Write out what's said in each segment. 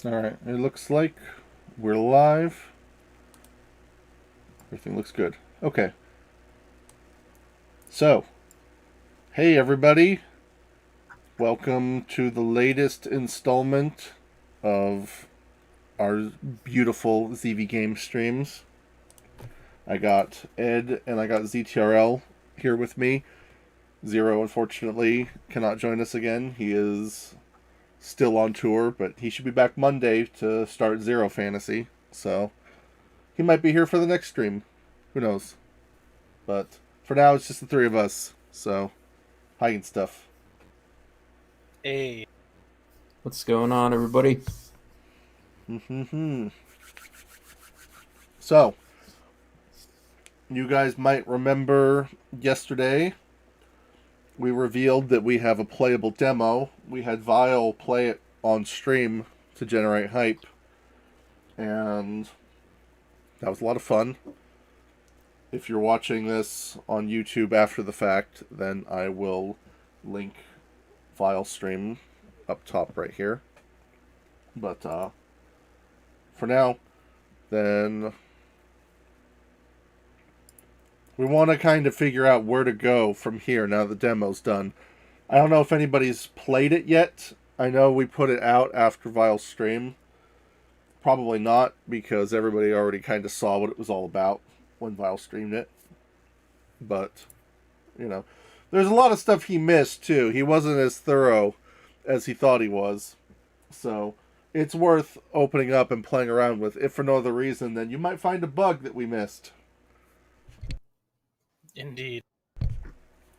Alright, it looks like we're live. Everything looks good. Okay. So, hey everybody. Welcome to the latest installment of our beautiful ZV Game streams. I got Ed and I got ZTRL here with me. Zero, unfortunately, cannot join us again. He is still on tour, but he should be back Monday to start Zero Fantasy. So, he might be here for the next stream. Who knows? But for now, it's just the three of us. So, hi and stuff. Hey, What's going on, everybody? So, you guys might remember yesterday we revealed that we have a playable demo. We had Vile play it on stream to generate hype, and that was a lot of fun. If you're watching this on YouTube after the fact, then I will link Vile stream up top right here. But for now, then we want to kind of figure out where to go from here now the demo's done. I don't know if anybody's played it yet. I know we put it out after Vile's stream. Probably not, because everybody already kind of saw what it was all about when Vile streamed it. But, you know, there's a lot of stuff he missed, too. He wasn't as thorough as he thought he was. So, it's worth opening up and playing around with, if for no other reason than you might find a bug that we missed. indeed.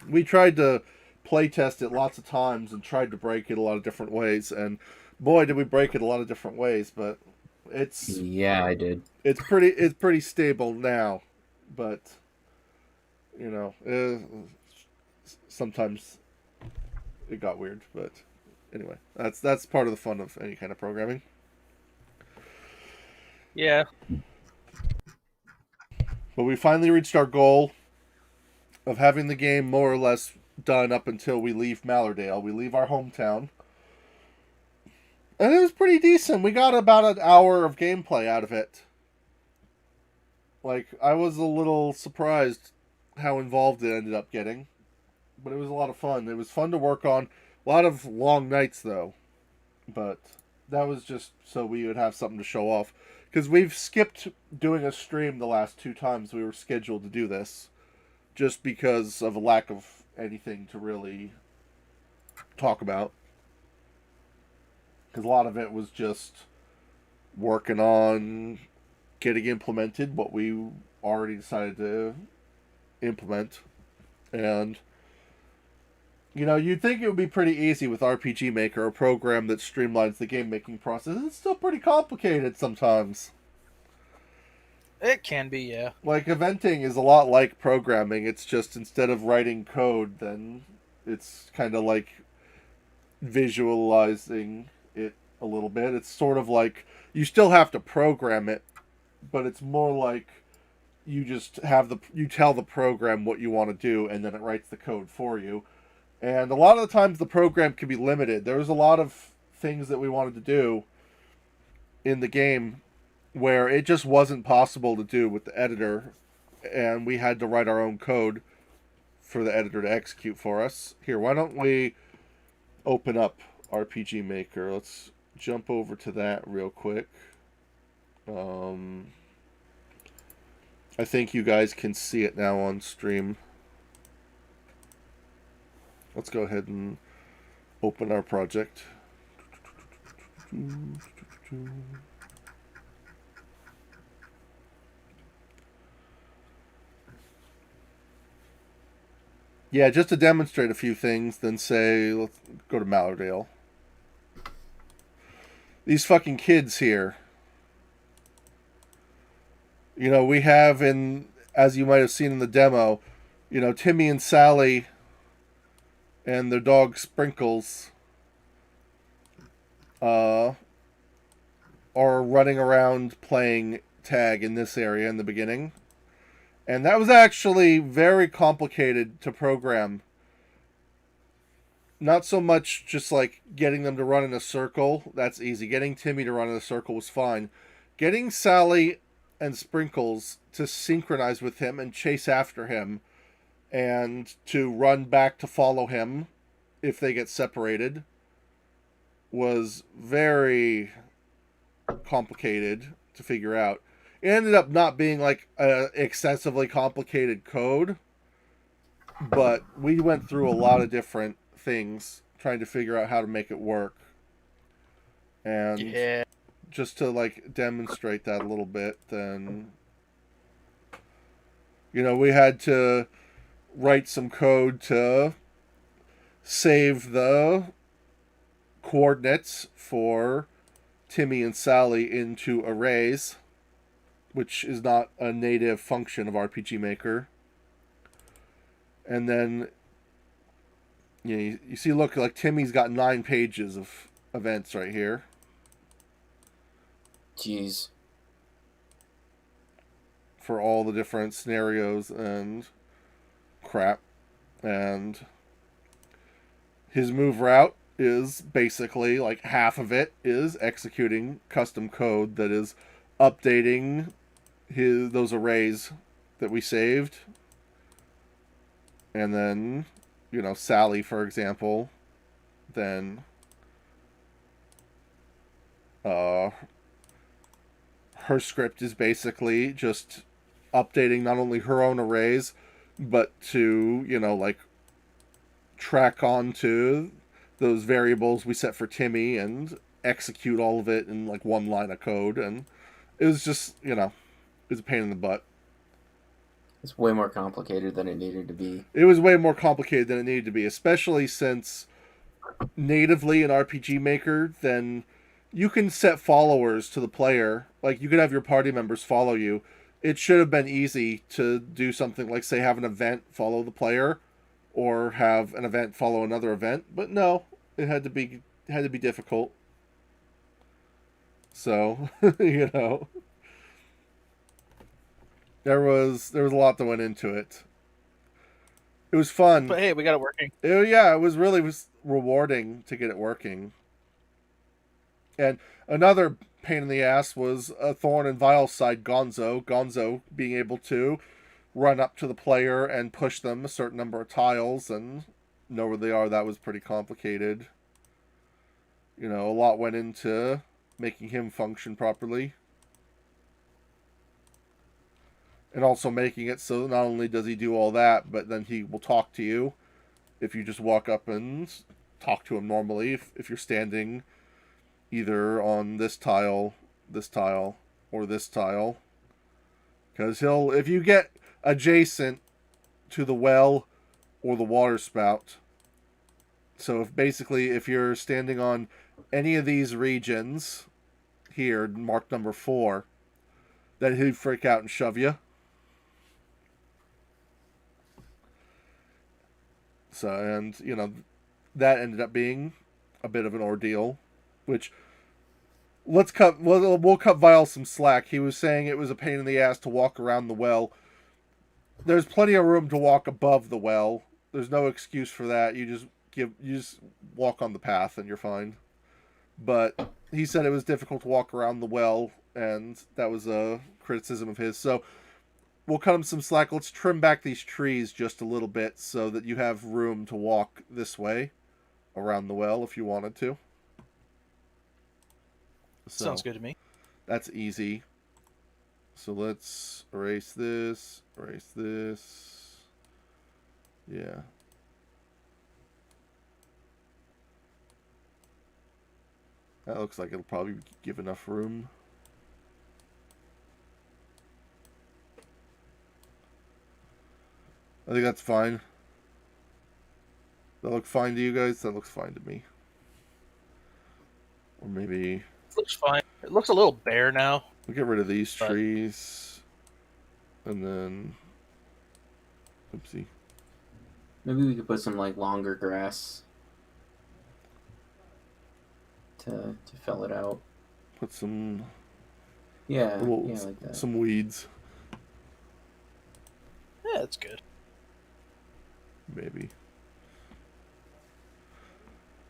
We tried to play test it lots of times and tried to break it a lot of different ways, and boy did we break it a lot of different ways, but Yeah, I did. it's pretty stable now. But you know, sometimes it got weird, but anyway, that's part of the fun of any kind of programming. Yeah, But we finally reached our goal of having the game more or less done up until we leave Mallardale. We leave our hometown. And it was pretty decent. We got about an hour of gameplay out of it. Like, I was a little surprised how involved it ended up getting. But it was a lot of fun. It was fun to work on. A lot of long nights, though. But that was just so we would have something to show off. Because we've skipped doing a stream the last two times we were scheduled to do this. Just because of a lack of anything to really talk about. Because a lot of it was just working on getting implemented what we already decided to implement. And, you know, you'd think it would be pretty easy with RPG Maker, a program that streamlines the game making process. It's still pretty complicated sometimes. it can be, yeah. Like, eventing is a lot like programming. It's just instead of writing code, then it's kind of like visualizing it a little bit. It's sort of like you still have to program it, but it's more like you tell the program what you want to do, and then it writes the code for you. And a lot of the times the program can be limited. There was a lot of things that we wanted to do in the game where it just wasn't possible to do with the editor, and we had to write our own code for the editor to execute for us. Here, why don't we open up RPG Maker? Let's jump over to that real quick. I think you guys can see it now on stream. Let's go ahead and open our project. Yeah, just to demonstrate a few things, then say, let's go to Mallardale. These fucking kids here. You know, we have as you might have seen in the demo, you know, Timmy and Sally and their dog Sprinkles are running around playing tag in this area in the beginning. And that was actually very complicated to program. not so much just like getting them to run in a circle. That's easy. Getting Timmy to run in a circle was fine. Getting Sally and Sprinkles to synchronize with him and chase after him and to run back to follow him if they get separated was very complicated to figure out. It ended up not being like a excessively complicated code, but we went through a lot of different things trying to figure out how to make it work. And Yeah. just to like demonstrate that a little bit, then we had to write some code to save the coordinates for Timmy and Sally into arrays, which is not a native function of RPG Maker. And then you see, look, like Timmy's got 9 pages of events right here. Jeez. For all the different scenarios and crap. And his move route is basically like half of it is executing custom code that is updating those arrays that we saved. And then, Sally, for example, then her script is basically just updating not only her own arrays, but to, like track onto those variables we set for Timmy and execute all of it in like one line of code. And it was just, it was a pain in the butt. It's way more complicated than it needed to be. It was way more complicated than it needed to be, especially since natively in RPG Maker, then you can set followers to the player. Like, you could have your party members follow you. It should have been easy to do something like, say, have an event follow the player, or have an event follow another event. But no, it had to be difficult. So, there was a lot that went into it. It was fun. But hey, we got it working. It was really rewarding to get it working. And another pain in the ass was a Thorn and Vile side, Gonzo. Gonzo being able to run up to the player and push them a certain number of tiles and know where they are. That was pretty complicated. A lot went into making him function properly. And also making it so not only does he do all that, but then he will talk to you if you just walk up and talk to him normally. If you're standing either on this tile, or this tile. Because if you get adjacent to the well or the water spout, so if you're standing on any of these regions here, marked number 4, then he'd freak out and shove you. So, and, that ended up being a bit of an ordeal, which we'll cut Vile some slack. He was saying it was a pain in the ass to walk around the well. There's plenty of room to walk above the well. There's no excuse for that. You just walk on the path and you're fine. But he said it was difficult to walk around the well, and that was a criticism of his. So we'll cut him some slack. Let's trim back these trees just a little bit so that you have room to walk this way around the well if you wanted to. So sounds good to me. That's easy. So let's erase this. Yeah. That looks like it'll probably give enough room. I think that's fine. That look fine to you guys? That looks fine to me. Or maybe... It looks fine. It looks a little bare now. We'll get rid of these trees. And then... Oopsie. Maybe we could put some, like, longer grass to fill it out. Put some... Yeah, like that. Some weeds. Yeah, that's good. Maybe.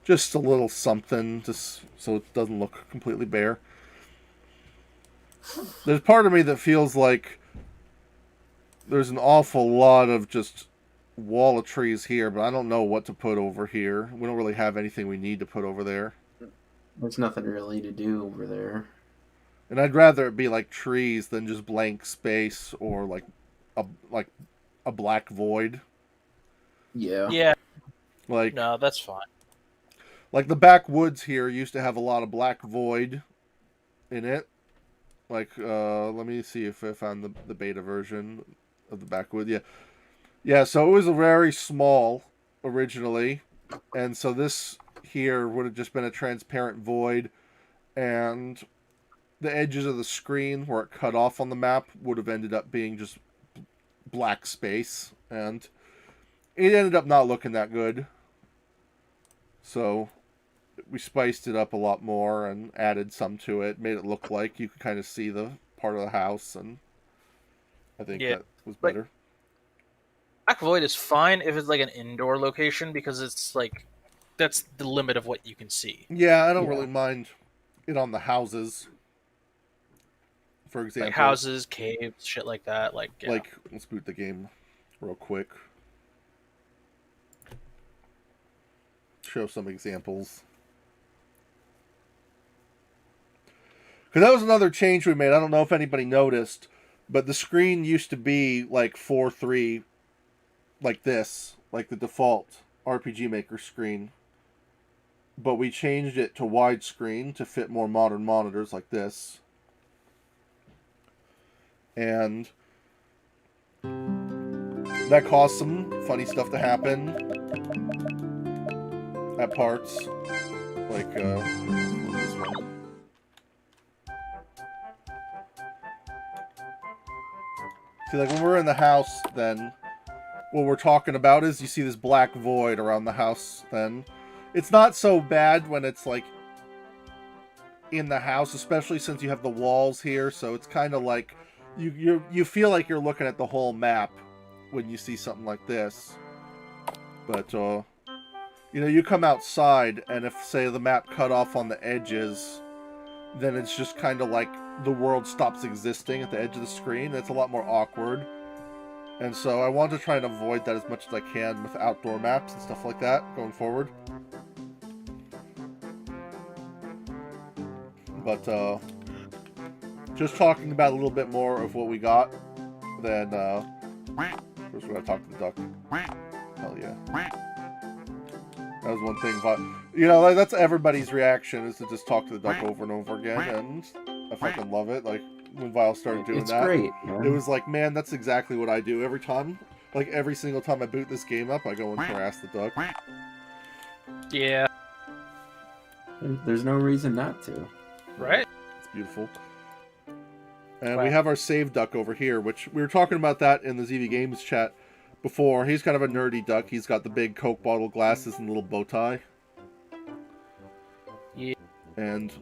Just a little something, just so it doesn't look completely bare. There's part of me that feels like there's an awful lot of just wall of trees here, but I don't know what to put over here. We don't really have anything we need to put over there. There's nothing really to do over there. And I'd rather it be like trees than just blank space or like a black void. Yeah. Yeah. Like No, that's fine. Like the backwoods here used to have a lot of black void in it. Like let me see if I found the beta version of the backwood. Yeah, so it was a very small originally. And so this here would have just been a transparent void, and the edges of the screen where it cut off on the map would have ended up being just black space, and it ended up not looking that good. So we spiced it up a lot more and added some to it, made it look like you could kind of see the part of the house, and I think that was better. Black Void is fine if it's like an indoor location, because it's like that's the limit of what you can see. Yeah, I don't really mind it on the houses. For example, Like houses, caves, shit like that. Like let's boot the game real quick. Show some examples. Because that was another change we made. I don't know if anybody noticed, but the screen used to be like 4:3, like this, like the default RPG Maker screen. But we changed it to widescreen to fit more modern monitors like this. And that caused some funny stuff to happen at parts. Like, this one. See, like when we're in the house, then what we're talking about is you see this black void around the house, then. It's not so bad when it's like in the house, especially since you have the walls here, so it's kind of like you feel like you're looking at the whole map when you see something like this. But you know, you come outside, and if say the map cut off on the edges, then it's just kind of like the world stops existing at the edge of the screen. It's a lot more awkward. And so I want to try and avoid that as much as I can with outdoor maps and stuff like that going forward. But just talking about a little bit more of what we got, then first we're gonna talk to the duck. Hell yeah. That was one thing, but you know, that's everybody's reaction, is to just talk to the duck over and over again, and I fucking love it. Like when Vile started doing that, great, man. It was like, man, that's exactly what I do every time. Like every single time I boot this game up, I go and harass the duck. yeah, There's no reason not to. right? It's beautiful. And we have our save duck over here, which we were talking about that in the ZV Games chat before. He's kind of a nerdy duck. He's got the big Coke bottle glasses and little bow tie. Yeah. And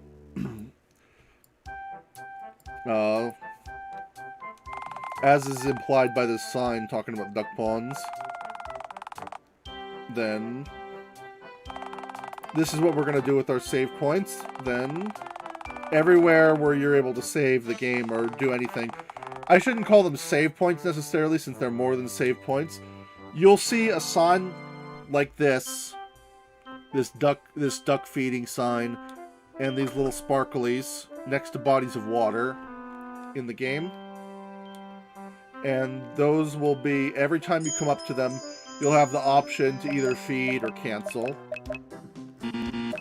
as is implied by this sign talking about duck ponds, then this is what we're going to do with our save points. Then everywhere where you're able to save the game or do anything, I shouldn't call them save points necessarily, since they're more than save points. You'll see a sign like this duck feeding sign, and these little sparklies next to bodies of water in the game. And those will be, every time you come up to them, you'll have the option to either feed or cancel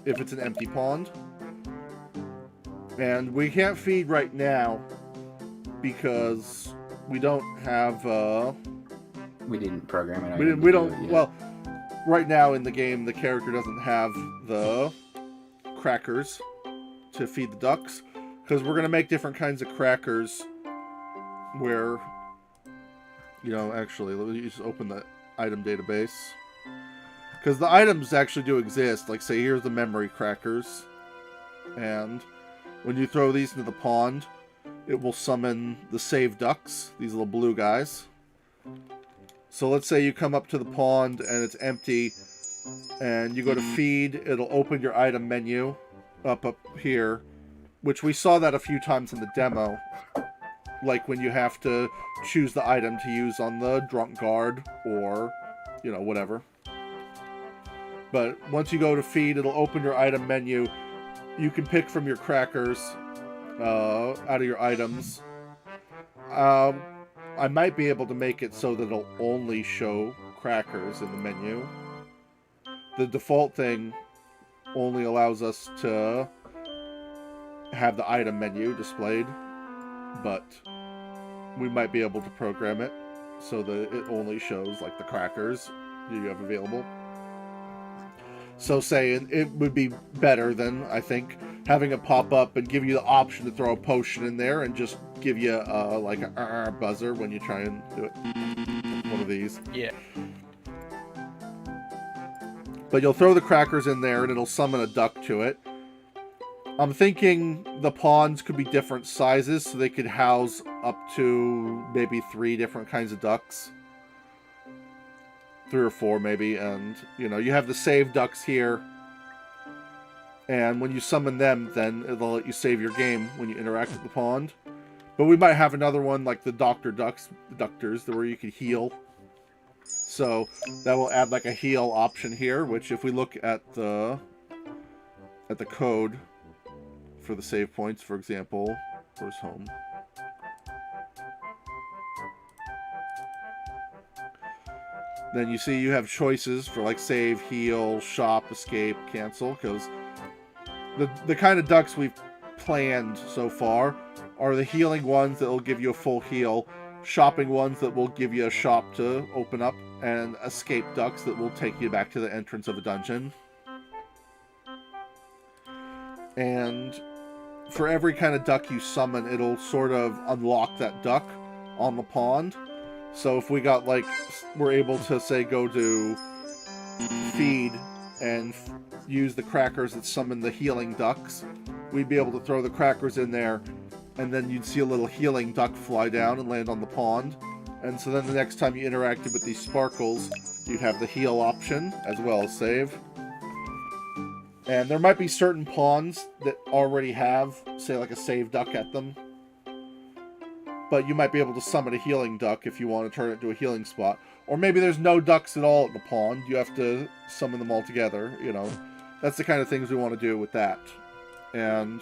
if it's an empty pond. And we can't feed right now because we don't have We didn't program it. we don't well, right now in the game the character doesn't have the crackers to feed the ducks, because we're gonna make different kinds of crackers where, you know, actually let me just open the item database, because the items actually do exist. Like, say, here's the memory crackers, and when you throw these into the pond, it will summon the save ducks, these little blue guys. So let's say you come up to the pond and it's empty, and you go to feed, it'll open your item menu up here, which we saw that a few times in the demo, like when you have to choose the item to use on the drunk guard or, you know, whatever. But once you go to feed, it'll open your item menu. You can pick from your crackers out of your items. I might be able to make it so that it'll only show crackers in the menu. The default thing only allows us to have the item menu displayed, but we might be able to program it so that it only shows like the crackers you have available. So saying it would be better than, I think, having it pop up and give you the option to throw a potion in there and just give you like a buzzer when you try and do it. One of these. Yeah. But you'll throw the crackers in there and it'll summon a duck to it. I'm thinking the ponds could be different sizes so they could house up to maybe 3 different kinds of ducks. 3 or 4 maybe, and you know, you have the save ducks here, and when you summon them, then it'll let you save your game when you interact with the pond. But we might have another one like the Dr. Ducks, the Ductors, where you can heal. So that will add like a heal option here, which if we look at the code for the save points, for example, where's home? Then you see you have choices for like save, heal, shop, escape, cancel, because the kind of ducks we've planned so far are the healing ones that will give you a full heal, shopping ones that will give you a shop to open up, and escape ducks that will take you back to the entrance of a dungeon. And for every kind of duck you summon, it'll sort of unlock that duck on the pond. So if we got like, we're able to say go to feed and use the crackers that summon the healing ducks, we'd be able to throw the crackers in there, and then you'd see a little healing duck fly down and land on the pond. And so then the next time you interacted with these sparkles, you'd have the heal option as well as save. And there might be certain ponds that already have, say, like a save duck at them. But you might be able to summon a healing duck if you want to turn it to a healing spot. Or maybe there's no ducks at all at the pond. You have to summon them all together, you know. That's the kind of things we want to do with that. And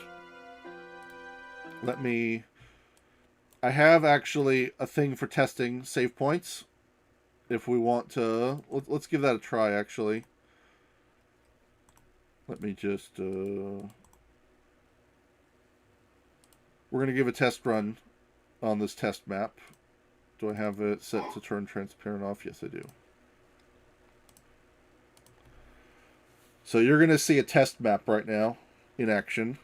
I have actually a thing for testing save points. If we want to, let's give that a try, actually. Let me just, we're going to give a test run on this test map. Do I have it set to turn transparent off? Yes, I do. So you're going to see a test map right now in action.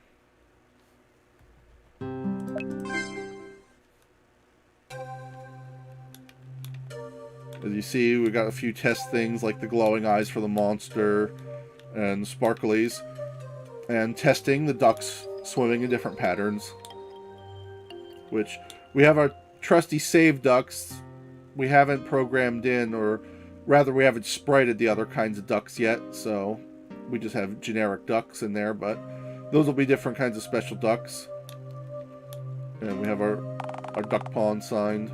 As you see, we got a few test things like the glowing eyes for the monster and sparklies, and testing the ducks swimming in different patterns, which we have our trusty save ducks. We haven't programmed in, or rather we haven't sprited the other kinds of ducks yet, so we just have generic ducks in there, but those will be different kinds of special ducks. And we have our duck pond signed.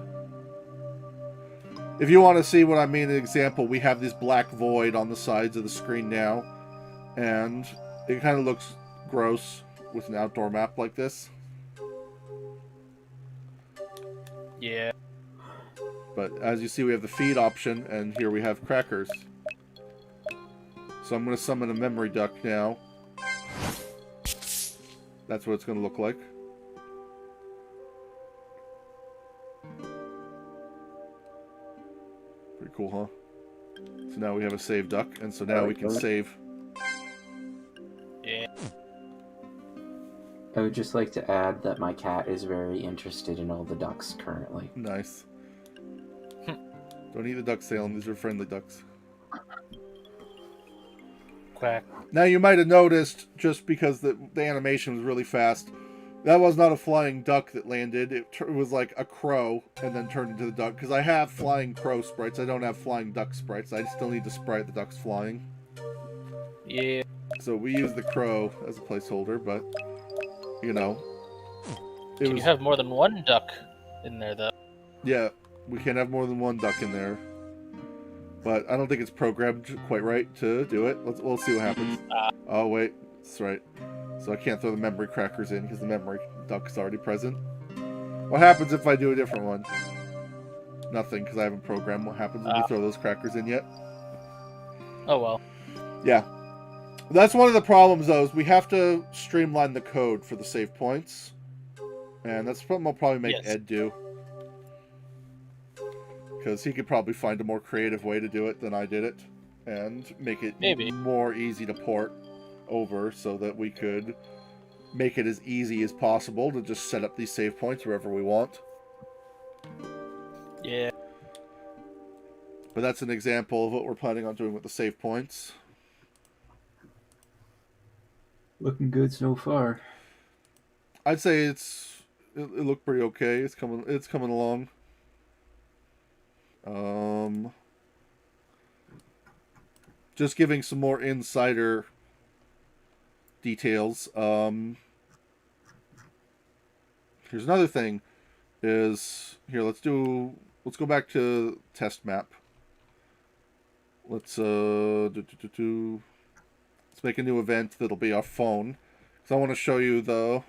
If you want to see what I mean, an example, we have this black void on the sides of the screen now, and it kind of looks gross with an outdoor map like this. Yeah. But as you see, we have the feed option, and here we have crackers. So I'm going to summon a memory duck now. That's what it's going to look like. Pretty cool, huh? So now we have a save duck, and so now we can save. Yeah. I would just like to add that my cat is very interested in all the ducks currently. Nice. Don't eat the duck, Salem. These are friendly ducks. Quack. Now you might have noticed, just because the animation was really fast, that was not a flying duck that landed. It was like a crow and then turned into the duck. Because I have flying crow sprites. I don't have flying duck sprites. I still need to sprite the ducks flying. Yeah. So we use the crow as a placeholder, but you know, it Can was you have more than one duck in there, though? yeah. We can't have more than one duck in there, but I don't think it's programmed quite right to do it. We'll see what happens. Oh wait, that's right. So I can't throw the memory crackers in because the memory duck's already present. What happens if I do a different one? Nothing, because I haven't programmed what happens when you throw those crackers in yet. Oh well. Yeah. That's one of the problems, though, is we have to streamline the code for the save points. And that's something I'll probably make Ed do. Because he could probably find a more creative way to do it than I did it. And make it more easy to port over so that we could make it as easy as possible to just set up these save points wherever we want. Yeah. But that's an example of what we're planning on doing with the save points. Looking good so far. I'd say it looked pretty okay. It's coming along. Just giving some more insider details. Here's another thing. Let's go back to test map. Let's make a new event that'll be our phone. Because I want to show you the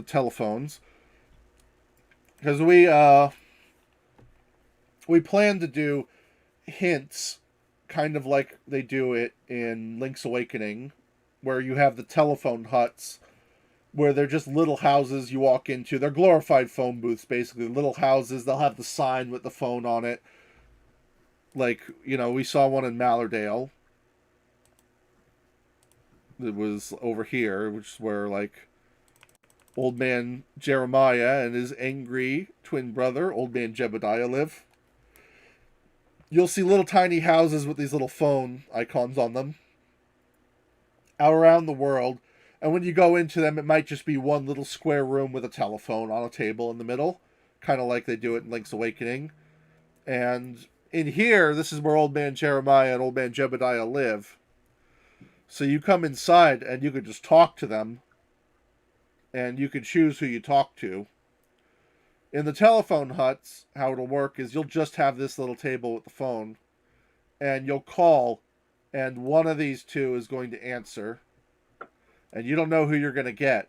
telephones. Because we plan to do hints kind of like they do it in Link's Awakening, where you have the telephone huts where they're just little houses you walk into. They're glorified phone booths, basically. Little houses. They'll have the sign with the phone on it. Like, we saw one in Mallardale. It was over here, which is where, like, Old Man Jeremiah and his angry twin brother, Old Man Jebediah, live. You'll see little tiny houses with these little phone icons on them out around the world. And when you go into them, it might just be one little square room with a telephone on a table in the middle, kind of like they do it in Link's Awakening. And in here, this is where Old Man Jeremiah and Old Man Jebediah live. So you come inside and you could just talk to them, and you can choose who you talk to. In the telephone huts, how it'll work is you'll just have this little table with the phone, and you'll call, and one of these two is going to answer, and you don't know who you're going to get.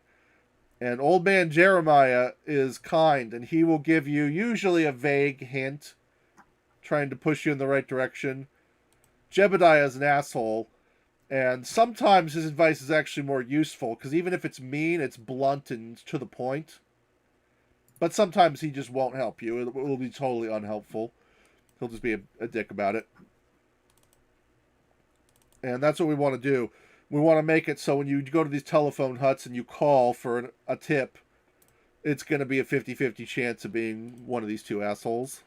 And Old Man Jeremiah is kind, and he will give you usually a vague hint, trying to push you in the right direction. Jebediah is an asshole, and sometimes his advice is actually more useful, because even if it's mean, it's blunt and to the point. But sometimes he just won't help you. It will be totally unhelpful. He'll just be a dick about it. And that's what we want to do. We want to make it so when you go to these telephone huts and you call for a tip, it's going to be a 50-50 chance of being one of these two assholes.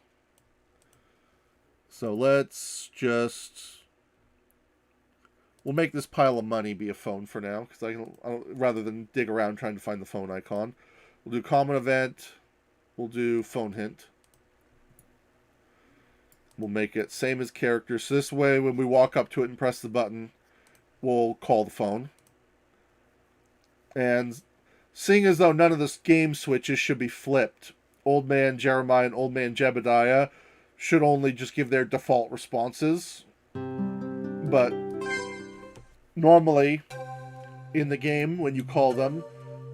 So let's just... We'll make this pile of money be a phone for now, because rather than dig around trying to find the phone icon. We'll do common event. We'll do phone hint. We'll make it same as character. So this way, when we walk up to it and press the button, we'll call the phone. And seeing as though none of the game switches should be flipped, Old Man Jeremiah and Old Man Jebediah should only just give their default responses. But normally, in the game, when you call them,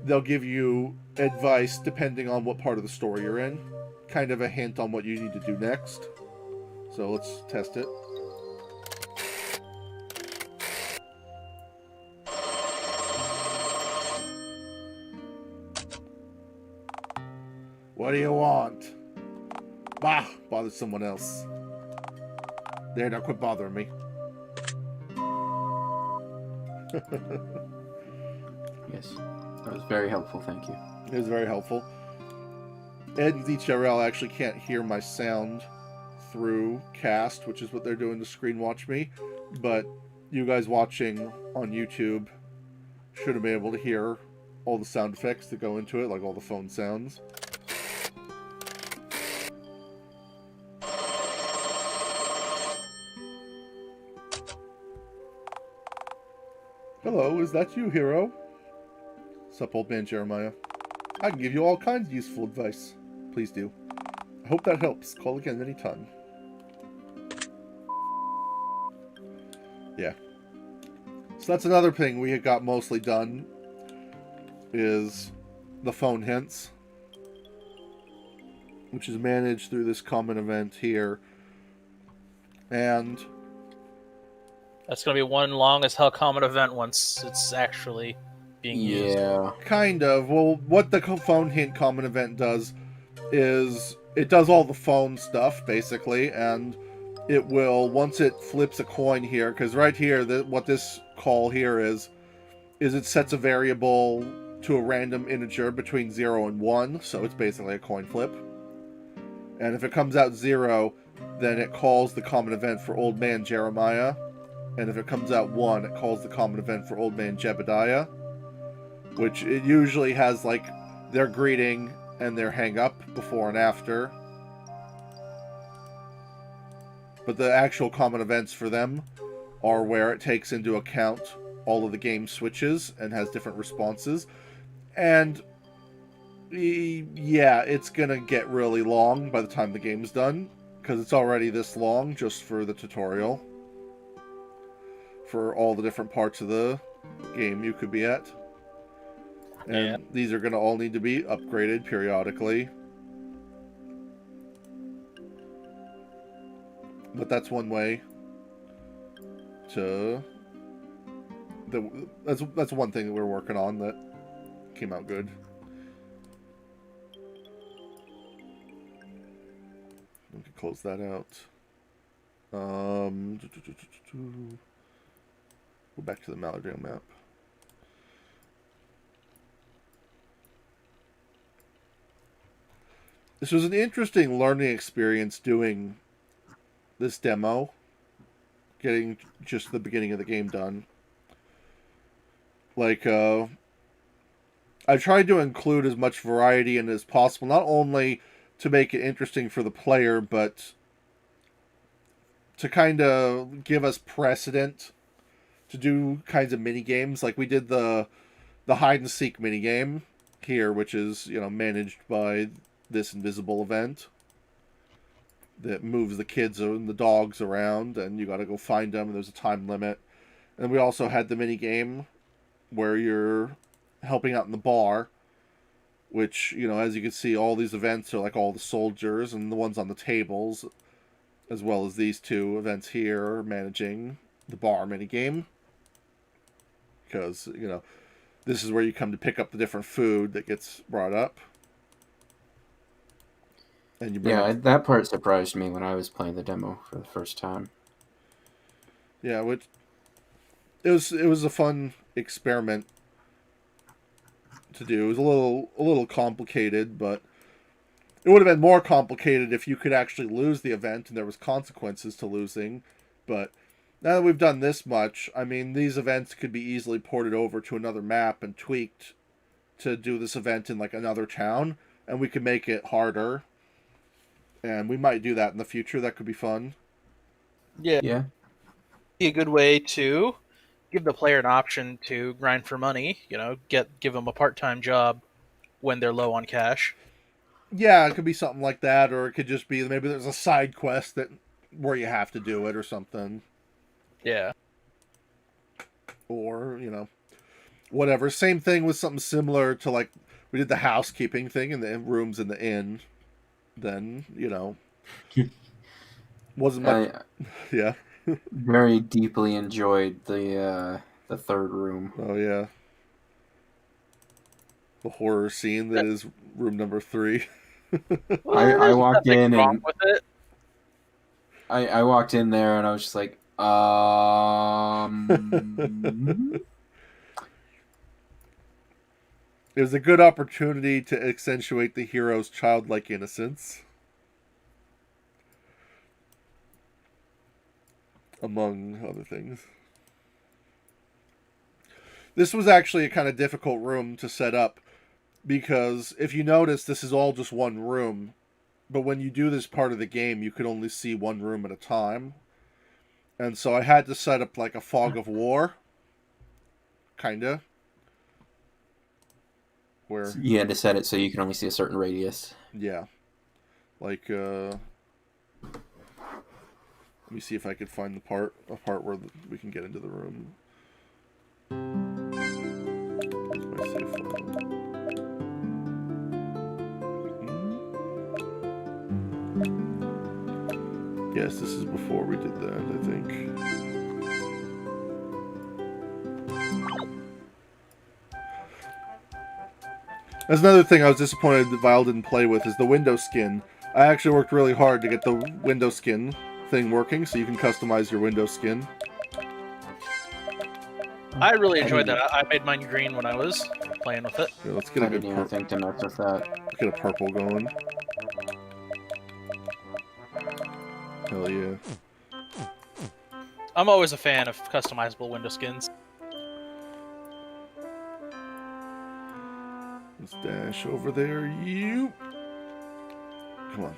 they'll give you advice depending on what part of the story you're in. Kind of a hint on what you need to do next. So let's test it. What do you want? Bah! Bother someone else. There, now quit bothering me. Yes, that was very helpful, thank you. It was very helpful. Ed and DTRL actually can't hear my sound through cast, which is what they're doing to screen watch me, but you guys watching on YouTube should have been able to hear all the sound effects that go into it, like all the phone sounds. Hello, is that you, hero? Sup, old man Jeremiah. I can give you all kinds of useful advice. Please do. I hope that helps. Call again anytime. Yeah. So that's another thing we had got mostly done, is the phone hints, which is managed through this common event here. And That's going to be one long as hell common event once it's actually being used. Yeah. kind of, well, what the phone hint common event does is it does all the phone stuff, basically, and it will, once it flips a coin here, because right here, what this call here is it sets a variable to a random integer between 0 and 1, so it's basically a coin flip. And if it comes out 0, then it calls the common event for Old Man Jeremiah. And if it comes out 1, it calls the common event for Old Man Jebediah. Which it usually has, like, their greeting and their hang up before and after. But the actual common events for them are where it takes into account all of the game switches and has different responses. And yeah, it's gonna get really long by the time the game's done, because it's already this long just for the tutorial, for all the different parts of the game you could be at. And these are gonna all need to be upgraded periodically. But that's one way to... That's one thing that we're working on that came out good. We can close that out. Go back to the Maladale map. This was an interesting learning experience doing this demo. Getting just the beginning of the game done. Like, I tried to include as much variety in as possible, not only to make it interesting for the player, but to kind of give us precedent to do kinds of mini games. Like we did the hide and seek mini game here, which is, you know, managed by this invisible event that moves the kids and the dogs around, and you got to go find them, and there's a time limit. And we also had the mini game where you're helping out in the bar, which, you know, as you can see, all these events are like all the soldiers and the ones on the tables, as well as these two events here managing the bar minigame. Because, you know, this is where you come to pick up the different food that gets brought up. And you bring up... that part surprised me when I was playing the demo for the first time. Yeah, which it was a fun experiment to do. It was a little complicated, but it would have been more complicated if you could actually lose the event and there was consequences to losing. But now that we've done this much, I mean, these events could be easily ported over to another map and tweaked to do this event in like another town, and we could make it harder. And we might do that in the future. That could be fun. Yeah. Be a good way to give the player an option to grind for money. You know, give them a part-time job when they're low on cash. Yeah, it could be something like that, or it could just be maybe there's a side quest that where you have to do it or something. Yeah. Or, you know, whatever. Same thing with something similar to, like, we did the housekeeping thing in the rooms in the inn. Then, you know, wasn't much. Yeah. Very deeply enjoyed the third room. Oh yeah. The horror scene that is room number 3. Well, I walked in and with it. I walked in there and I was just like, It was a good opportunity to accentuate the hero's childlike innocence, among other things. This was actually a kind of difficult room to set up, because if you notice, this is all just one room, but when you do this part of the game, you could only see one room at a time. And so I had to set up like a fog of war, kinda. Where You had to set it so you can only see a certain radius. yeah, like let me see if I could find a part where we can get into the room. Where's my save file? Yes, this is before we did that, I think. That's another thing I was disappointed that Vile didn't play with, is the window skin. I actually worked really hard to get the window skin thing working, so you can customize your window skin. I really enjoyed that. I made mine green when I was playing with it. Yeah, let's get I a good didn't even think to mess with that. Let's get a purple going. Hell yeah. I'm always a fan of customizable window skins. Let's dash over there. You. Come on.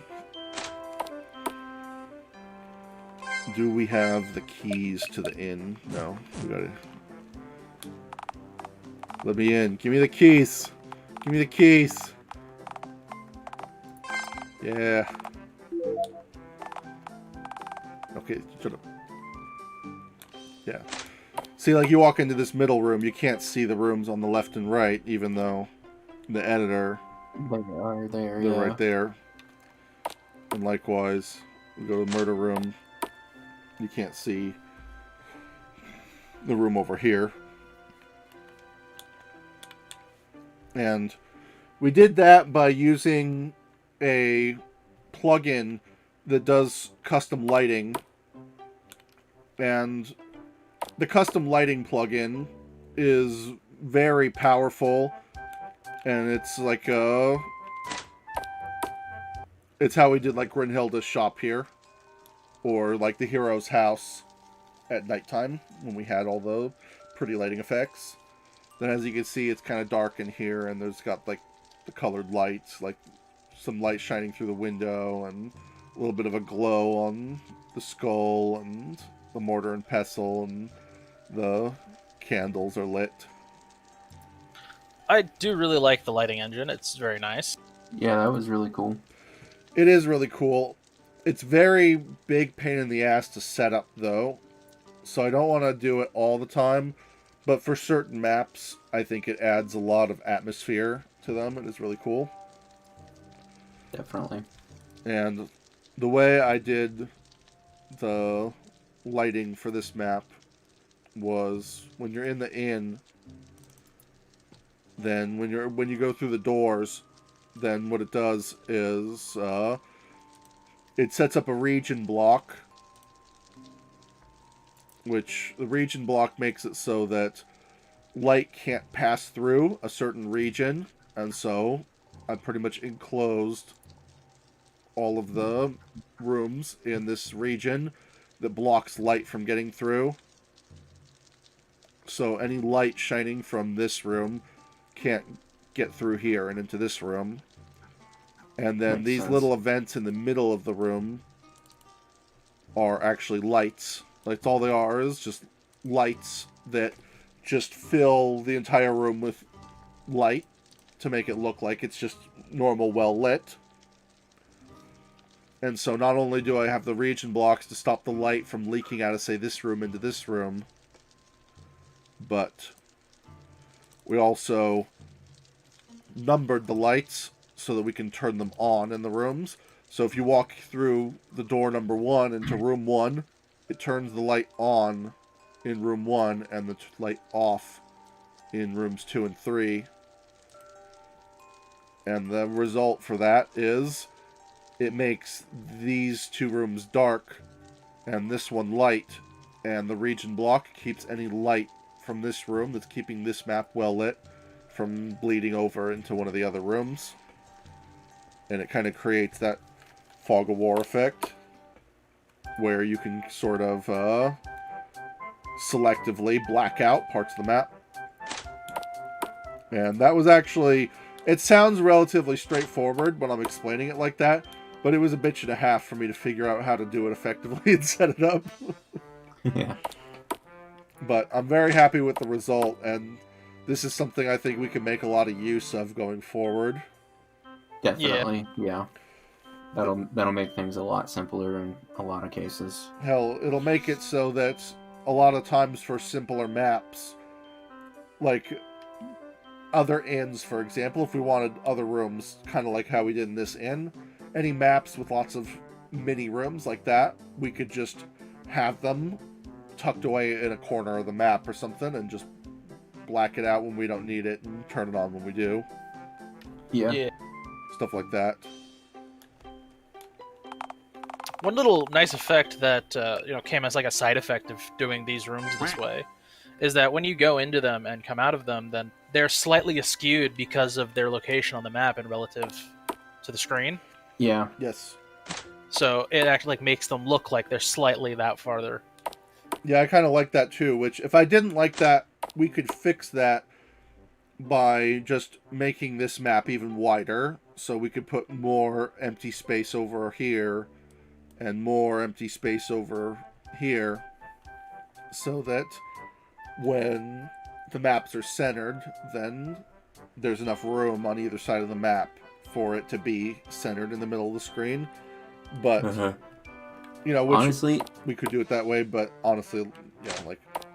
Do we have the keys to the inn? No. We gotta. Let me in. Give me the keys. Give me the keys. Yeah. Okay, shut up. Yeah. See, like, you walk into this middle room, you can't see the rooms on the left and right, even though the editor, They are there, they're yeah. right there. And likewise, we go to the murder room, you can't see the room over here. And we did that by using a plugin that does custom lighting. And the custom lighting plugin is very powerful. And it's like it's how we did like Grinhilda's shop here. Or like the hero's house at nighttime when we had all the pretty lighting effects. Then as you can see, it's kind of dark in here, and there's got like the colored lights, like some light shining through the window, and a little bit of a glow on the skull, and the mortar and pestle, and the candles are lit. I do really like the lighting engine. It's very nice. Yeah, that was really cool. It is really cool. It's very big pain in the ass to set up, though, so I don't want to do it all the time. But for certain maps, I think it adds a lot of atmosphere to them. It is really cool. Definitely. And the way I did the lighting for this map was when you're in the inn, then when you go through the doors, then what it does is it sets up a region block, which the region block makes it so that light can't pass through a certain region, and so I pretty much enclosed all of the rooms in this region that blocks light from getting through. So any light shining from this room can't get through here and into this room. And then Makes these sense. little events in the middle of the room are actually lights. Like, all they are is just lights that just fill the entire room with light to make it look like it's just normal, well lit. And so not only do I have the region blocks to stop the light from leaking out of, say, this room into this room, but we also numbered the lights so that we can turn them on in the rooms. So if you walk through the door number 1 into room 1, it turns the light on in room 1 and the light off in rooms 2 and 3. And the result for that is it makes these 2 rooms dark and this one light, and the region block keeps any light from this room that's keeping this map well lit from bleeding over into one of the other rooms. And it kind of creates that fog of war effect where you can sort of selectively black out parts of the map. And that was actually, it sounds relatively straightforward when I'm explaining it like that, but it was a bitch and a half for me to figure out how to do it effectively and set it up. Yeah. But I'm very happy with the result, and this is something I think we can make a lot of use of going forward. Definitely, yeah. That'll make things a lot simpler in a lot of cases. Hell, it'll make it so that a lot of times for simpler maps, like other inns, for example, if we wanted other rooms, kind of like how we did in this inn, any maps with lots of mini rooms like that, we could just have them tucked away in a corner of the map or something and just black it out when we don't need it and turn it on when we do. Yeah. Stuff like that. One little nice effect that came as like a side effect of doing these rooms this way is that when you go into them and come out of them, then they're slightly askewed because of their location on the map and relative to the screen. Yeah. Yes. So it actually makes them look like they're slightly that farther. Yeah, I kind of like that too, which if I didn't like that, we could fix that by just making this map even wider. So we could put more empty space over here and more empty space over here so that when the maps are centered, then there's enough room on either side of the map for it to be centered in the middle of the screen. But which honestly, we could do it that way, but honestly,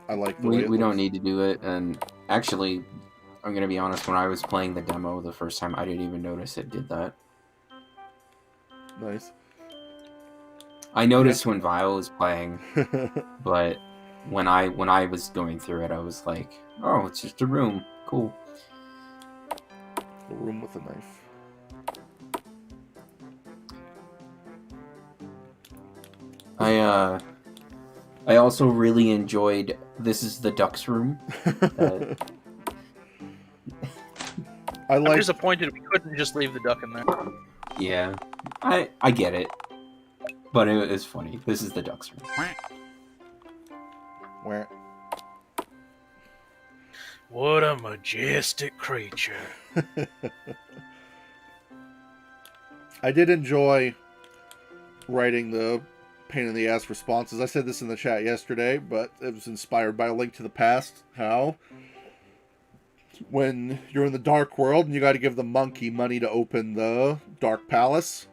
I like the way we don't need to do it. And actually, I'm gonna be honest, when I was playing the demo the first time, I didn't even notice it did that. Nice. I noticed when Vile was playing, but when I was going through it, I was like, oh, it's just a room. Cool. A room with a knife. I also really enjoyed This is the Ducks Room. I'm disappointed we couldn't just leave the duck in there. Yeah, I get it, but it was funny. This is the Ducks Room. Where? What a majestic creature. I did enjoy writing the pain in the ass responses. I said this in the chat yesterday, but it was inspired by A Link to the Past. How? When you're in the Dark World and you got to give the monkey money to open the Dark Palace,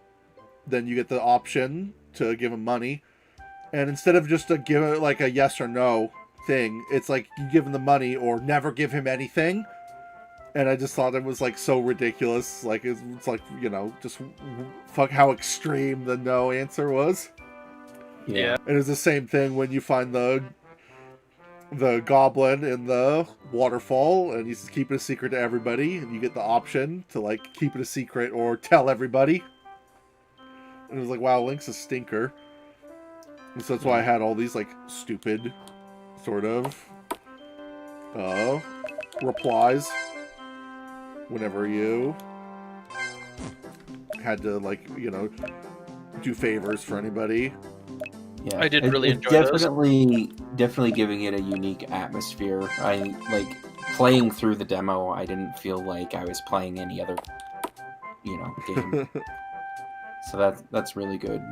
then you get the option to give him money. And instead of just give it like a yes or no thing, it's like you give him the money or never give him anything. And I just thought it was like so ridiculous. Like it's like, just fuck how extreme the no answer was. Yeah. And it's the same thing when you find the goblin in the waterfall and he's keeping a secret to everybody, and you get the option to like keep it a secret or tell everybody. And it was like, wow, Link's a stinker. And so that's why I had all these like stupid sort of replies whenever you had to do favors for anybody. Yeah, I did really enjoy those. Definitely giving it a unique atmosphere. I like playing through the demo. I didn't feel like I was playing any other, game. So that's really good.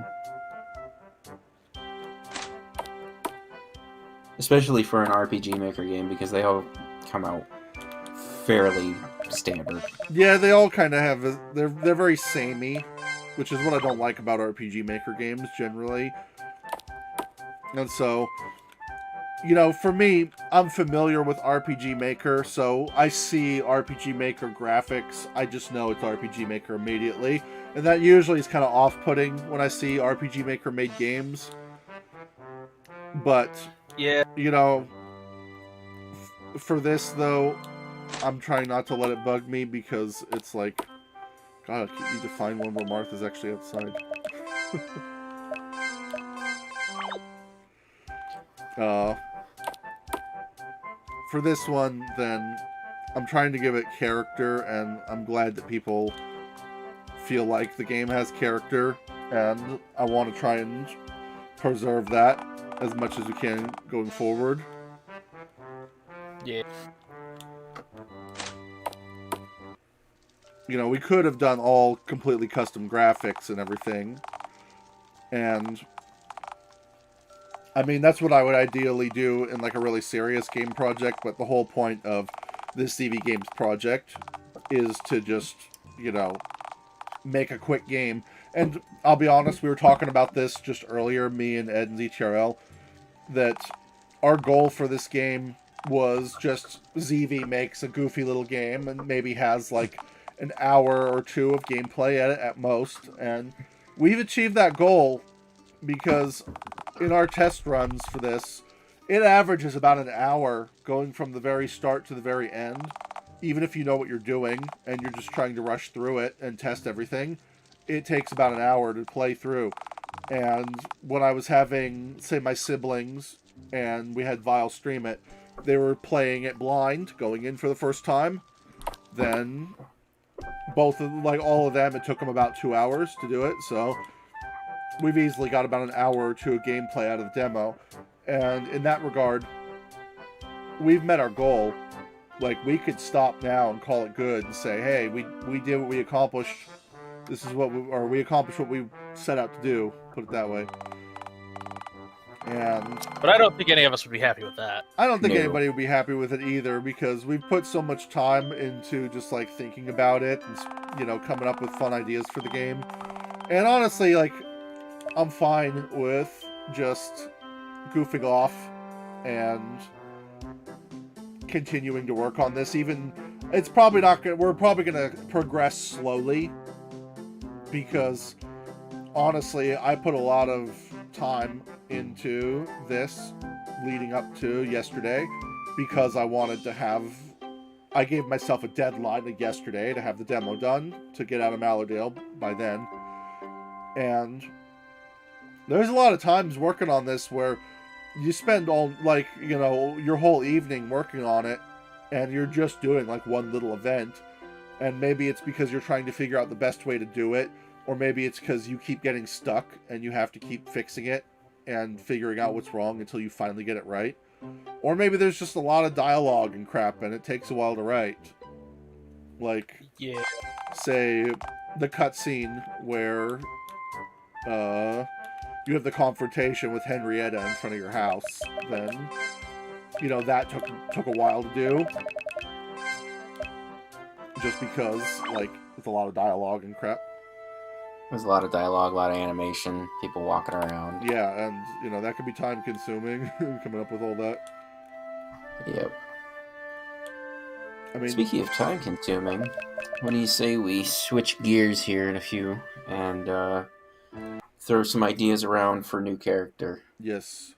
Especially for an RPG Maker game, because they all come out fairly standard. Yeah, they all kind of have they're very samey, which is what I don't like about RPG Maker games generally. And so, for me, I'm familiar with RPG Maker, so I see RPG Maker graphics, I just know it's RPG Maker immediately. And that usually is kind of off-putting when I see RPG Maker made games. But, yeah, for this, though, I'm trying not to let it bug me because it's like, God, I need to find one where Martha's actually outside. For this one, then, I'm trying to give it character, and I'm glad that people feel like the game has character, and I want to try and preserve that as much as we can going forward. Yeah. We could have done all completely custom graphics and everything, and I mean, that's what I would ideally do in like a really serious game project, but the whole point of this CV Games project is to just, you know, make a quick game. And I'll be honest, we were talking about this just earlier, me and Ed and ZTRL, that our goal for this game was just ZV makes a goofy little game and maybe has like an hour or two of gameplay at most. And we've achieved that goal because in our test runs for this, it averages about an hour going from the very start to the very end. Even if you know what you're doing and you're just trying to rush through it and test everything, it takes about an hour to play through. And when I was having, say, my siblings and we had Vile stream it, they were playing it blind, going in for the first time. Then both of, like all of them, it took them about 2 hours to do it. So we've easily got about an hour or two of gameplay out of the demo. And in that regard, we've met our goal. Like, we could stop now and call it good and say, hey, we did what we accomplished. This is what we accomplished what we set out to do, put it that way. But I don't think any of us would be happy with that. I don't think anybody would be happy with it either, because we've put so much time into just like thinking about it and, you know, coming up with fun ideas for the game. And honestly, like, I'm fine with just goofing off and continuing to work on this. Even it's probably not gonna, we're probably gonna progress slowly, because honestly I put a lot of time into this leading up to yesterday, because I gave myself a deadline yesterday to have the demo done to get out of Mallardale by then. And there's a lot of times working on this where you spend all, like, you know, your whole evening working on it, and you're just doing like one little event. And maybe it's because you're trying to figure out the best way to do it, or maybe it's because you keep getting stuck and you have to keep fixing it and figuring out what's wrong until you finally get it right. Or maybe there's just a lot of dialogue and crap and it takes a while to write. Like, Yeah. say, the cutscene where you have the confrontation with Henrietta in front of your house. Then, you know, that took a while to do. Just because, like, it's a lot of dialogue and crap. There's a lot of dialogue, a lot of animation, people walking around. Yeah, and, you know, that could be time consuming, coming up with all that. Yep. I mean, speaking of time consuming, what do you say we switch gears here in a few and throw some ideas around for a new character? Yes.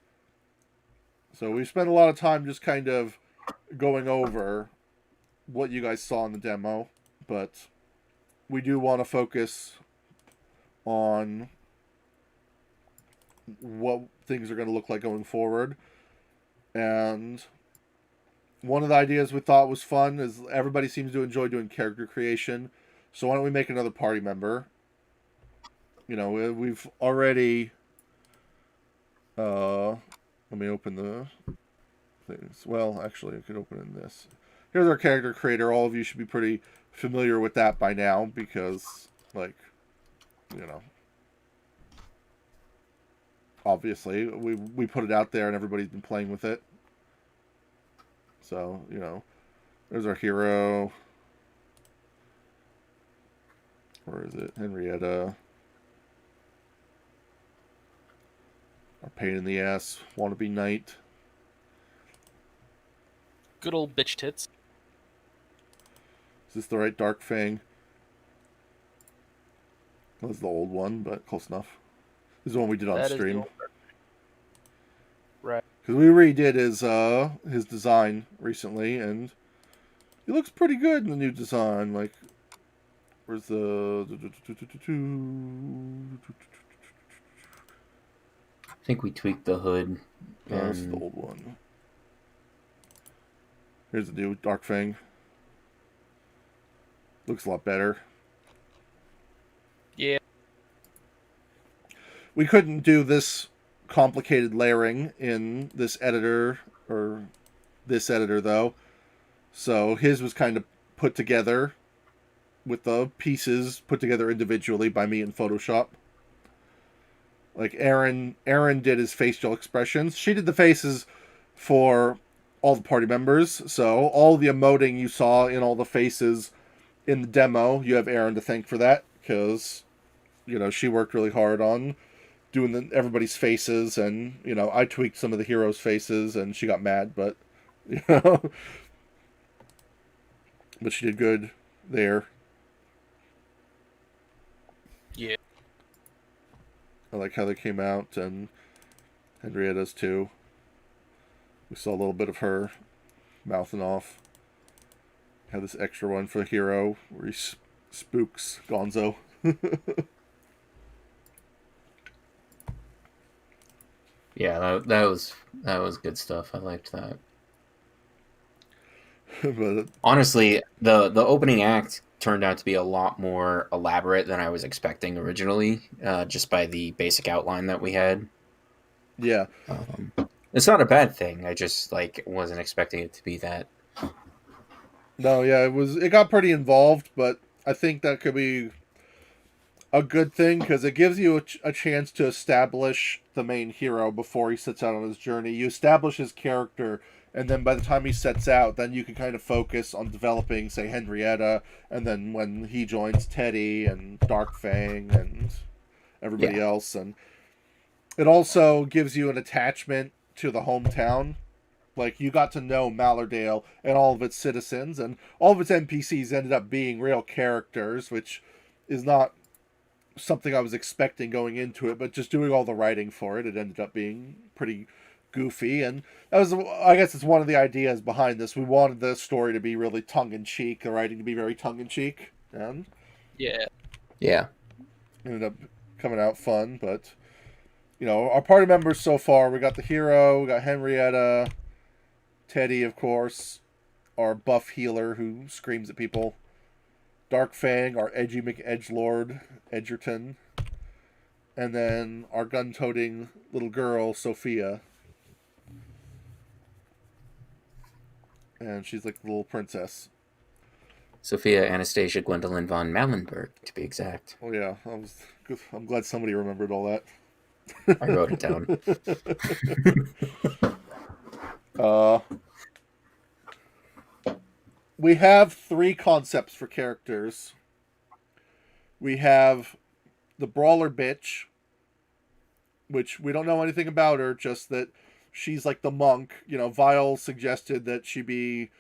So we spent a lot of time just kind of going over what you guys saw in the demo, but we do want to focus on what things are going to look like going forward. And one of the ideas we thought was fun is everybody seems to enjoy doing character creation, so why don't we make another party member? You know, we've already let me open the things. Well, actually I could open in this. Here's our character creator. All of you should be pretty familiar with that by now, because, like, you know, obviously we put it out there and everybody's been playing with it. So, you know, there's our hero. Where is it? Henrietta. Our pain in the ass wannabe knight. Good old bitch tits. Is this the right Dark Fang? That was the old one, but close enough. This is the one we did on stream. Right. Because we redid his design recently, and he looks pretty good in the new design. Like, where's the... I think we tweaked the hood. That's the old one. Here's the new Dark Fang. Looks a lot better. Yeah. We couldn't do this complicated layering in this editor, though. So his was kind of put together with the pieces put together individually by me in Photoshop. Like Aaron did his facial expressions. She did the faces for all the party members. So all the emoting you saw in all the faces in the demo, you have Aaron to thank for that, because she worked really hard on doing everybody's faces, and I tweaked some of the heroes' faces, and she got mad, but you know, but she did good there. Yeah. I like how they came out, and Henrietta's too. We saw a little bit of her mouthing off. Had this extra one for the hero where he spooks Gonzo. Yeah, that was good stuff. I liked that. But Honestly, the opening act turned out to be a lot more elaborate than I was expecting originally, just by the basic outline that we had. yeah, It's not a bad thing. I just wasn't expecting it to be that. no, yeah, it got pretty involved, but I think that could be a good thing, because it gives you a chance to establish the main hero before he sets out on his journey. You establish his character, and then by the time he sets out, then you can kind of focus on developing, say, Henrietta, and then when he joins Teddy and Dark Fang and everybody else. And it also gives you an attachment to the hometown. Like, you got to know Mallardale and all of its citizens, and all of its NPCs ended up being real characters, which is not something I was expecting going into it, but just doing all the writing for it, it ended up being pretty goofy. And that was, I guess, it's one of the ideas behind this. We wanted the story to be really tongue-in-cheek, the writing to be very tongue-in-cheek, and Yeah. ended up coming out fun. But our party members so far, we got the hero, we got Henrietta, Teddy, of course, our buff healer who screams at people, Dark Fang, our edgy McEdgelord, Edgerton, and then our gun-toting little girl, Sophia. And she's like the little princess. Sophia Anastasia Gwendolyn von Mallenberg, to be exact. Oh yeah, I'm glad somebody remembered all that. I wrote it down. We have 3 concepts for characters. We have the Brawler Bitch, which we don't know anything about her, just that she's like the monk. Vile suggested that she be...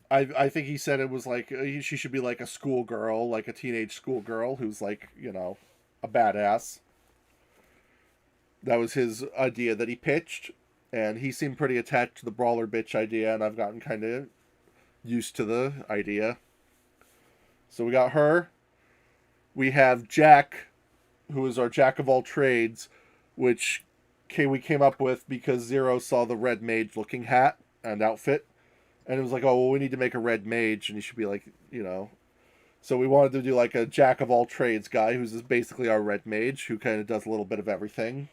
I think he said it was like she should be like a schoolgirl, like a teenage schoolgirl who's like, a badass. That was his idea that he pitched, and he seemed pretty attached to the Brawler Bitch idea, and I've gotten kind of used to the idea. So we got her. We have Jack, who is our jack of all trades, which we came up with because Zero saw the red mage looking hat and outfit, and it was like, oh, well, we need to make a red mage, and he should be like, So we wanted to do like a jack of all trades guy who's just basically our red mage, who kind of does a little bit of everything.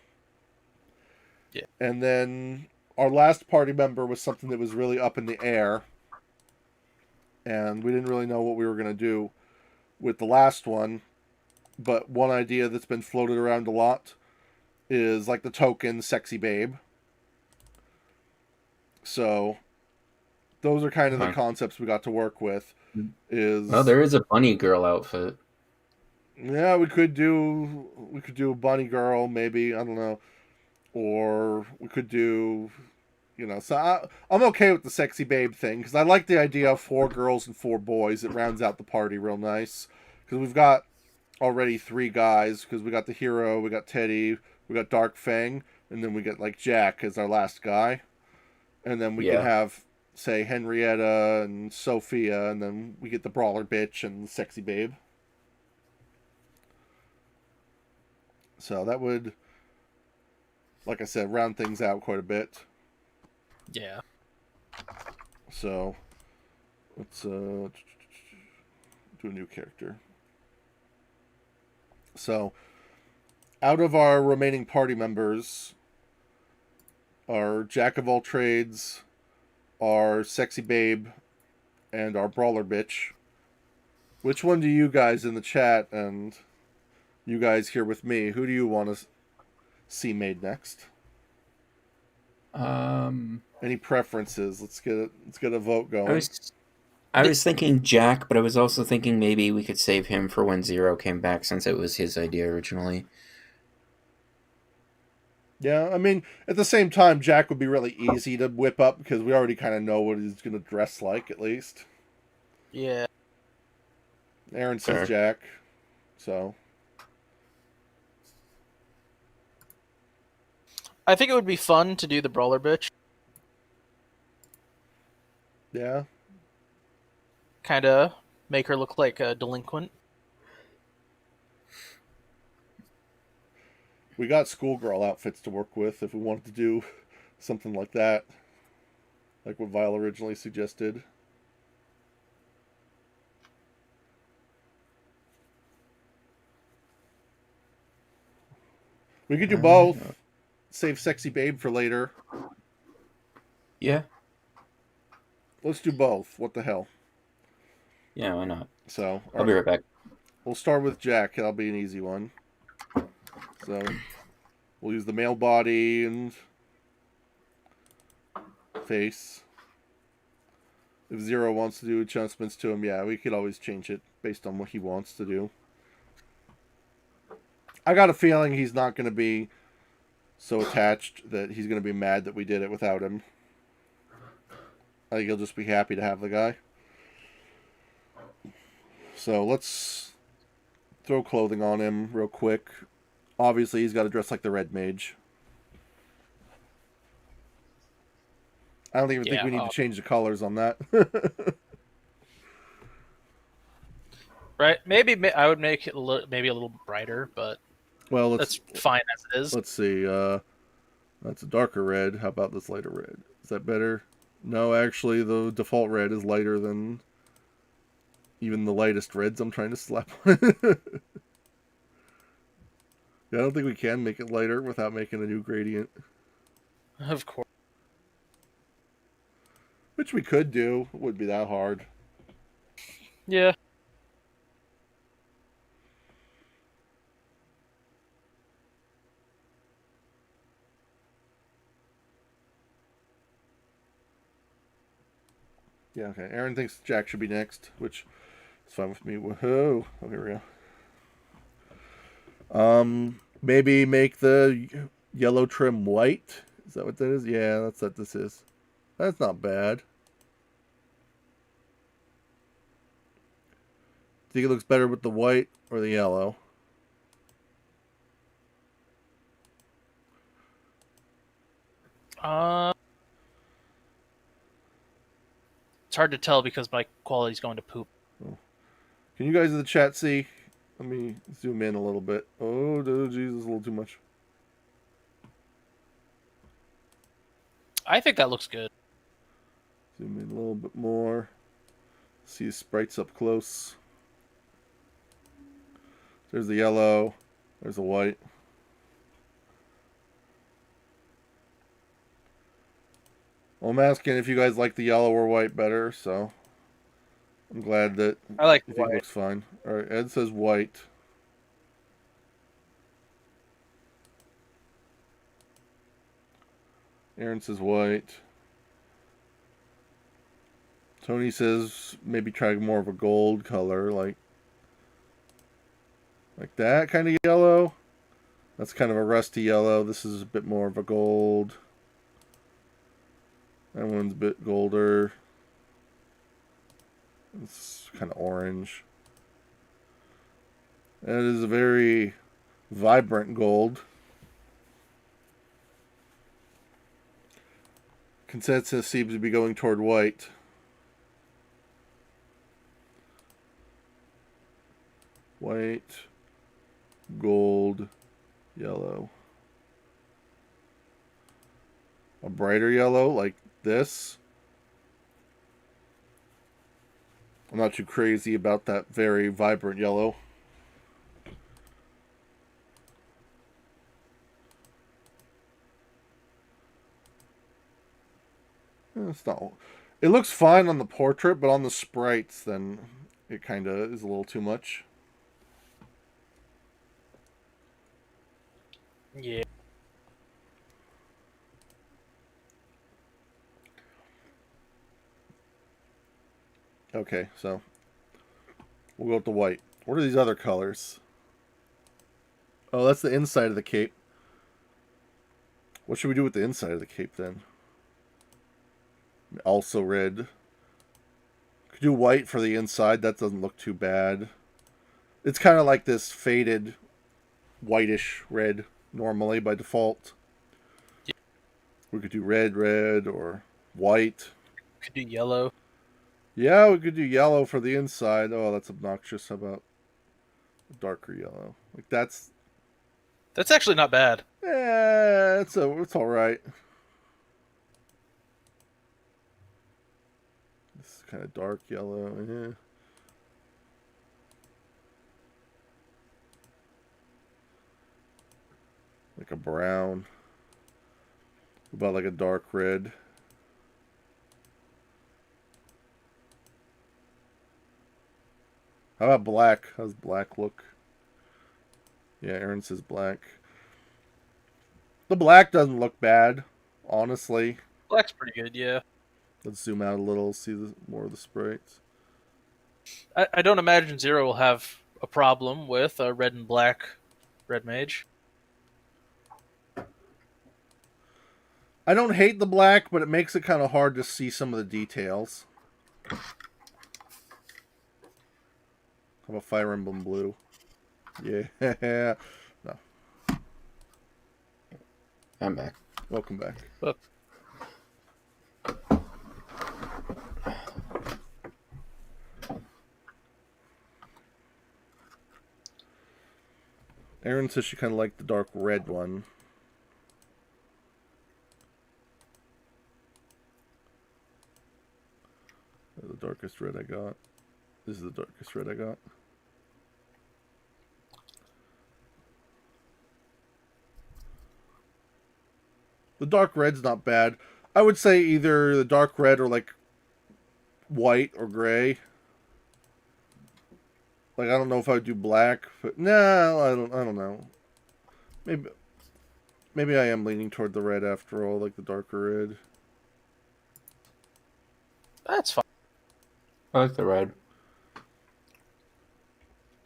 Yeah. And then our last party member was something that was really up in the air, and we didn't really know what we were going to do with the last one. But one idea that's been floated around a lot is like the token sexy babe. So those are kind of the concepts we got to work with. There is a bunny girl outfit. Yeah, we could do a bunny girl, maybe, I don't know. Or we could do, so I'm okay with the sexy babe thing, because I like the idea of 4 girls and 4 boys. It rounds out the party real nice, because we've got already 3 guys, because we got the hero, we got Teddy, we got Dark Fang, and then we get like Jack as our last guy. And then we can have, say, Henrietta and Sophia, and then we get the Brawler Bitch and the sexy babe. So that would, like I said, round things out quite a bit. Yeah. So let's do a new character. So out of our remaining party members, our jack of all trades, our sexy babe, and our Brawler Bitch, which one do you guys in the chat and you guys here with me, who do you want to see made next? Um, Any preferences? Let's get a vote going. I was thinking Jack, but I was also thinking maybe we could save him for when Zero came back, since it was his idea originally. Yeah, I mean, at the same time, Jack would be really easy to whip up because we already kind of know what he's going to dress like, at least. Yeah. Aaron Fair. says Jack, so I think it would be fun to do the brawler bitch. yeah. Kind of make her look like a delinquent. We got schoolgirl outfits to work with if we wanted to do something like that, like what Vile originally suggested. We could do both. Save Sexy Babe for later. Yeah. Let's do both. What the hell? Yeah, why not? So, I'll be right back. We'll start with Jack. That'll be an easy one. So, we'll use the male body and face. If Zero wants to do adjustments to him, yeah, we could always change it based on what he wants to do. I got a feeling he's not going to be so attached that he's going to be mad that we did it without him. I think he'll just be happy to have the guy. So let's throw clothing on him real quick. Obviously, he's got to dress like the Red Mage. I don't even think we need to change the colors on that. Right? Maybe I would make it maybe a little brighter, but well, that's fine as it is. Let's see. That's a darker red. How about this lighter red? Is that better? No, actually, the default red is lighter than even the lightest reds I'm trying to slap on it. Yeah, I don't think we can make it lighter without making a new gradient. Of course. Which we could do. It wouldn't be that hard. Yeah. Yeah, okay. Aaron thinks Jack should be next, which is fine with me. Woohoo! Oh, here we go. Maybe make the yellow trim white. Is that what that is? Yeah, that's what this is. That's not bad. Think it looks better with the white or the yellow? It's hard to tell because my quality's going to poop. Oh. Can you guys in the chat see? Let me zoom in a little bit. Oh, Jesus, a little too much. I think that looks good. Zoom in a little bit more. See his sprites up close. There's the yellow. There's the white. Well, I'm asking if you guys like the yellow or white better, so I'm glad that I like you white. think it looks fine. All right, Ed says white. Aaron says white. Tony says maybe try more of a gold color, like that kind of yellow. That's kind of a rusty yellow. This is a bit more of a gold. That one's a bit golder. It's kind of orange. That is a very vibrant gold. Consensus seems to be going toward white. White, gold, yellow. A brighter yellow like this. I'm not too crazy about that very vibrant yellow. It's not. It looks fine on the portrait, but on the sprites, then it kind of is a little too much. Yeah. Okay, so we'll go with the white. What are these other colors? Oh, that's the inside of the cape. What should we do with the inside of the cape then? Also red. Could do white for the inside. That doesn't look too bad. It's kind of like this faded whitish red normally by default. Yeah. We could do red, or white. Could do yellow. Yeah, we could do yellow for the inside. Oh, that's obnoxious. How about darker yellow? Like that's actually not bad. it's all right. This is kind of dark yellow. Yeah. Like a brown. What about like a dark red? How about black? How's black look? Yeah, Aaron says black. The black doesn't look bad, honestly. Black's pretty good, yeah. Let's zoom out a little, see more of the sprites. I don't imagine Zero will have a problem with a red and black red mage. I don't hate the black, but it makes it kind of hard to see some of the details. How about Fire Emblem Blue? Yeah. No. I'm back. Welcome back. But Erin says she kind of liked the dark red one. The darkest red I got. This is the darkest red I got. The dark red's not bad. I would say either the dark red or like white or gray. Like I don't know if I would do black, but no, I don't know. Maybe I am leaning toward the red after all, like the darker red. that's fine. I like the red.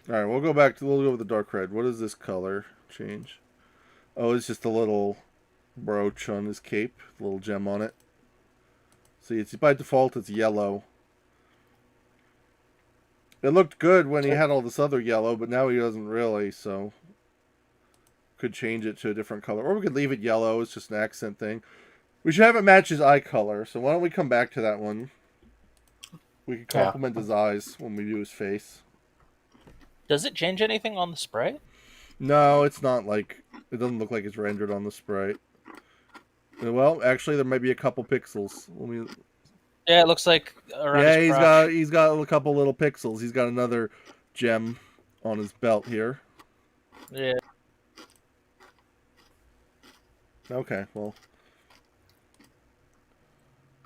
All right, we'll go with the dark red. What is this color change? Oh, it's just a little brooch on his cape, a little gem on it. See, it's by default it's yellow. It looked good when he had all this other yellow, but now he doesn't really, so could change it to a different color. Or we could leave it yellow, it's just an accent thing. We should have it match his eye color, so why don't we come back to that one? We can complement his eyes when we do his face. Does it change anything on the sprite? No, it's not like... It doesn't look like it's rendered on the sprite. Well, actually, there might be a couple pixels. Let me... Yeah, it looks like around Yeah, his crotch. he's got a couple little pixels. He's got another gem on his belt here. Yeah. Okay, well...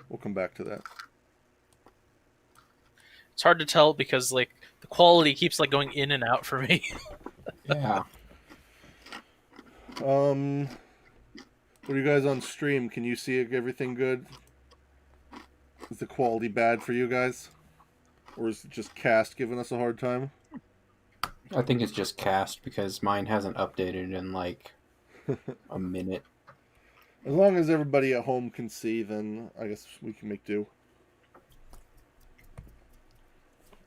We'll come back to that. It's hard to tell because like the quality keeps like going in and out for me. Yeah. What are you guys on stream? Can you see everything good? Is the quality bad for you guys? Or is it just Cast giving us a hard time? I think it's just cast because mine hasn't updated in like a minute. As long as everybody at home can see, then I guess we can make do.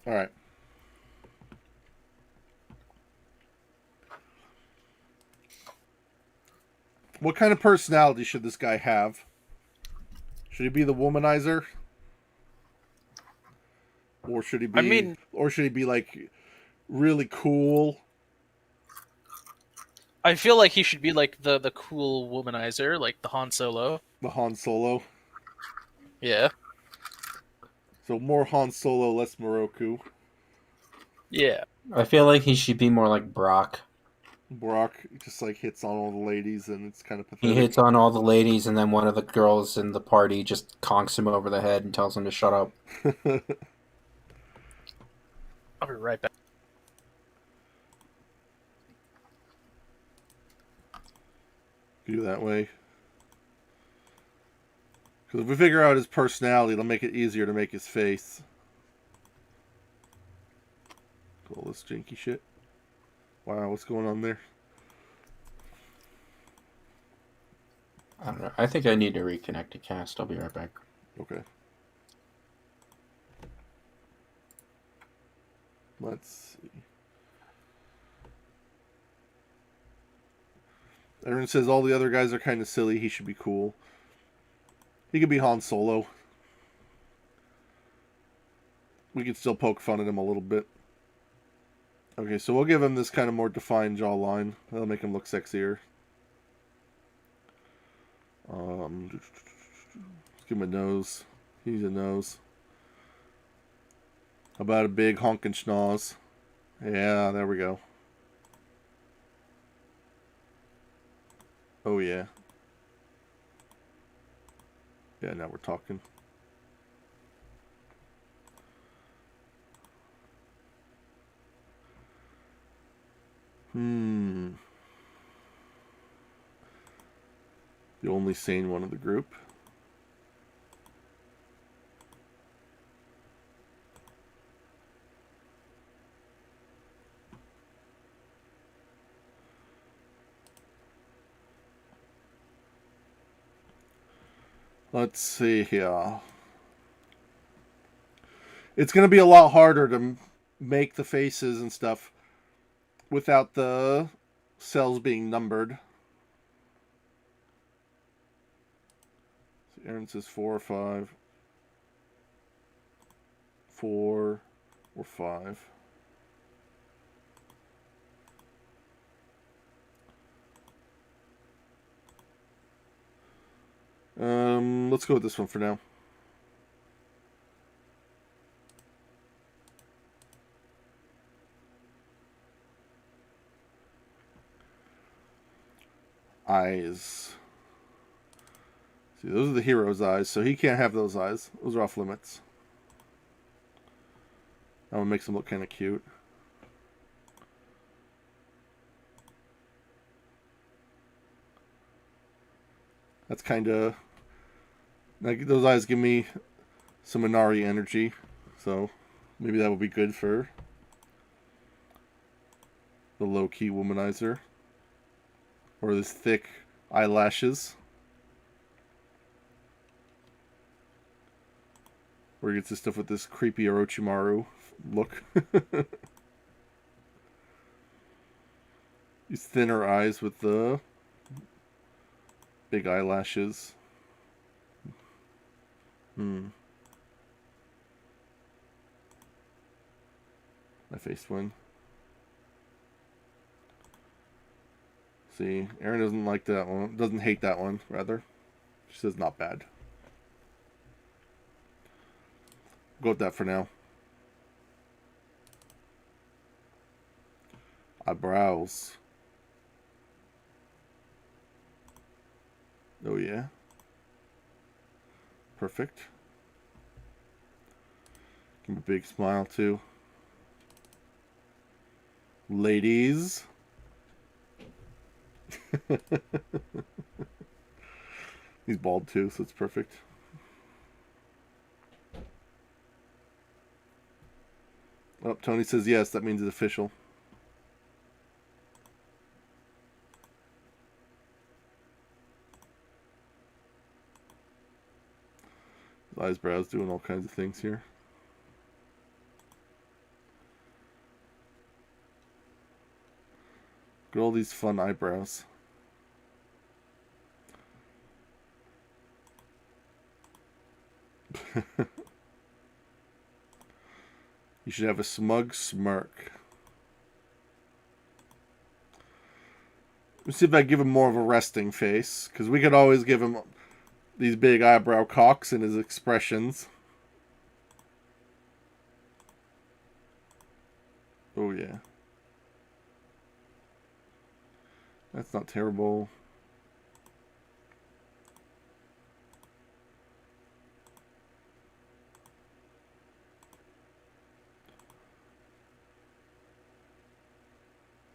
Alright. What kind of personality should this guy have? Should he be the womanizer? Or should he be like really cool? I feel like he should be like the cool womanizer, like the Han Solo. The Han Solo. Yeah. So more Han Solo, less Moroku. Yeah. I feel like he should be more like Brock. Brock just like hits on all the ladies and it's kind of He pathetic. hits on all the ladies, and then one of the girls in the party just conks him over the head and tells him to shut up. I'll be right back. Do that way. Because if we figure out his personality, it'll make it easier to make his face. this janky shit. Wow, what's going on there? I don't know. I think I need to reconnect to cast. I'll be right back. Okay. Let's see. Everyone says all the other guys are kind of silly. He should be cool. He could be Han Solo. We could still poke fun at him a little bit. Okay, so we'll give him this kind of more defined jawline. That'll make him look sexier. Let's give him a nose. He needs a nose. How about a big honkin' schnoz? Yeah, there we go. Oh, yeah. Yeah, now we're talking. The only sane one of the group. Let's see here. It's going to be a lot harder to make the faces and stuff without the cells being numbered. So Aaron says 4 or 5. 4 or 5. Let's go with this one for now. Eyes. See, those are the hero's eyes, so he can't have those eyes. Those are off limits. That one makes him look kind of cute. That's kind of... like, those eyes give me some Minari energy, so maybe that would be good for the low-key womanizer. Or this thick eyelashes. Where he gets this stuff with this creepy Orochimaru look. These thinner eyes with the big eyelashes. My face win. See, Erin doesn't like that one. Doesn't hate that one, rather. She says not bad. Go with that for now. Eyebrows. Oh yeah. Perfect. Give him a big smile too. Ladies. He's bald too, so it's perfect. Oh, Tony says yes, that means it's official. His eyebrows doing all kinds of things here. Look at all these fun eyebrows. You should have a smug smirk. Let's see if I give him more of a resting face, because we could always give him these big eyebrow cocks in his expressions. Oh yeah. That's not terrible.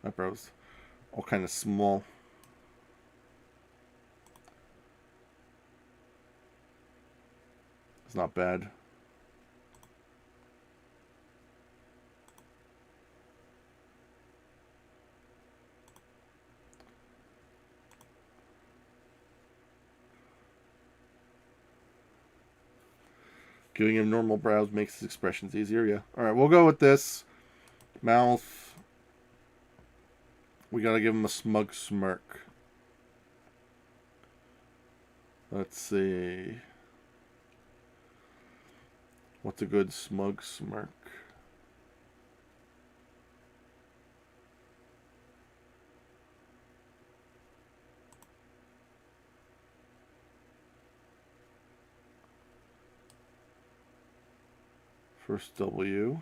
Eyebrows all kind of small. It's not bad. Giving him normal brows makes his expressions easier, yeah. Alright, we'll go with this. Mouth. We gotta give him a smug smirk. Let's see. What's a good smug smirk? First W.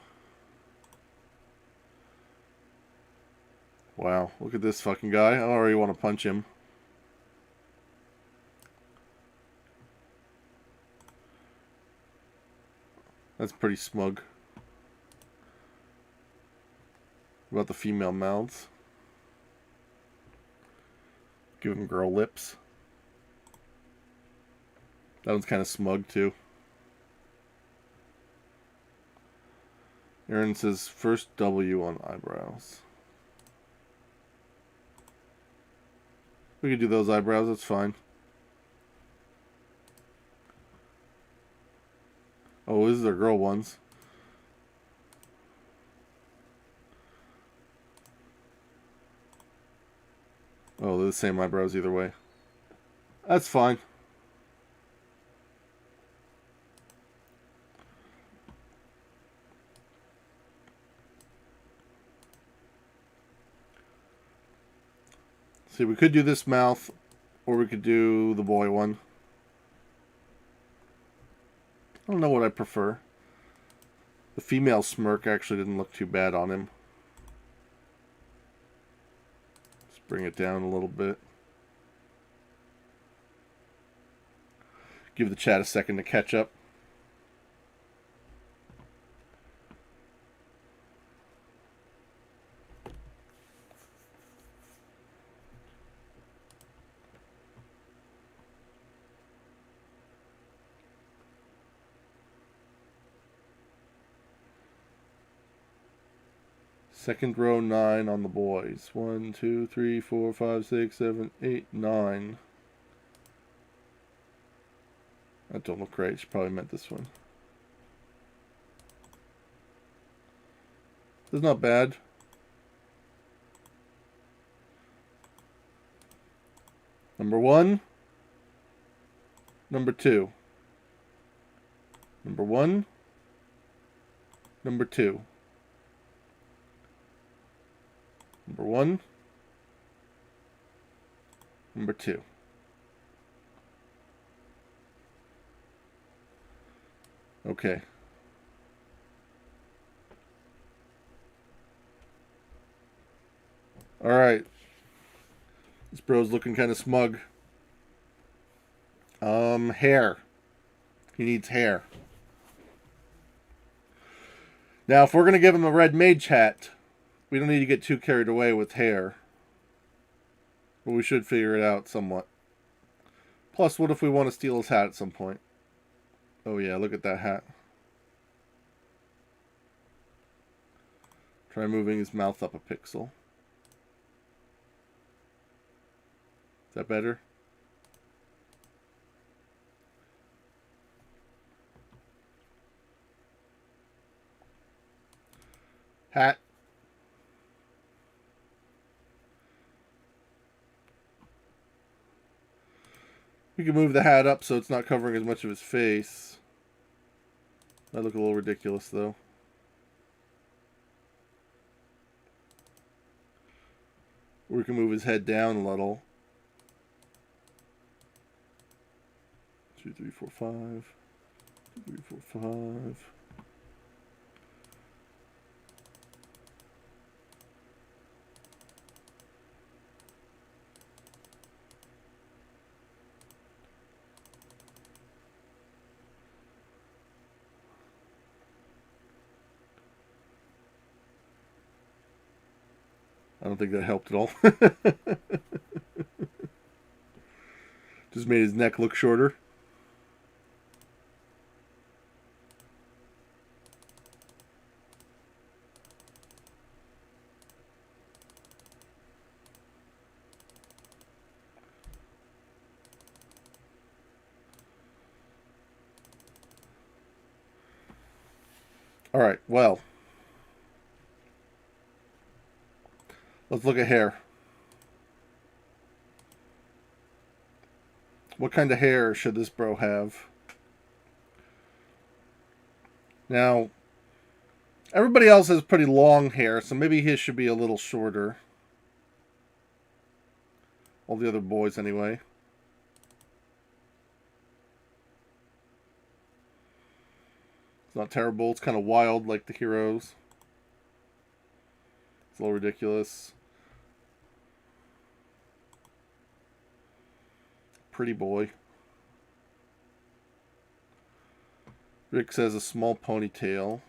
Wow, look at this fucking guy. I already want to punch him. That's pretty smug. What about the female mouths? Give him girl lips. That one's kind of smug too. Aaron says first W on eyebrows. We could do those eyebrows, that's fine. Oh, these are girl ones. Oh, they're the same eyebrows either way. That's fine. See, we could do this mouth, or we could do the boy one. I don't know what I prefer. The female smirk actually didn't look too bad on him. Let's bring it down a little bit. Give the chat a second to catch up. Second row 9 on the boys. 1, 2, 3, 4, 5, 6, 7, 8, 9. That don't look right. She probably meant this one. This is not bad. Number 1. Number 2. Number 1. Number 2. Number 1. Number 2. Okay. Alright. This bro's looking kind of smug. Hair. He needs hair. Now, if we're going to give him a red mage hat, we don't need to get too carried away with hair. But we should figure it out somewhat. Plus, what if we want to steal his hat at some point? Oh yeah, look at that hat. Try moving his mouth up a pixel. Is that better? Hat. We can move the hat up so it's not covering as much of his face. That look a little ridiculous though. We can move his head down a little. 2, 3, 4, 5. 2, 3, 4, 5. I don't think that helped at all. Just made his neck look shorter. All right, well, let's look at hair. What kind of hair should this bro have? Now, everybody else has pretty long hair, so maybe his should be a little shorter. All the other boys, anyway. It's not terrible. It's kind of wild, like the heroes. It's a little ridiculous. Pretty boy. Rick says a small ponytail.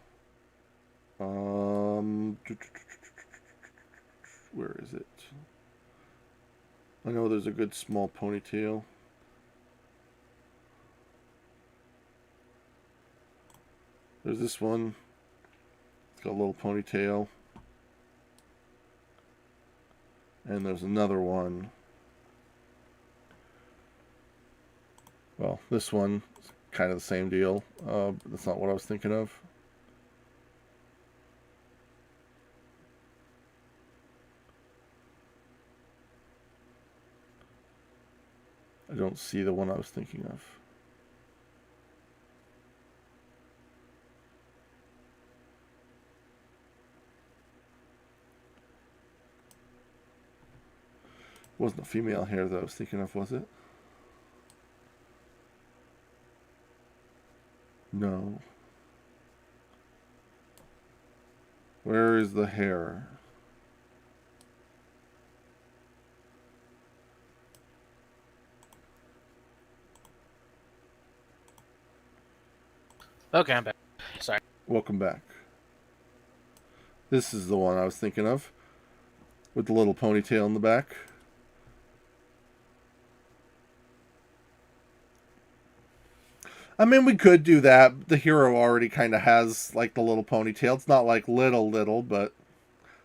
Where is it? I know there's a good small ponytail. There's this one. It's got a little ponytail. And there's another one. Well, this one is kind of the same deal. That's not what I was thinking of. I don't see the one I was thinking of. It wasn't a female hair that I was thinking of, was it? No. Where is the hair? Okay, I'm back. Sorry. Welcome back. This is the one I was thinking of. With the little ponytail in the back. I mean, we could do that. The hero already kind of has, like, the little ponytail. It's not, like, little, but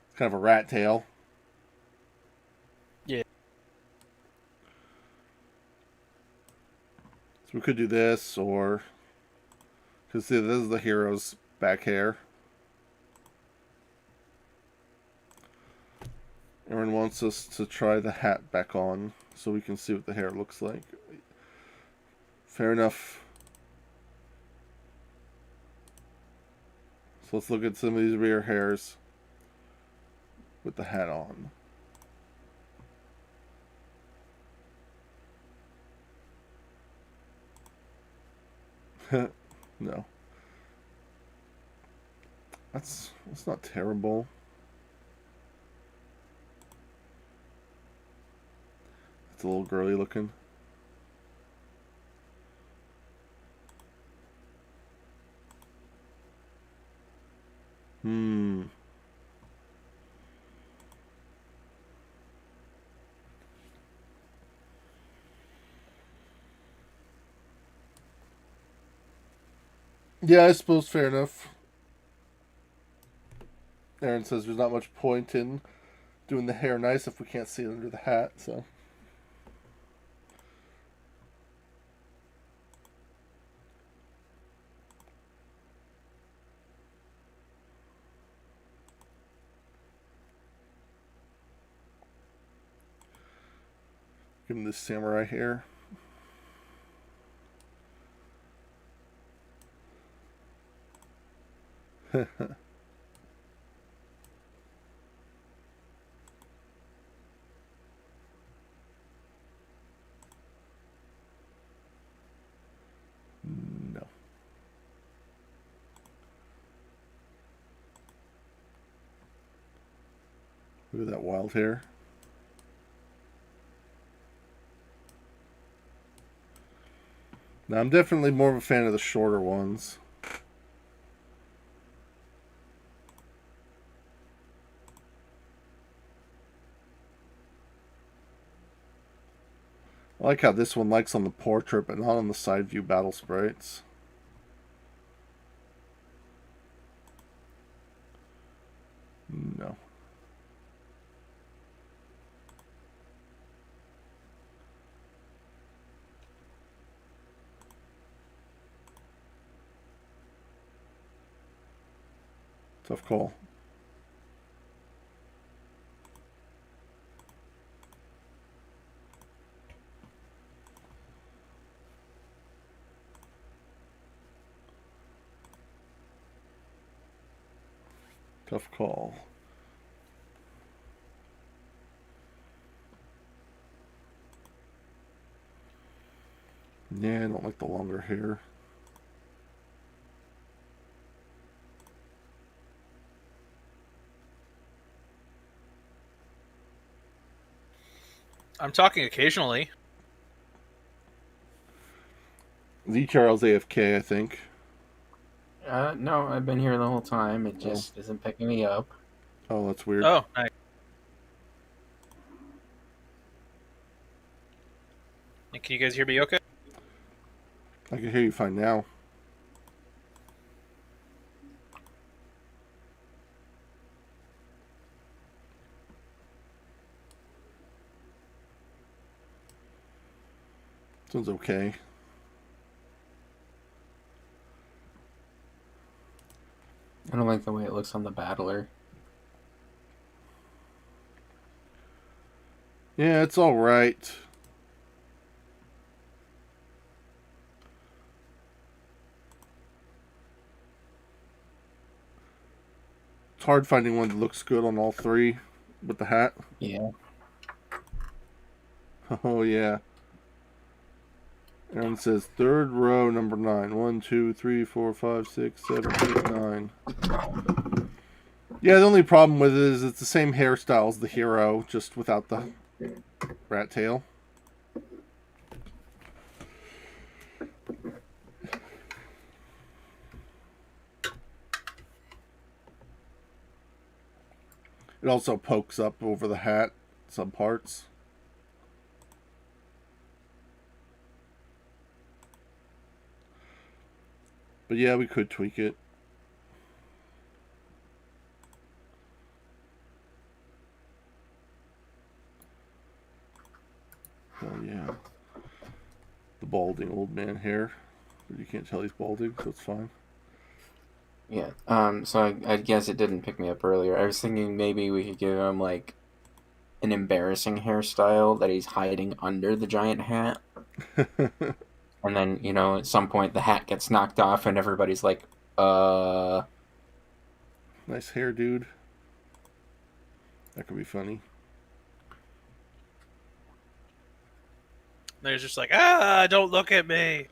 it's kind of a rat tail. Yeah. So we could do this, or... Because, see, this is the hero's back hair. Aaron wants us to try the hat back on, so we can see what the hair looks like. Fair enough. So let's look at some of these rear hairs with the hat on. No. That's not terrible. It's a little girly looking. Yeah, I suppose fair enough. Aaron says there's not much point in doing the hair nice if we can't see it under the hat, so. Give him this samurai hair. No. Look at that wild hair. Now, I'm definitely more of a fan of the shorter ones. I like how this one likes on the portrait, but not on the side view battle sprites. No. Tough call. Tough call. Yeah, I don't like the longer hair. I'm talking occasionally. Z Charles AFK, I think. No, I've been here the whole time. It just isn't picking me up. Oh, that's weird. Oh, nice. Can you guys hear me okay? I can hear you fine now. Sounds okay. I don't like the way it looks on the battler. Yeah, it's all right. It's hard finding one that looks good on all three with the hat. Yeah. Oh, yeah. Aaron says third row, number 9. 1, 2, 3, 4, 5, 6, 7, 8, 9. Yeah, the only problem with it is it's the same hairstyle as the hero, just without the rat tail. It also pokes up over the hat, some parts. But yeah, we could tweak it. Oh yeah. The balding old man hair. But you can't tell he's balding, so it's fine. Yeah. So I guess it didn't pick me up earlier. I was thinking maybe we could give him like an embarrassing hairstyle that he's hiding under the giant hat. And then, at some point the hat gets knocked off and everybody's like, Nice hair, dude. That could be funny. They're just like, don't look at me.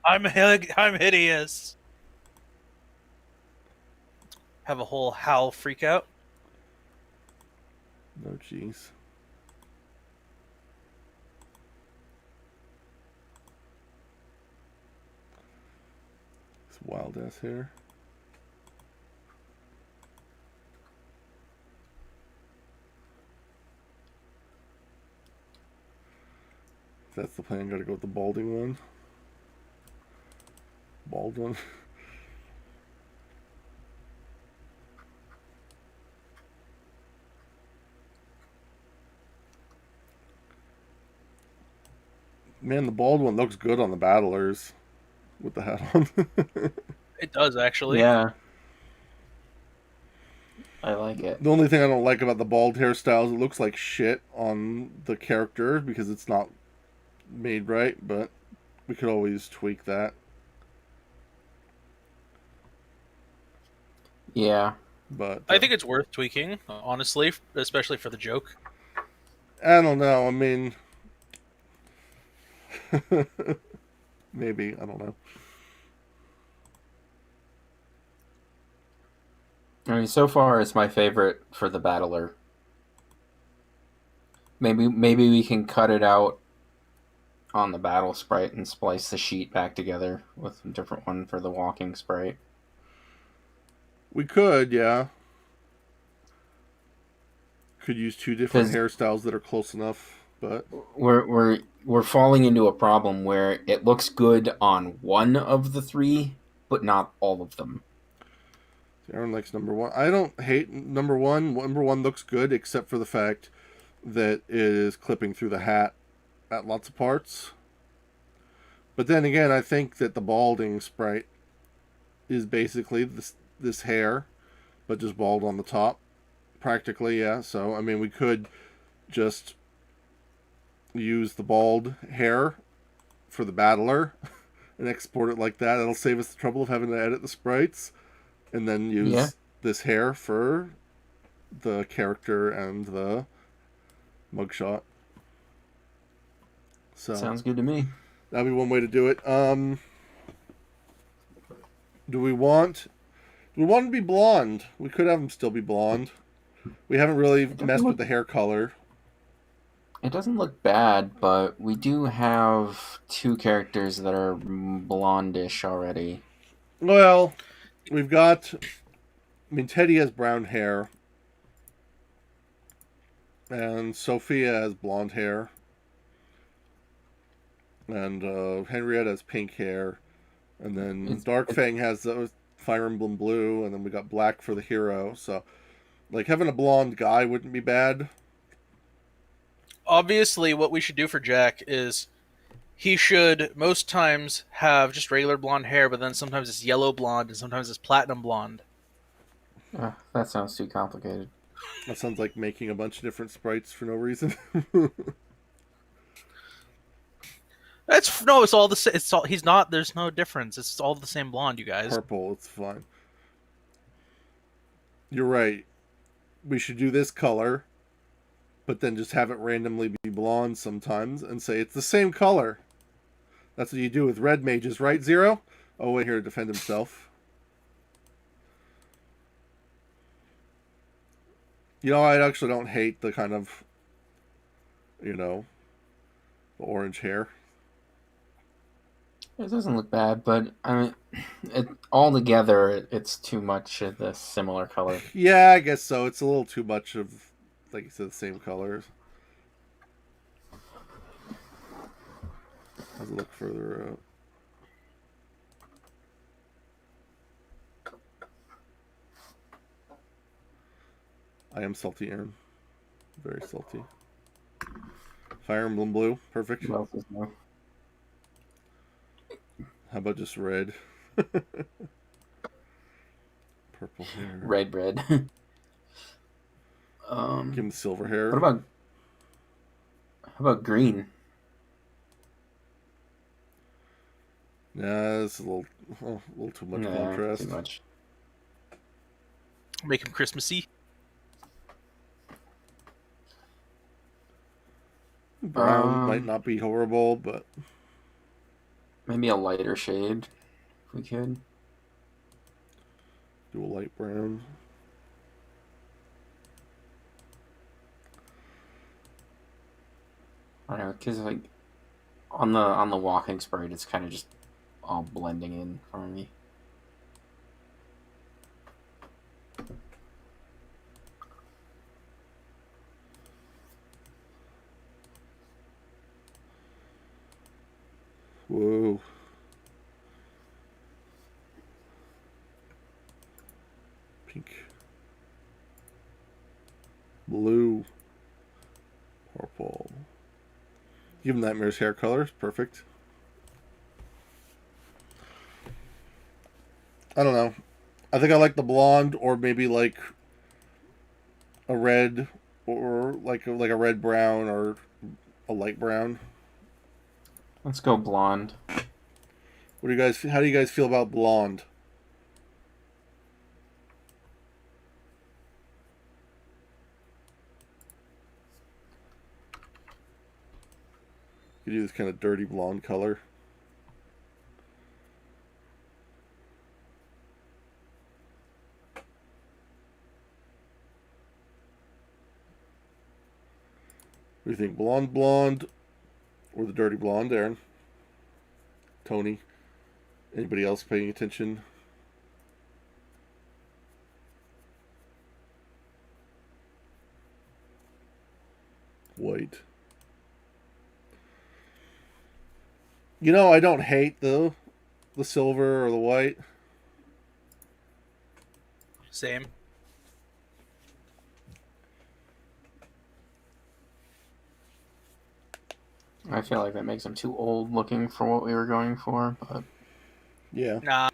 I'm hideous. Have a whole howl freak out. No, jeez. This wild ass hair. If that's the plan, gotta go with the balding one. Bald one. Man, the bald one looks good on the battlers with the hat on. It does, actually. yeah. I like it. The only thing I don't like about the bald hairstyle is it looks like shit on the character because it's not made right, but we could always tweak that. Yeah. But I think it's worth tweaking, honestly, especially for the joke. I don't know. I mean, maybe, I don't know. I mean, so far it's my favorite for the battler. Maybe we can cut it out on the battle sprite and splice the sheet back together with a different one for the walking sprite. We could, yeah. Could use two different hairstyles that are close enough, but we're falling into a problem where it looks good on one of the three, but not all of them. Aaron likes number 1. I don't hate number 1. Number 1 looks good, except for the fact that it is clipping through the hat at lots of parts. But then again, I think that the balding sprite is basically this hair, but just bald on the top, practically. Yeah. So I mean, we could just use the bald hair for the battler and export it like that. That'll save us the trouble of having to edit the sprites, and then Yeah. use this hair for the character and the mugshot. So Sounds good to me. that'd be one way to do it. Do we want to be blonde? We could have him still be blonde. We haven't really messed with the hair color. It doesn't look bad, but we do have two characters that are blondish already. Well, we've got. I mean, Teddy has brown hair, and Sophia has blonde hair, and Henrietta has pink hair, and then Darkfang has Fire Emblem blue, and then we got black for the hero. So, like, having a blonde guy wouldn't be bad. Obviously, what we should do for Jack is he should most times have just regular blonde hair, but then sometimes it's yellow blonde and sometimes it's platinum blonde. That sounds too complicated. That sounds like making a bunch of different sprites for no reason. It's all the same. It's all he's not. There's no difference. It's all the same blonde, you guys. Purple, it's fine. You're right. We should do this color, but then just have it randomly be blonde sometimes and say it's the same color. That's what you do with red mages, right, Zero? Oh, wait, here to defend himself. You know, I actually don't hate the kind of, the orange hair. It doesn't look bad, but I mean, altogether, it's too much of the similar color. Yeah, I guess so. It's a little too much of, like you said, the same colors. Let's look further out. I am salty, Aaron. Very salty. Fire Emblem blue. Perfect. Who else is new? How about just red? Purple hair. Red bread. Give him silver hair. How about green? Yeah, it's a little too much contrast. Too much. Make him Christmassy. Brown might not be horrible, but maybe a lighter shade, if we could. Do a light brown. I don't know, because like on the walking sprite, it's kind of just all blending in for me. Whoa. Pink. Blue. Purple. Give him Nightmare's hair color. Perfect. I don't know. I think I like the blonde, or maybe like a red, or like a red brown, or a light brown. Let's go blonde. What do you guys? How do you guys feel about blonde? You do this kind of dirty blonde color. What do you think? Blonde, or the dirty blonde, Aaron? Tony? Anybody else paying attention? White. You know, I don't hate the silver or the white. Same. I feel like that makes him too old looking for what we were going for, but Yeah. Nah.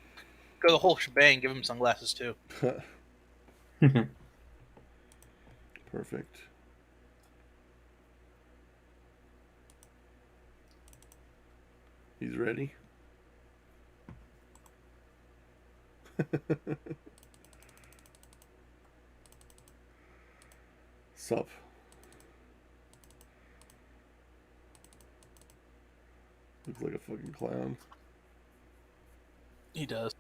Go the whole shebang. Give him sunglasses too. Perfect. He's ready. Sup? Looks like a fucking clown. He does.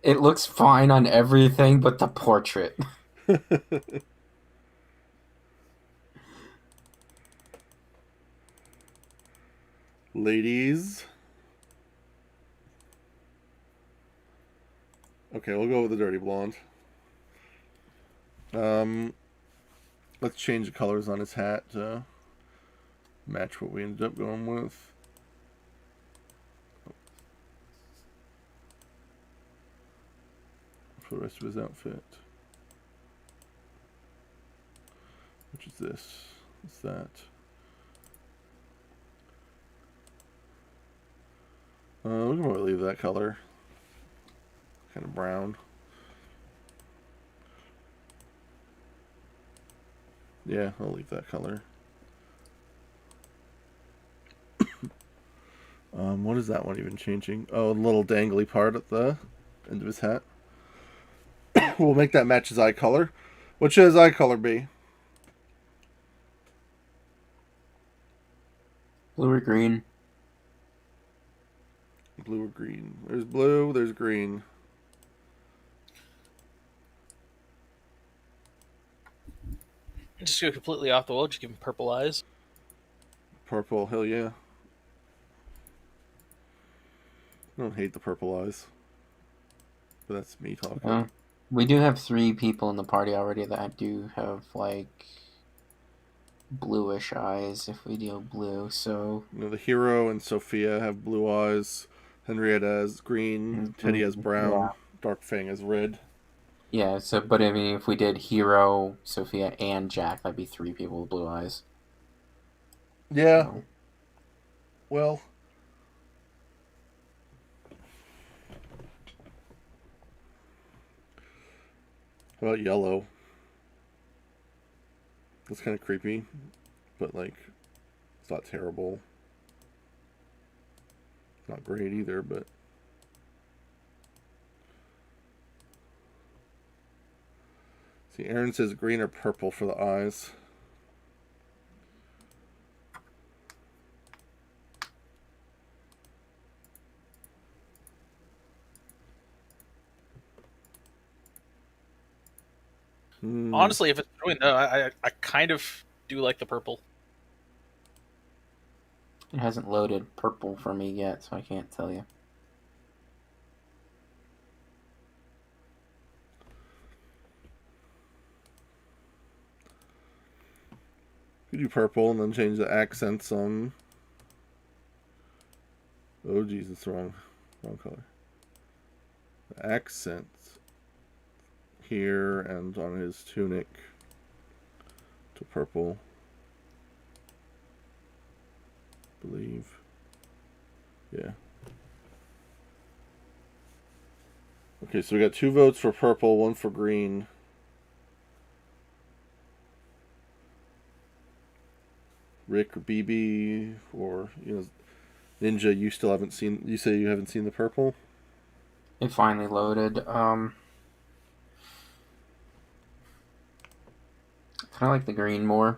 It looks fine on everything but the portrait. Ladies. Okay, we'll go with the dirty blonde. Let's change the colors on his hat to match what we ended up going with. For the rest of his outfit. Which is this? What's that? We can probably leave that color. Kind of brown. Yeah, I'll leave that color. What is that one even changing? Oh, a little dangly part at the end of his hat. We'll make that match his eye color. What should his eye color be? Blue or green? Blue or green? There's blue, there's green. Just go completely off the wall. Just give him purple eyes. Purple, hell yeah. I don't hate the purple eyes. But that's me talking. We do have 3 people in the party already that do have, like, bluish eyes if we deal blue, so... You know, the hero and Sophia have blue eyes. Henrietta has green. Teddy has brown. Yeah. Dark Fang has red. Yeah, so, but I mean, if we did Hero, Sophia, and Jack, that'd be 3 people with blue eyes. Yeah. So, Well... How about yellow? That's kind of creepy, but like, it's not terrible. Not great either, but see, Aaron says green or purple for the eyes. Honestly, if it's doing that, I kind of do like the purple. it hasn't loaded purple for me yet, so I can't tell you. You do purple and then change the accents on. Oh Jesus, wrong color. The accents here and on his tunic to purple. I believe. Yeah. Okay, so we got 2 votes for purple, 1 for green. Rick or BB or Ninja, you still haven't seen. You say you haven't seen the purple. It finally loaded. Kind of like the green more.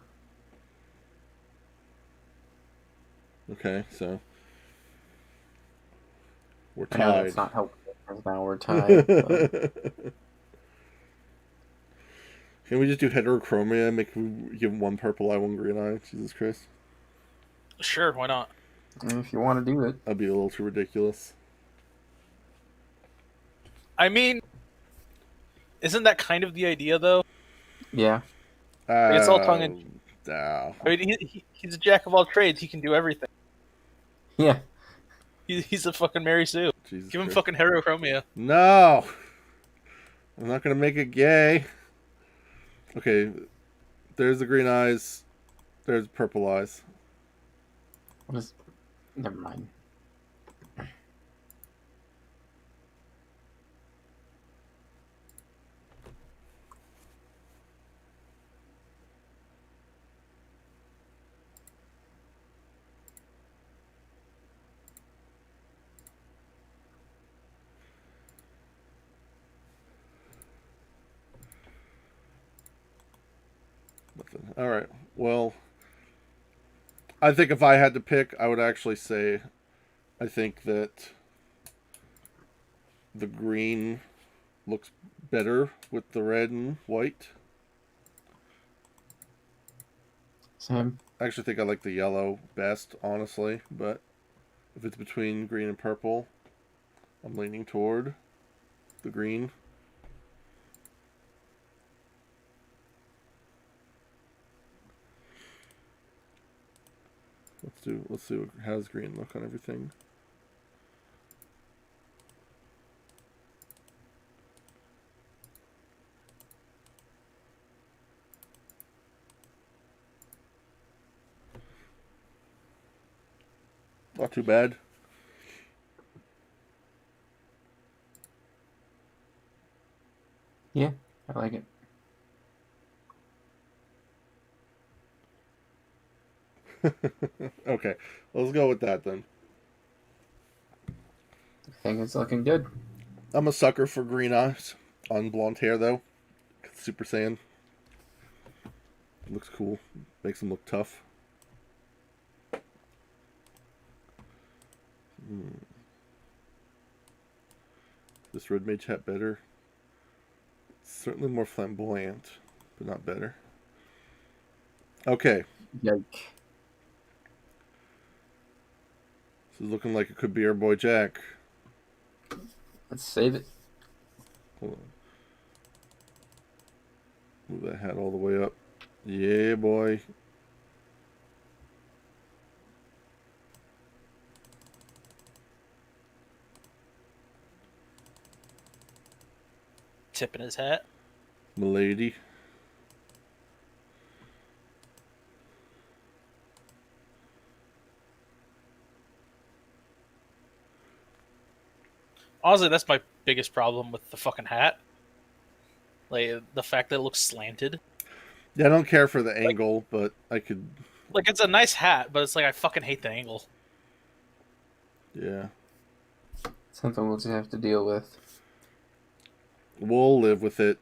Okay, so we're I know tied. that's not helpful because now we're tied. But... Can we just do heterochromia? Give him 1 purple eye, 1 green eye. Jesus Christ. Sure, why not? if you want to do it. That'd be a little too ridiculous. I mean, isn't that kind of the idea, though? Yeah. It's all tongue in. No. I mean, he's a jack of all trades. He can do everything. Yeah. He's a fucking Mary Sue. Jesus Give him Christ. fucking heterochromia. No. I'm not gonna make it gay. Okay. There's the green eyes. There's purple eyes. What is... Never mind. Nothing. All right. Well, I think if I had to pick, I would actually say I think that the green looks better with the red and white. Same. I actually think I like the yellow best, honestly, but if it's between green and purple, I'm leaning toward the green. Let's see how does green look on everything. Not too bad. Yeah, I like it. Okay, let's go with that then. I think it's looking good. I'm a sucker for green eyes on blonde hair, though. Super Saiyan. Looks cool. Makes him look tough. This red mage hat better? Certainly more flamboyant, but not better. Okay. Yike. This is looking like it could be our boy Jack. Let's save it. Hold on. Move that hat all the way up. Yeah, boy. Tipping his hat. Milady. Honestly, that's my biggest problem with the fucking hat. Like the fact that it looks slanted. Yeah, I don't care for the angle, but I could. Like it's a nice hat, but it's like I fucking hate the angle. Yeah. Something we'll just have to deal with. We'll live with it.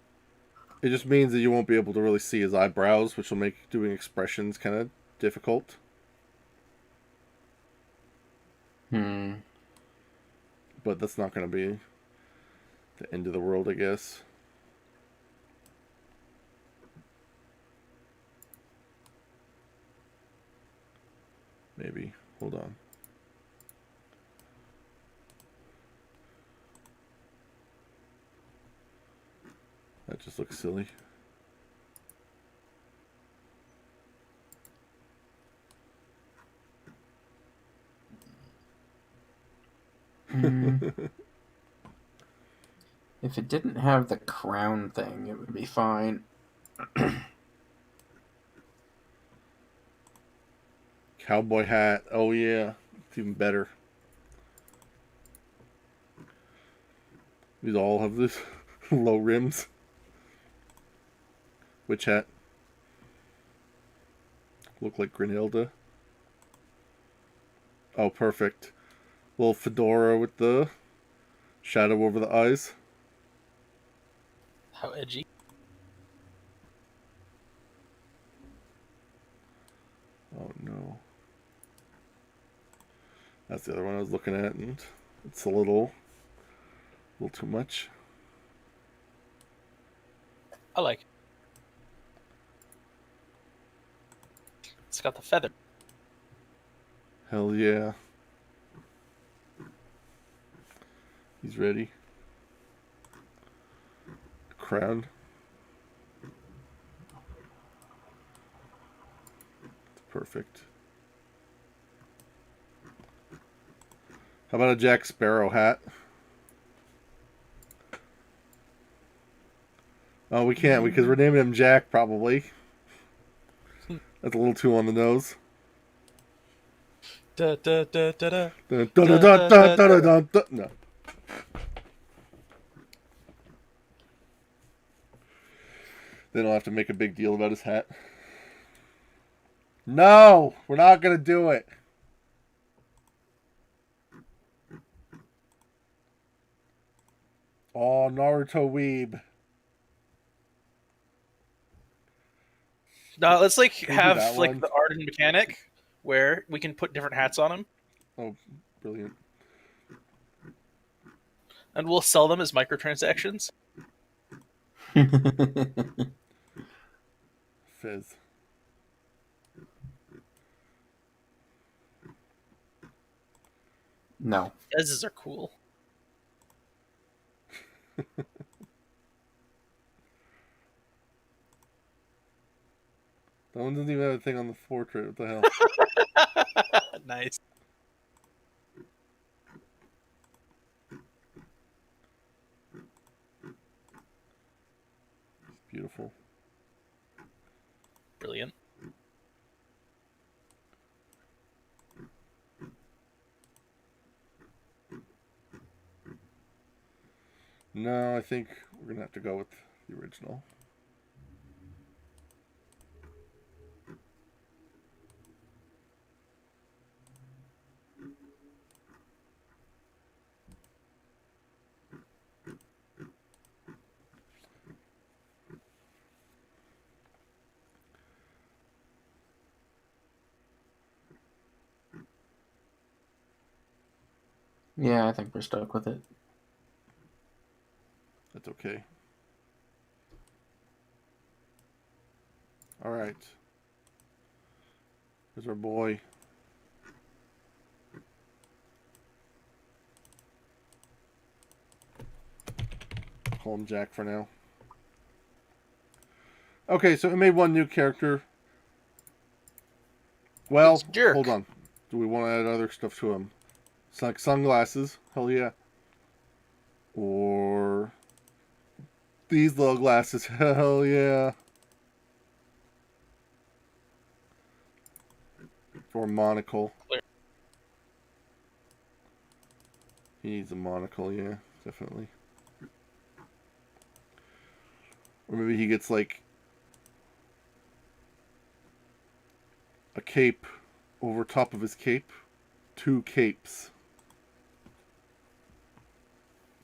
It just means that you won't be able to really see his eyebrows, which will make doing expressions kind of difficult. But that's not going to be the end of the world, I guess. Maybe. Hold on. That just looks silly. If it didn't have the crown thing, it would be fine. Cowboy hat. Oh, yeah. It's even better. These all have this low rims. Witch hat. Look like Grenilda. Oh, perfect. Little fedora with the shadow over the eyes. How edgy. Oh no. That's the other one I was looking at, and it's a little too much. I like it. It's got the feather. Hell yeah. He's ready. Crown. Perfect. How about a Jack Sparrow hat? Oh, we can't because we're naming him Jack, probably. That's a little too on the nose. Da, da, da, da, da. Dun, dun, dun, dun, dun, dun, dun, dun. No. Then I'll have to make a big deal about his hat. No, we're not gonna do it. Oh, Naruto weeb. No, let's like Can we do that have like one? the art and mechanic where we can put different hats on him, Oh, brilliant. and we'll sell them as microtransactions. Fizz. No. Ez's are cool. That one doesn't even have a thing on the portrait. What the hell? Nice. Beautiful. Brilliant. No, I think we're gonna have to go with the original. Yeah, I think we're stuck with it. That's okay. All right. There's our boy. Call him Jack for now. Okay, so it made one new character. Well, It's Jerk. hold on. Do we want to add other stuff to him? It's like sunglasses. Hell yeah. Or these little glasses. Hell yeah. Or monocle. He needs a monocle, yeah, definitely. Or maybe he gets like a cape over top of his cape. 2 capes.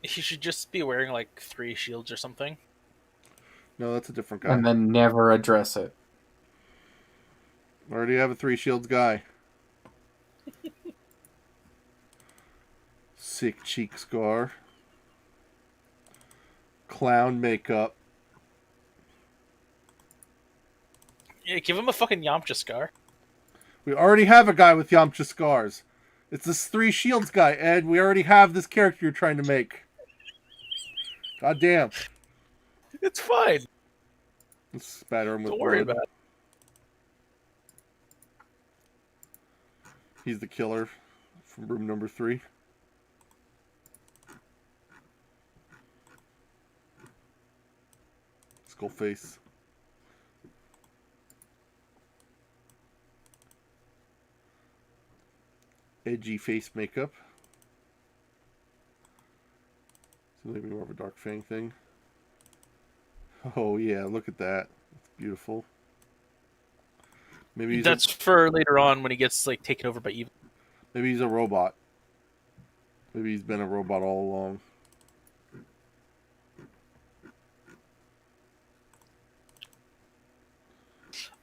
He should just be wearing like 3 shields or something. No, that's a different guy. And then never address it. I already have a 3 shields guy. Sick cheek scar. Clown makeup. Yeah, give him a fucking Yamcha scar. We already have a guy with Yamcha scars. It's this 3 shields guy, Ed. We already have this character you're trying to make. God damn. It's fine. Let's spatter him with Don't worry blood. about it. He's the killer from room number 3. Skull face. Edgy face makeup. So maybe more of a dark fang thing. Oh yeah, look at that. That's beautiful. Maybe he's That's for later on when he gets like taken over by evil. maybe he's a robot. Maybe he's been a robot all along.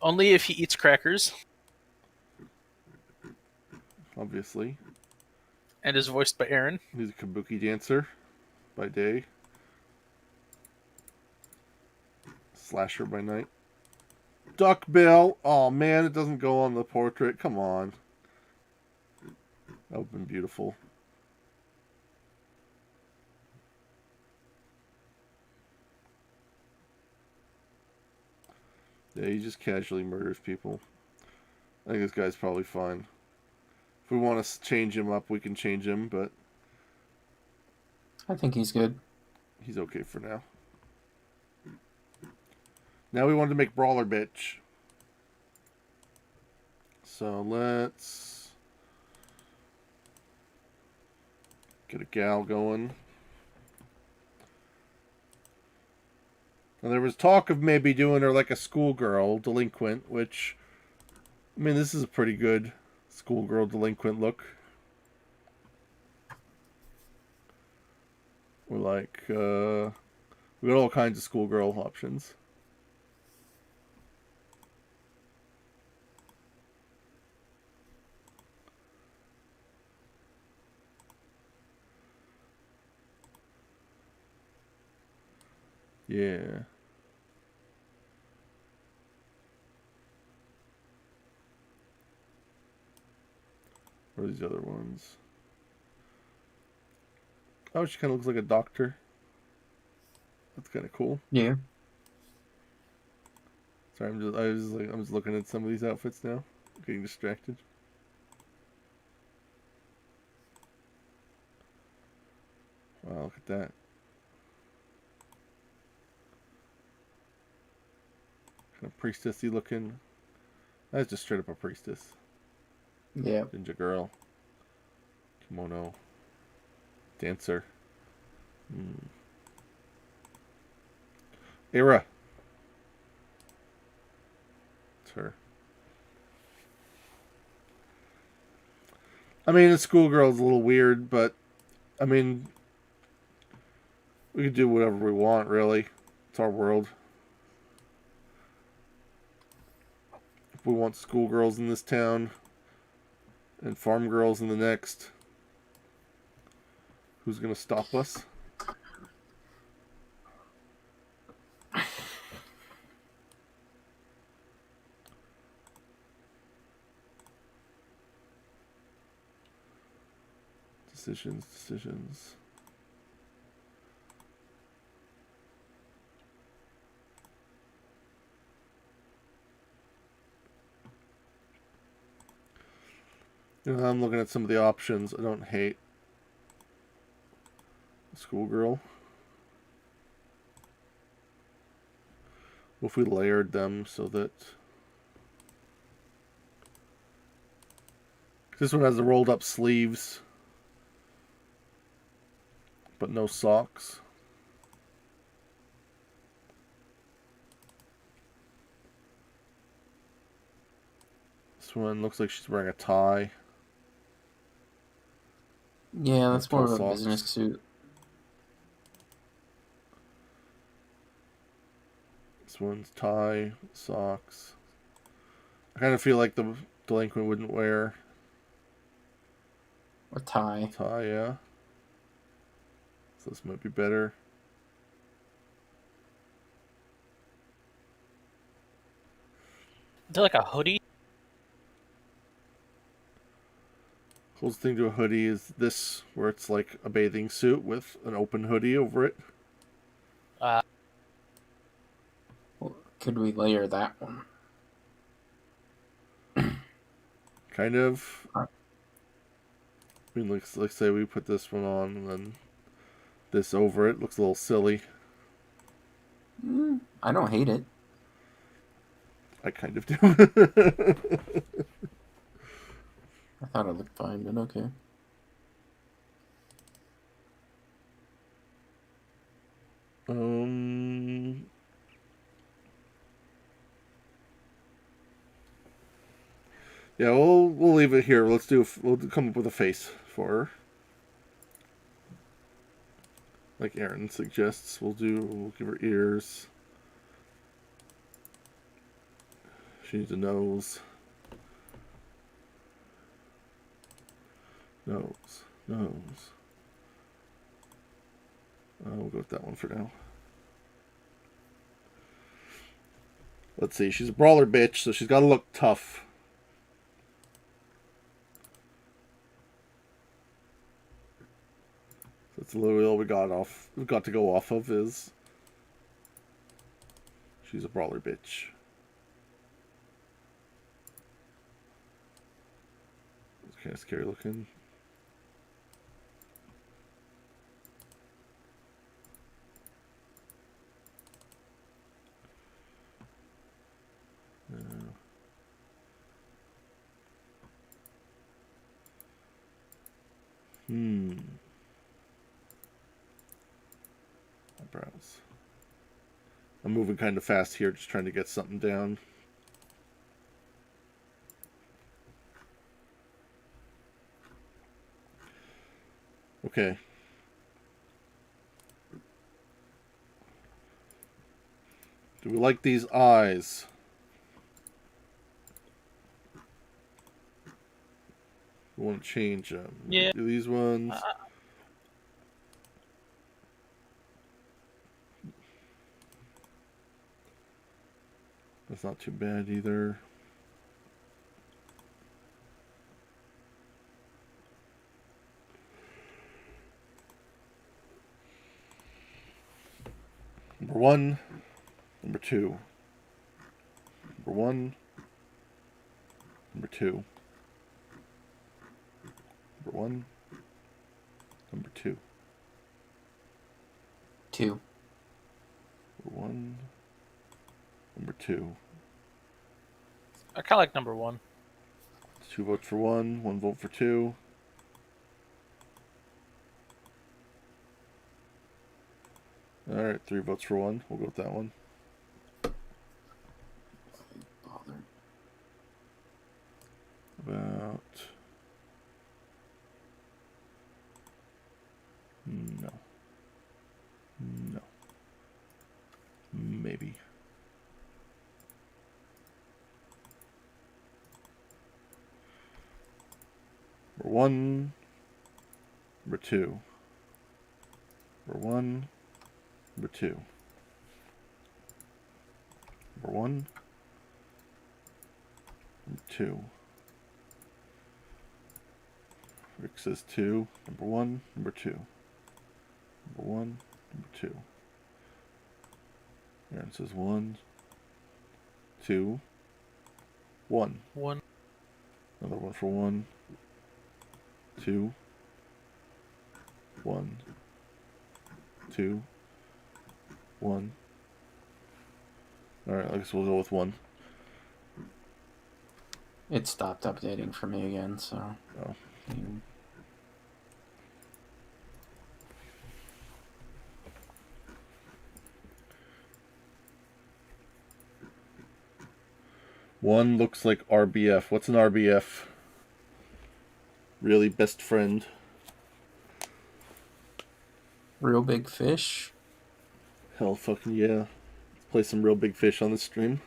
Only if he eats crackers Obviously. and is voiced by Aaron. He's a kabuki dancer by day. Slasher by night. Duck Bill. Oh man, it doesn't go on the portrait. Come on. That would have been beautiful. Yeah, he just casually murders people. I think this guy's probably fine. If we want to change him up, we can change him, but I think he's good. he's okay for now. Now we wanted to make Brawler Bitch. So let's Get a gal going. And there was talk of maybe doing her like a schoolgirl delinquent, which, I mean, this is a pretty good schoolgirl delinquent look. We're like, we got all kinds of schoolgirl options. Yeah. What are these other ones? Oh, she kind of looks like a doctor. That's kind of cool. Yeah. Sorry, I'm just looking at some of these outfits now. Getting distracted. Wow, look at that. Kind of priestessy looking. That's just straight up a priestess. Yeah. Ninja girl. Kimono. Dancer. Era. It's her. I mean, a schoolgirl's a little weird, but I mean, we can do whatever we want, really. It's our world. If we want schoolgirls in this town and farm girls in the next, who's gonna stop us? Decisions. You know, I'm looking at some of the options. I don't hate schoolgirl. What if we layered them so that this one has the rolled up sleeves, but no socks. This one looks like she's wearing a tie. Yeah, that's more of a socks. business suit. This one's tie, socks. I kind of feel like the delinquent wouldn't wear A tie. tie, yeah. So this might be better. Is it like a hoodie? Closest thing to a hoodie is this, where it's like a bathing suit with an open hoodie over it. Well, could we layer that one? Kind of. Huh. I mean, let's say we put this one on and then this over it. Looks a little silly. I don't hate it. I kind of do. I thought it looked fine, but okay. Yeah, we'll leave it here. We'll come up with a face for her. Like Aaron suggests, we'll give her ears. She needs a nose. Nose. We'll go with that one for now. Let's see. She's a brawler bitch, so she's got to look tough. That's literally all we got to go off of is she's a brawler bitch. It's kind of scary looking. eyebrows. I'm moving kind of fast here, just trying to get something down. Okay. Do we like these eyes? We want to change them. Yeah. Do these ones. That's not too bad either. Number 1, number 2. Number 1, number 2. Number 1, number 2. 2. Number 1, number 2. I kind of like number 1. 2 votes for 1, 1 vote for 2. Alright, 3 votes for 1. We'll go with that one. Bother. About... No. No. Maybe. Number 1. Number 2. Number 1. Number 2. Number 1. Number 2. Rick says 2. Number 1. Number 2. Number 1. Number 2. Aaron says 1. 2. 1. 1. Another one for 1. 2. 1. 2. 1. Alright, I guess we'll go with 1. It stopped updating for me again, so. Oh. One looks like RBF. What's an RBF? Really best friend. Real big fish. Hell fucking yeah. Let's play some real big fish on the stream.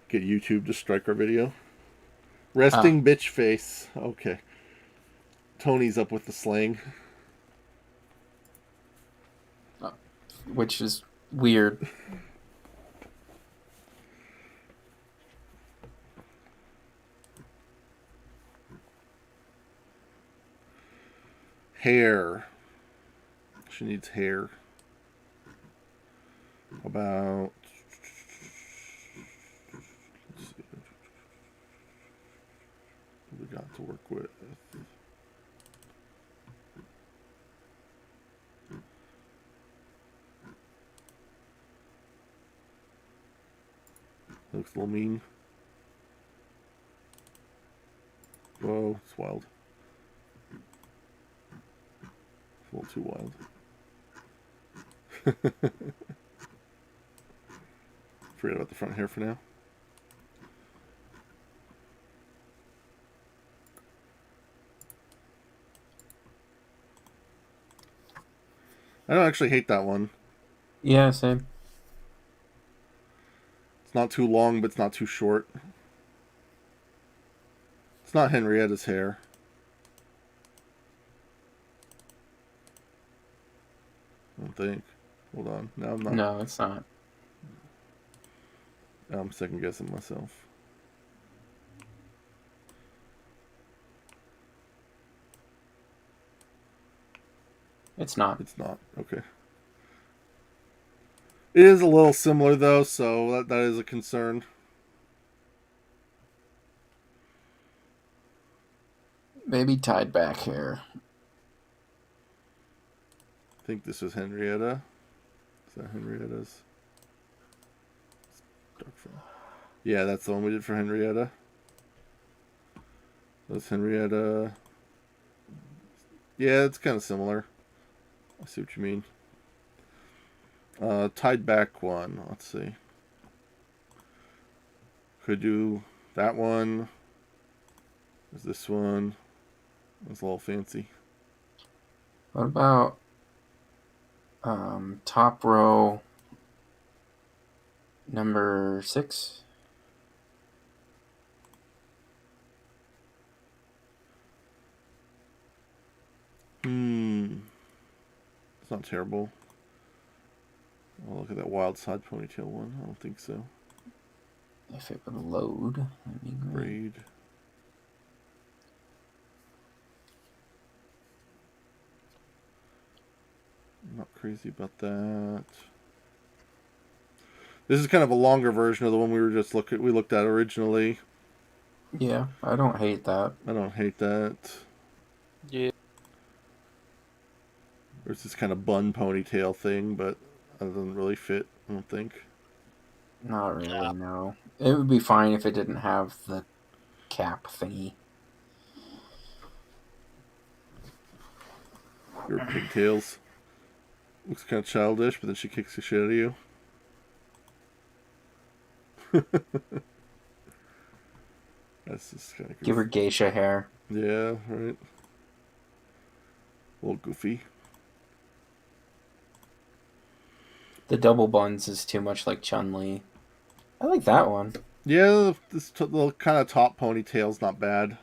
Get YouTube to strike our video. Resting bitch face. Okay. Tony's up with the slang. Which is weird. Hair. She needs hair. About... Let's see. What we got to work with? Looks a little mean. Whoa, it's wild. It's a little too wild. Forget about the front hair for now. I don't actually hate that one. Yeah, same. It's not too long, but it's not too short. It's not Henrietta's hair. I don't think. Hold on. No, I'm not. No, it's not. I'm second guessing myself. It's not. It's not. Okay. It is a little similar though, so that is a concern. Maybe tied back hair. I think this is Henrietta. Is that Henrietta's? Dark front. Yeah, that's the one we did for Henrietta. That's Henrietta. Yeah, it's kind of similar. I see what you mean. Tied back one. Let's see. Could do that one. There's this one. That's a little fancy. What about top row number 6? It's not terrible. Oh, look at that wild side ponytail one. I don't think so. If it would load, that'd be great. Braid. Not crazy about that. This is kind of a longer version of the one we looked at originally. Yeah, I don't hate that. I don't hate that. Yeah. There's this kind of bun ponytail thing, but that doesn't really fit, I don't think. Not really, no. It would be fine if it didn't have the cap thingy. Your pigtails. Looks kind of childish, but then she kicks the shit out of you. That's just kind of goofy. Give her geisha hair. Yeah, right. A little goofy. The double buns is too much like Chun-Li. I like that one. Yeah, this little kind of top ponytail's not bad.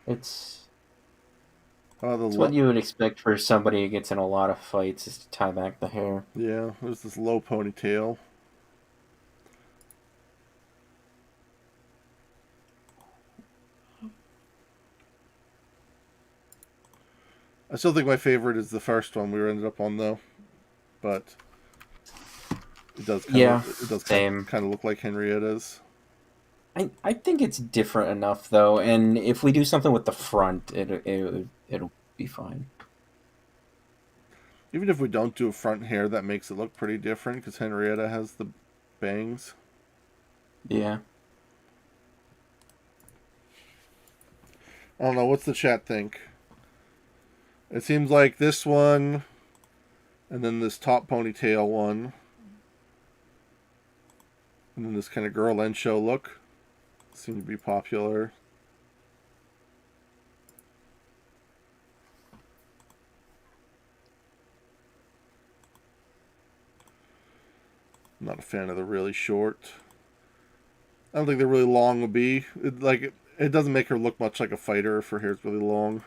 It's Oh, what you would expect for somebody who gets in a lot of fights, is to tie back the hair. Yeah, there's this low ponytail. I still think my favorite is the first one we ended up on, though. But it does kind of look like Henrietta's. I think it's different enough, though, and if we do something with the front, it'll be fine. Even if we don't do a front hair, that makes it look pretty different, because Henrietta has the bangs. Yeah. I don't know, what's the chat think? It seems like this one, and then this top ponytail one, and then this kind of girl end show look seem to be popular. I'm not a fan of the really short. I don't think the really long would be. It doesn't make her look much like a fighter if her hair's really long.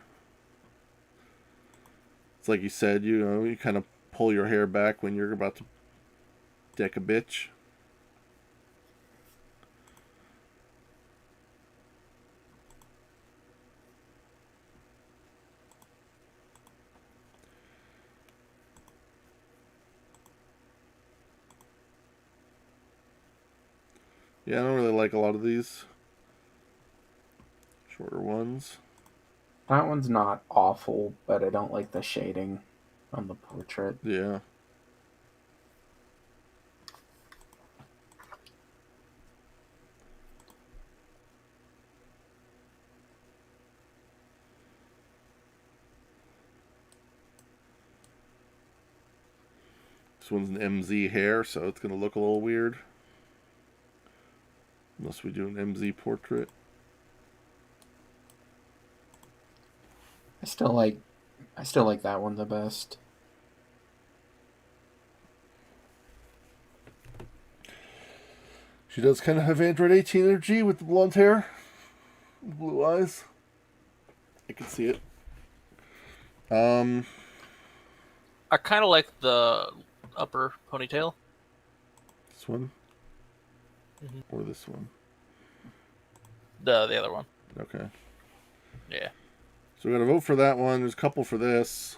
It's like you said, you kind of pull your hair back when you're about to deck a bitch. Yeah, I don't really like a lot of these shorter ones. That one's not awful, but I don't like the shading on the portrait. Yeah. This one's an MZ hair, so it's going to look a little weird. Unless we do an MZ portrait. I still like that one the best. She does kind of have Android 18 energy with the blonde hair, blue eyes. I can see it. I kind of like the upper ponytail. This one, or this one. The other one. Okay. Yeah. So we got to vote for that one. There's a couple for this.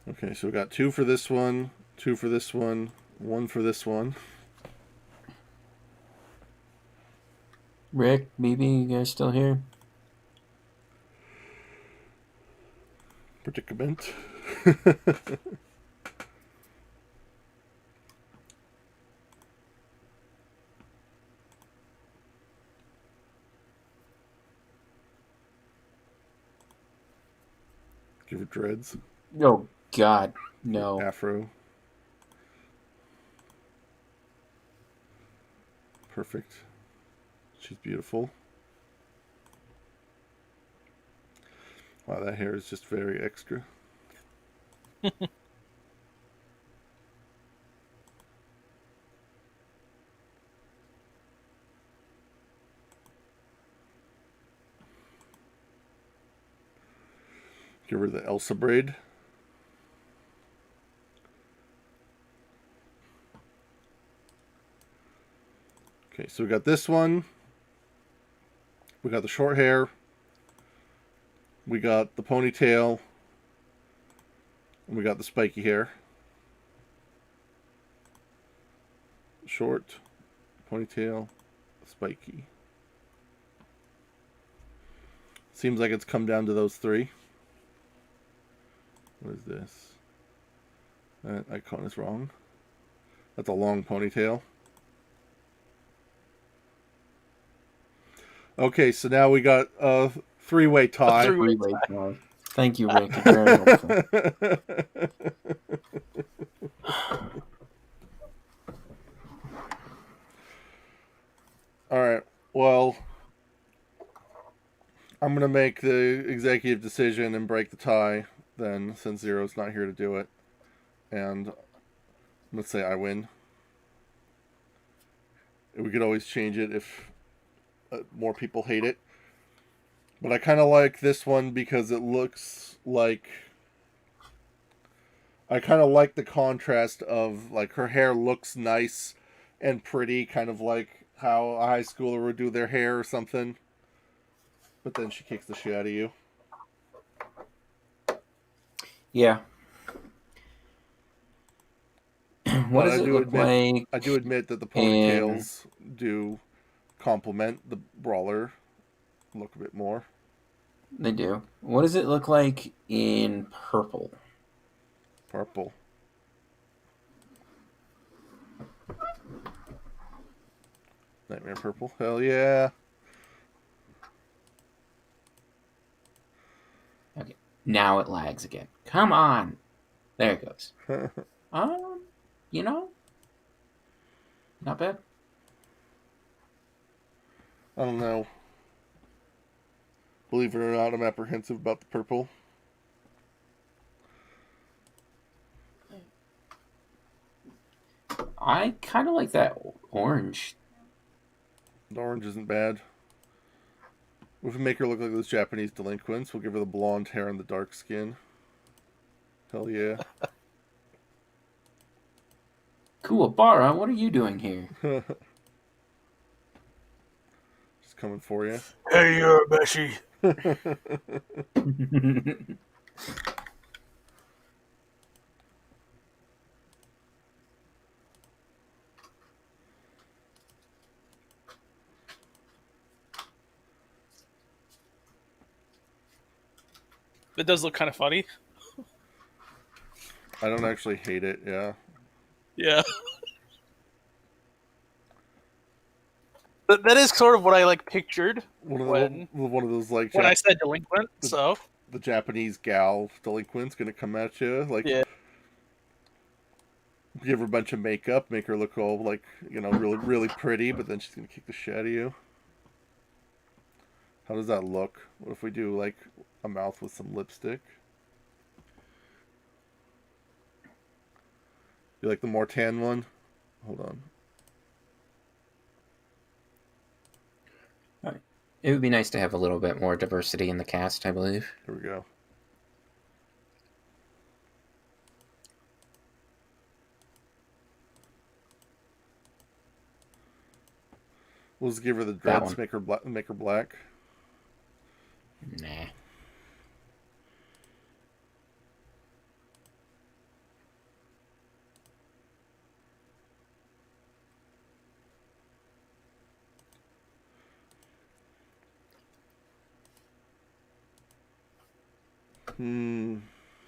Okay, so we got 2 for this one, 2 for this one, 1 for this one. Rick, BB, you guys still here? Predicament. Give her dreads. Oh God, no. Afro. Perfect. She's beautiful. Wow, that hair is just very extra. Give her the Elsa braid. Okay, so we got this one. We got the short hair. We got the ponytail. And we got the spiky hair. Short, ponytail, spiky. Seems like it's come down to those three. What is this? That icon is wrong. That's a long ponytail. Okay, so now we got a three-way tie. Three-way tie. Thank you, Rick. You're very helpful. All right. Well, I'm gonna make the executive decision and break the tie. Then, since Zero's not here to do it, and let's say I win. We could always change it if more people hate it. But I kind of like this one because it looks like... I kind of like the contrast of, like, her hair looks nice and pretty, kind of like how a high schooler would do their hair or something. But then she kicks the shit out of you. Yeah. What does it look like? I do admit that the ponytails do complement the brawler look a bit more. They do. What does it look like in purple? Purple. Nightmare purple. Hell yeah. Okay. Now it lags again. Come on. There it goes. You know, not bad. I don't know. Believe it or not, I'm apprehensive about the purple. I kind of like that orange. The orange isn't bad. We can make her look like those Japanese delinquents. We'll give her the blonde hair and the dark skin. Hell yeah. Kuwabara, what are you doing here? Just coming for you. Hey, Beshi. It does look kind of funny. I don't actually hate it, yeah. Yeah. But that is sort of what I like pictured One of those like when I said delinquent. So the Japanese gal delinquent's gonna come at you, like, yeah. give her a bunch of makeup, make her look all like, you know, really really pretty, but then she's gonna kick the shit out of you. How does that look? What if we do like a mouth with some lipstick? You like the more tan one? Hold on. It would be nice to have a little bit more diversity in the cast, I believe. Here we go. We'll just give her the dreads, make her black. Nah.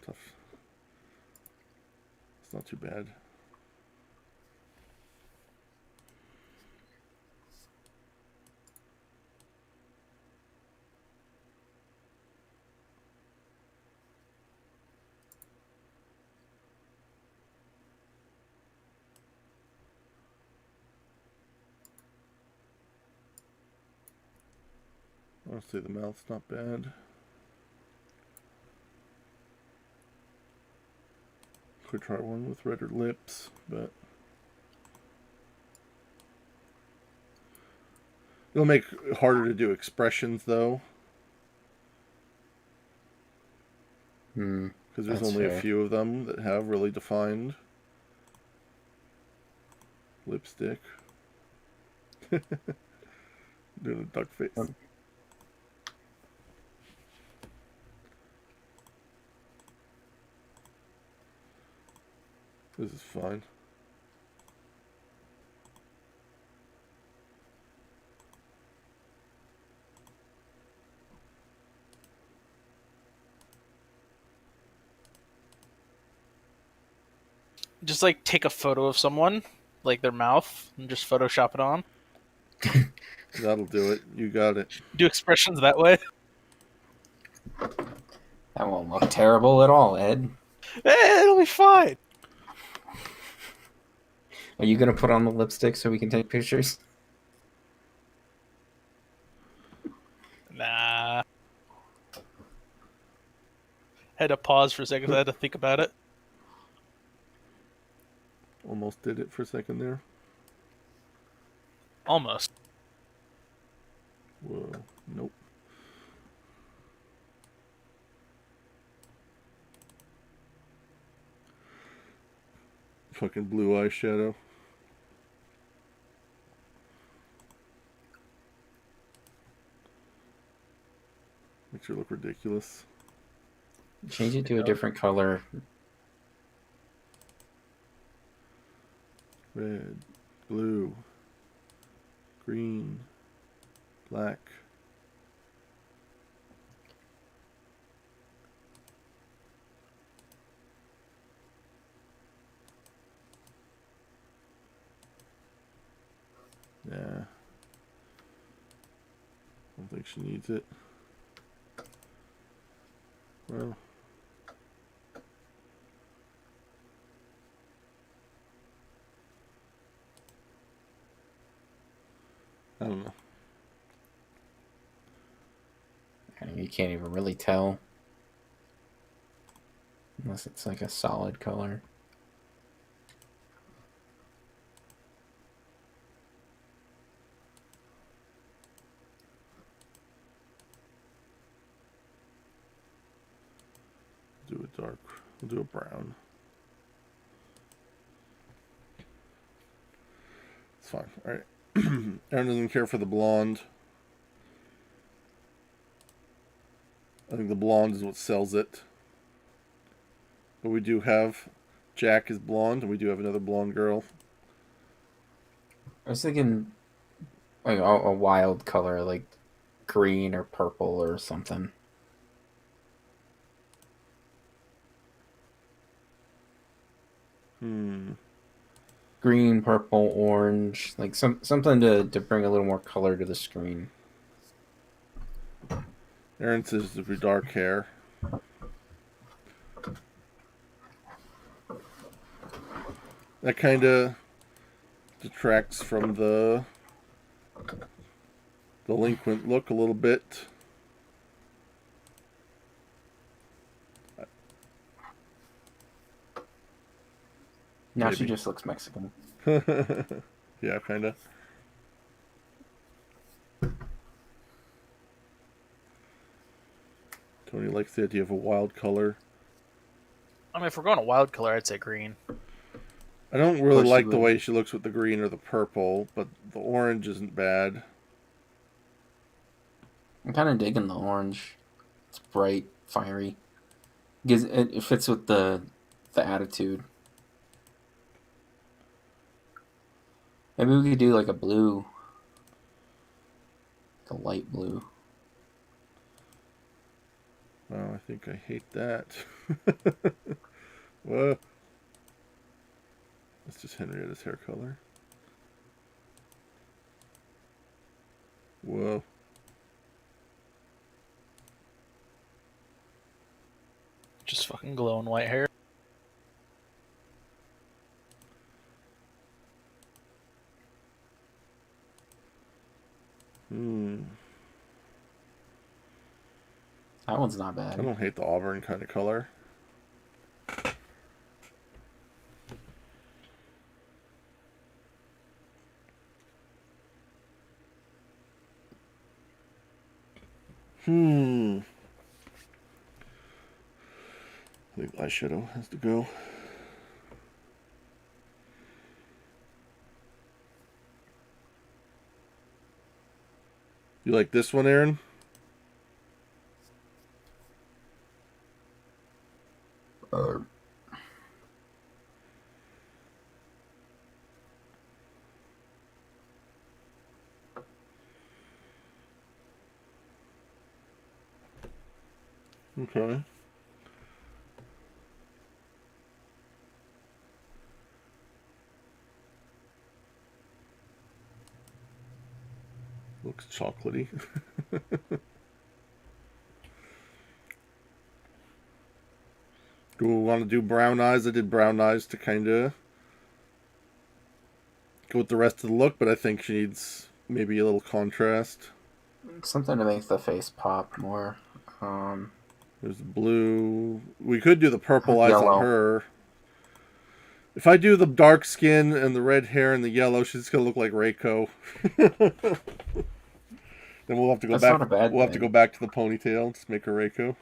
Tough. It's not too bad. Honestly, the mouth's not bad. Could try one with redder lips, but it'll make it harder to do expressions though, because there's That's only a fair. few of them that have really defined lipstick. Doing a duck face. This is fine. Just like take a photo of someone, like their mouth, and just Photoshop it on. That'll do it. You got it. Do expressions that way. That won't look terrible at all, Ed. It'll be fine. Are you gonna put on the lipstick so we can take pictures? Nah. Had to pause for a second. I had to think about it. Almost did it for a second there. Almost. Whoa. Nope. Fucking blue eyeshadow. Makes her look ridiculous. Change it to a different color. Red, blue, green, black. Yeah. I don't think she needs it. Well. I don't know. You can't even really tell. Unless it's like a solid color. Do a dark. We'll do a brown. It's fine. Alright. Aaron doesn't care for the blonde. I think the blonde is what sells it. But we do have Jack is blonde, and we do have another blonde girl. I was thinking like a wild color, like green or purple or something. Green, purple, orange, like something to bring a little more color to the screen. Aaron says if we dark hair. That kind of detracts from the delinquent look a little bit. Now Maybe. she just looks Mexican. Yeah, kind of. Tony likes the idea of a wild color. I mean, if we're going a wild color, I'd say green. I don't really Or she like the would- way she looks with the green or the purple, but the orange isn't bad. I'm kind of digging the orange. It's bright, fiery. It fits with the attitude. Maybe we could do like a blue, like a light blue. Oh, I think I hate that. Whoa. That's just Henrietta's hair color. Whoa. Just fucking glowing white hair. That one's not I bad. don't hate the auburn kind of color. I think eyeshadow has to go. You like this one, Aaron? Okay. Looks chocolatey. Do we want to do brown eyes? I did brown eyes to kind of go with the rest of the look, but I think she needs maybe a little contrast. Something to make the face pop more. There's the blue. We could do the purple eyes Yellow. on her. If I do the dark skin and the red hair and the yellow, she's gonna look like Reiko. Then we'll have to go That's back. not a bad We'll have to thing. go back to the ponytail. Just make her Reiko.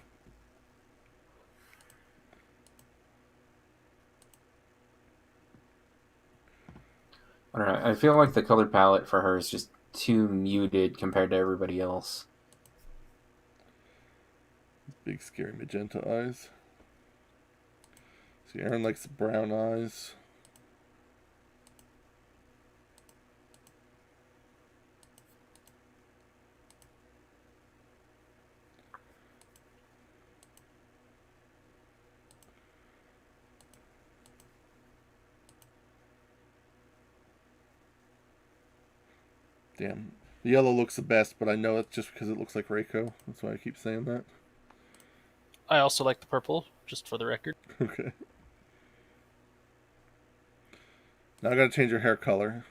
I don't know. I feel like the color palette for her is just too muted compared to everybody else. Big scary magenta eyes. See, Aaron likes the brown eyes. Damn. The yellow looks the best, but I know it's just because it looks like Reiko. That's why I keep saying that. I also like the purple, just for the record. Okay. Now I gotta change her hair color.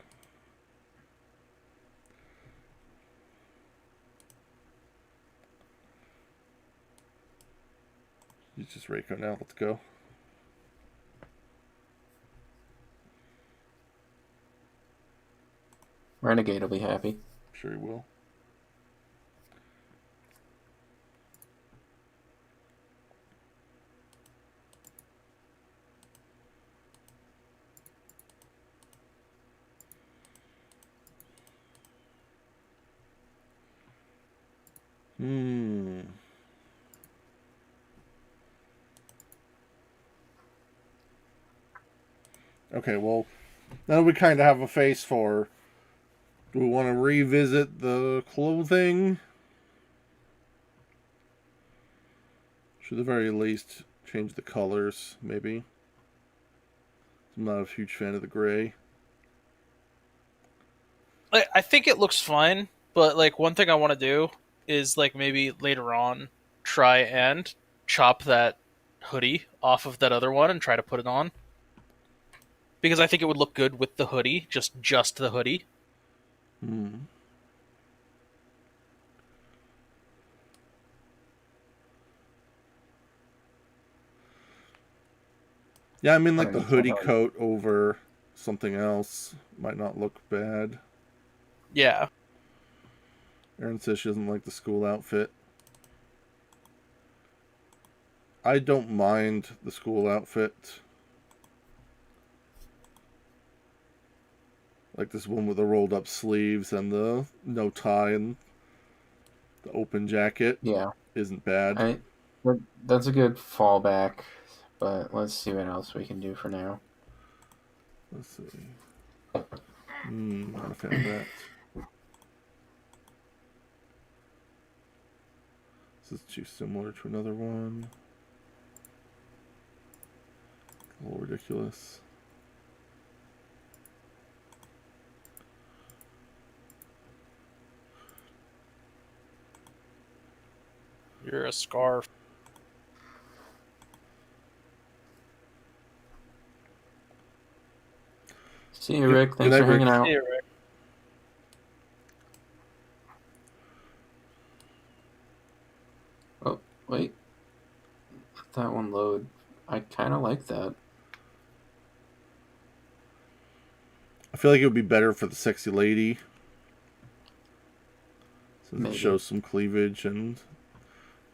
It's just Reiko now. Let's go. Renegade will be happy. I'm sure he will. Okay, well, now that we kind of have a face for her, do we want to revisit the clothing? Should at the very least change the colors, maybe. I'm not a huge fan of the gray. I think it looks fine, but like one thing I want to do is like maybe later on try and chop that hoodie off of that other one and try to put it on. Because I think it would look good with the hoodie, just the hoodie. Yeah, I mean, like I the mean, hoodie totally. coat over something else might not look bad. Yeah. Erin says she doesn't like the school outfit. I don't mind the school outfit. Like this one with the rolled up sleeves and the no tie and the open jacket Yeah. isn't bad. That's a good fallback, but let's see what else we can do for now. Let's see. Not a fan of that. This is too similar to another one. A little ridiculous. You're a scarf. See you, Rick. Good Thanks night, for hanging Rick. out. Hey, Rick. Oh, Wait, let that one load. I kind of like that. I feel like it would be better for the sexy lady. Since Maybe. it shows some cleavage and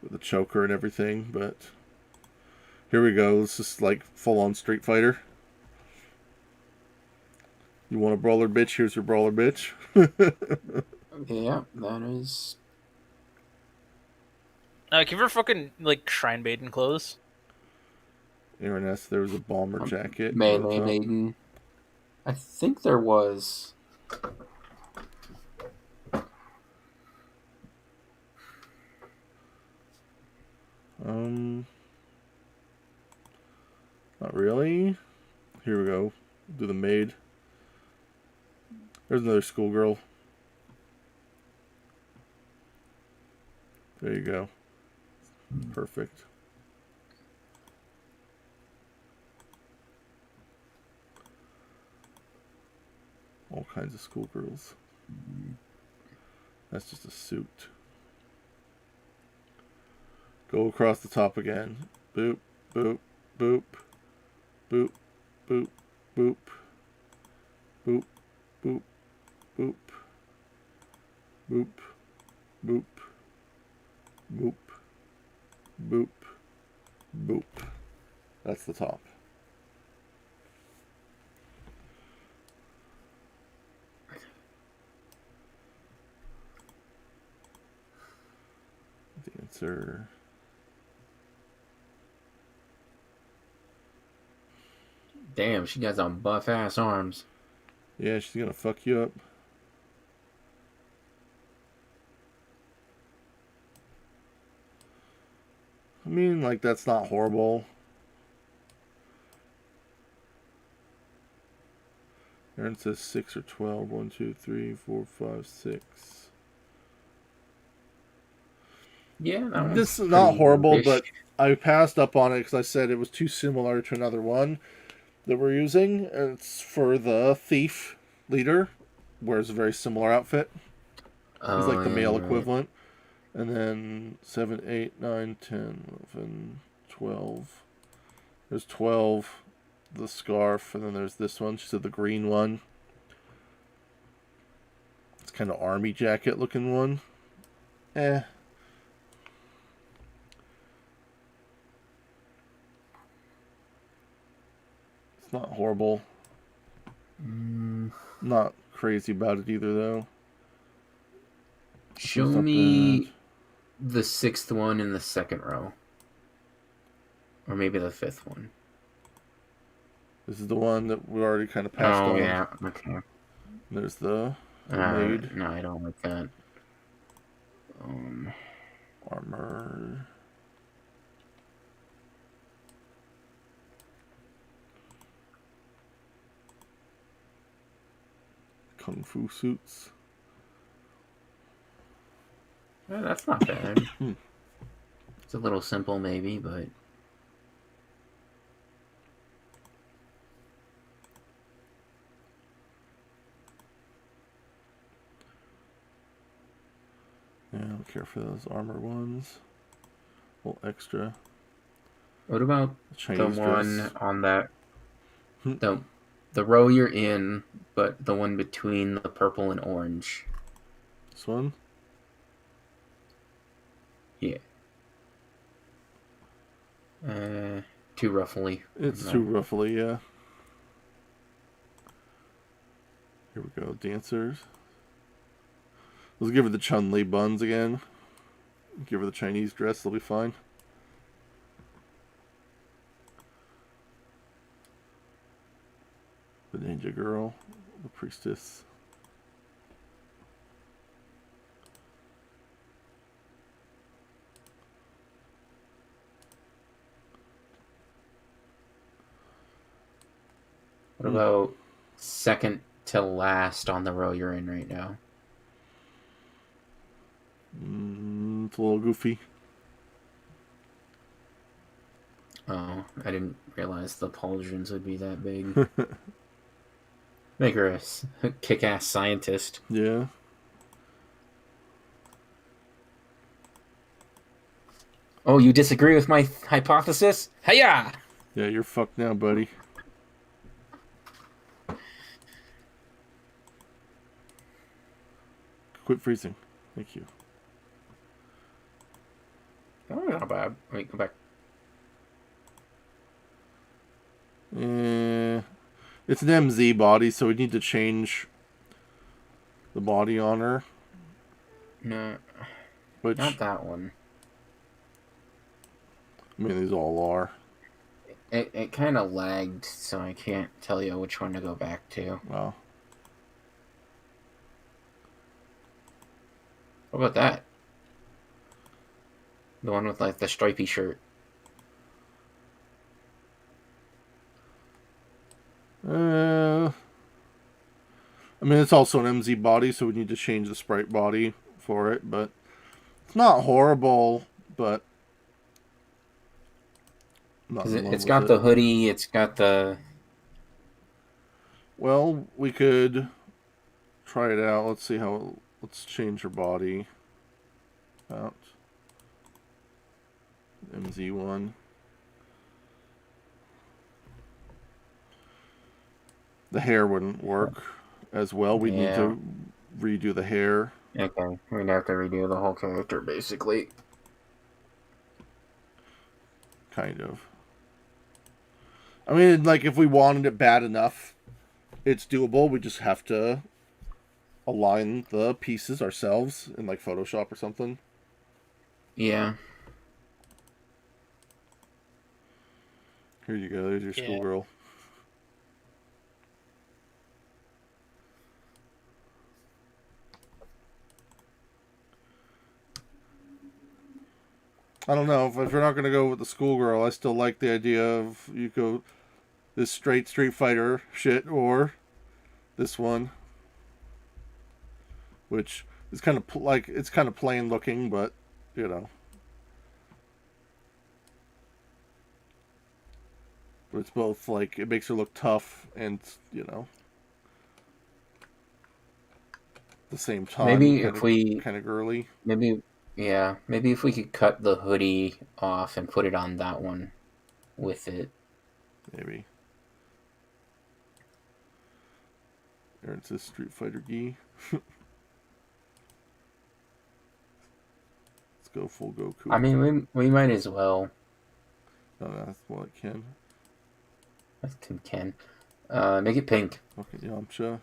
with the choker and everything, but here we go. This is like full on Street Fighter. You want a brawler bitch? Here's your brawler bitch. Yeah, that is. Give her fucking like shrine maiden clothes. Aaron asked there was a bomber jacket. Melee Maiden. I think there was. Not really. Here we go. Do the maid. There's another schoolgirl. There you go. Perfect. All kinds of schoolgirls. That's just a suit. Go across the top again. Boop, boop, boop, boop, boop, boop, boop, boop, boop, boop, boop, boop, boop, boop. That's the top. Dancer. Damn, she got some buff ass arms. Yeah, she's gonna fuck you up. I mean, like, that's not horrible. Aaron says 6 or 12. 1, 2, 3, 4, 5, 6. Yeah, that This one's is not pretty horrible, rubbish. but I passed up on it because I said it was too similar to another one that we're using. It's for the thief leader, wears a very similar outfit. He's like the male equivalent. And then 7, 8, 9, 10, 11, 12. There's 12, the scarf, and then there's this one. She said the green one. It's kind of army jacket looking one. Eh. It's not horrible. Not crazy about it either, though. Show It's not me bad. the 6th one in the 2nd row. Or maybe the 5th one. This is the one that we already kind of passed Oh, on. yeah. Okay. There's the maid. No, I don't like that. Armor. Kung Fu suits. Yeah, that's not bad. It's a little simple, maybe, but... Yeah, I don't care for those armor ones. A little extra. What about Chinese the one dress. on that... The row you're in, but the one between the purple and orange? This one? Yeah. Too roughly. It's too roughly, yeah. Here we go, dancers. Let's give her the Chun-Li buns again. Give her the Chinese dress, it'll be fine. The ninja girl, the priestess. What about second to last on the row you're in right now? It's a little goofy. Oh, I didn't realize the pauldrons would be that big. Make her a kick-ass scientist. Yeah. Oh, you disagree with my hypothesis? Hiya! Yeah, you're fucked now, buddy. Quit freezing. Thank you. Oh, not bad. Wait, go back. It's an MZ body, so we need to change the body on her. No, Which, not that one. I mean, these all are. It kind of lagged, so I can't tell you which one to go back to. Wow. What about that? The one with, like, the stripy shirt. I mean, it's also an MZ body, so we need to change the sprite body for it, but it's not horrible, but not in love It's with got it. the hoodie, it's got the... Well, we could try it out. Let's see how... Let's change her body. Out. MZ1. The hair wouldn't work as well. We need to redo the hair. Okay, we'd have to redo the whole character, basically. Kind of. I mean, like, if we wanted it bad enough, it's doable. We just have to align the pieces ourselves in, like, Photoshop or something. Yeah. Here you go. There's your schoolgirl. I don't know. If you're not going to go with the schoolgirl, I still like the idea of you go this straight Street Fighter shit or this one. Which is kind of like, it's kind of plain looking, but, you know. But it's both, like, it makes her look tough and, you know, at the same time, Maybe kind if we... kind of girly. Maybe if we could cut the hoodie off and put it on that one with it. Maybe. There it says Street Fighter Gi. Let's go full Goku. I mean, we might as well. No, that's what it can. That's Tim Ken. Make it pink. Okay, Yamcha.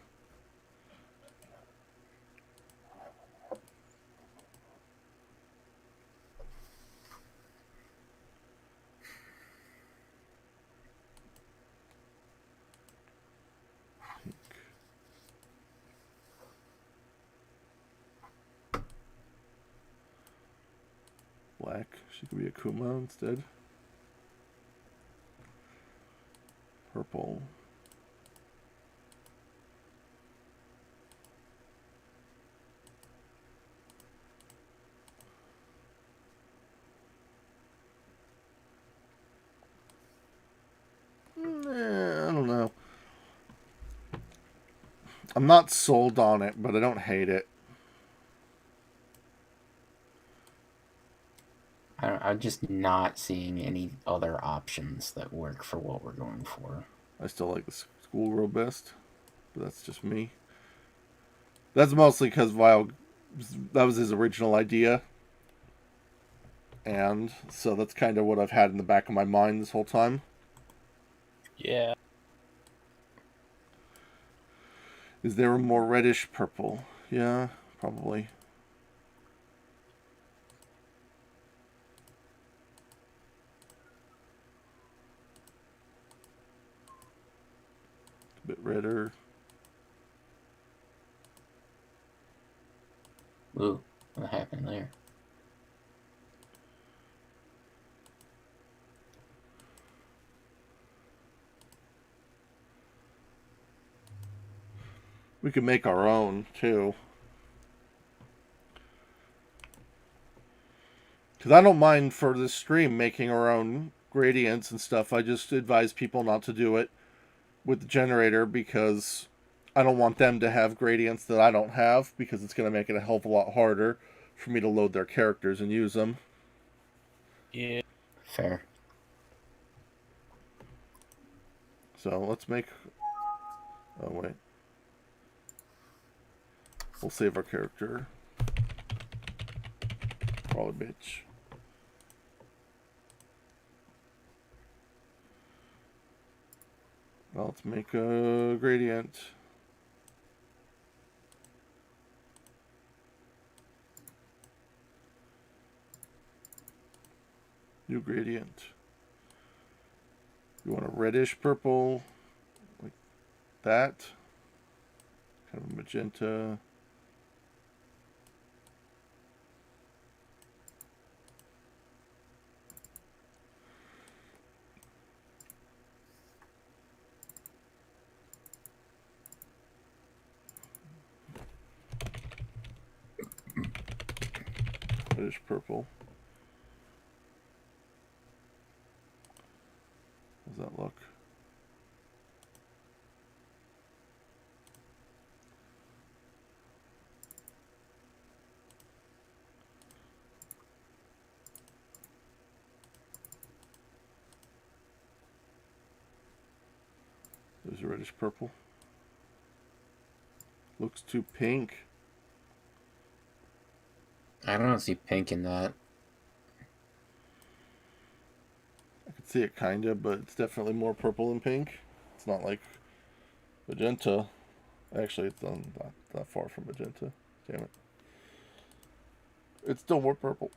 Black. She could be a Kuma instead. Purple. I don't know. I'm not sold on it, but I don't hate it. I'm just not seeing any other options that work for what we're going for. I still like the schoolgirl best, but that's just me. That's mostly because that was his original idea. And so that's kind of what I've had in the back of my mind this whole time. Yeah. Is there a more reddish purple? Yeah, probably. A bit redder. Ooh, what happened there? We could make our own, too. Because I don't mind for this stream making our own gradients and stuff. I just advise people not to do it with the generator because I don't want them to have gradients that I don't have because it's going to make it a hell of a lot harder for me to load their characters and use them. Yeah. Fair. So let's make. Oh wait. We'll save our character. Probably bitch. Well, let's make a gradient. New gradient. You want a reddish purple, like that. Kind of magenta. Reddish purple. How's that look? There's a reddish purple. Looks too pink. I don't see pink in that. I could see it kinda, but it's definitely more purple than pink. It's not like magenta. Actually, it's not that far from magenta. Damn it. It's still more purple.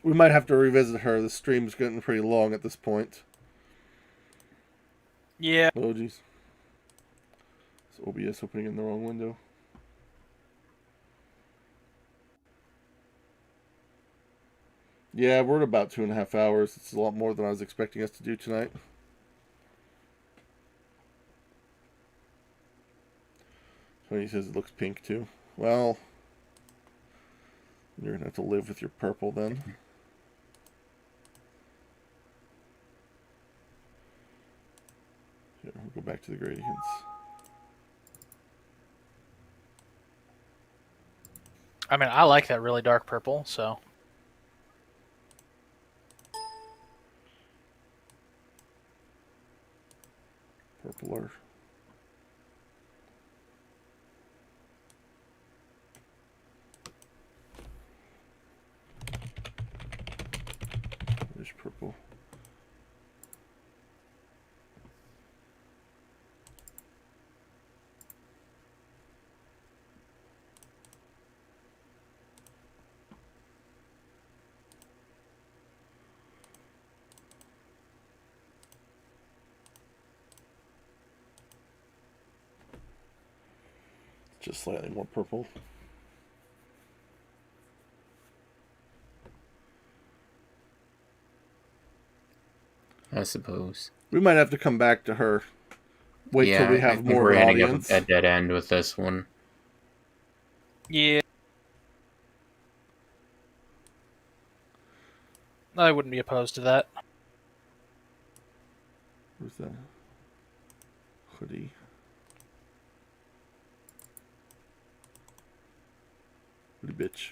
We might have to revisit her. The stream's getting pretty long at this point. Yeah. Oh, jeez. It's OBS opening in the wrong window. Yeah, we're at about 2.5 hours. It's a lot more than I was expecting us to do tonight. Tony says it looks pink too. Well, you're going to have to live with your purple then. Here, we'll go back to the gradients. I mean, I like that really dark purple, so. Purpler. There's purple. Just slightly more purple. I suppose. We might have to come back to her. Wait till we I have think more we're of an ending audience. up a dead end with this one. Yeah. I wouldn't be opposed to that. Where's that? Hoodie. Hoodie bitch.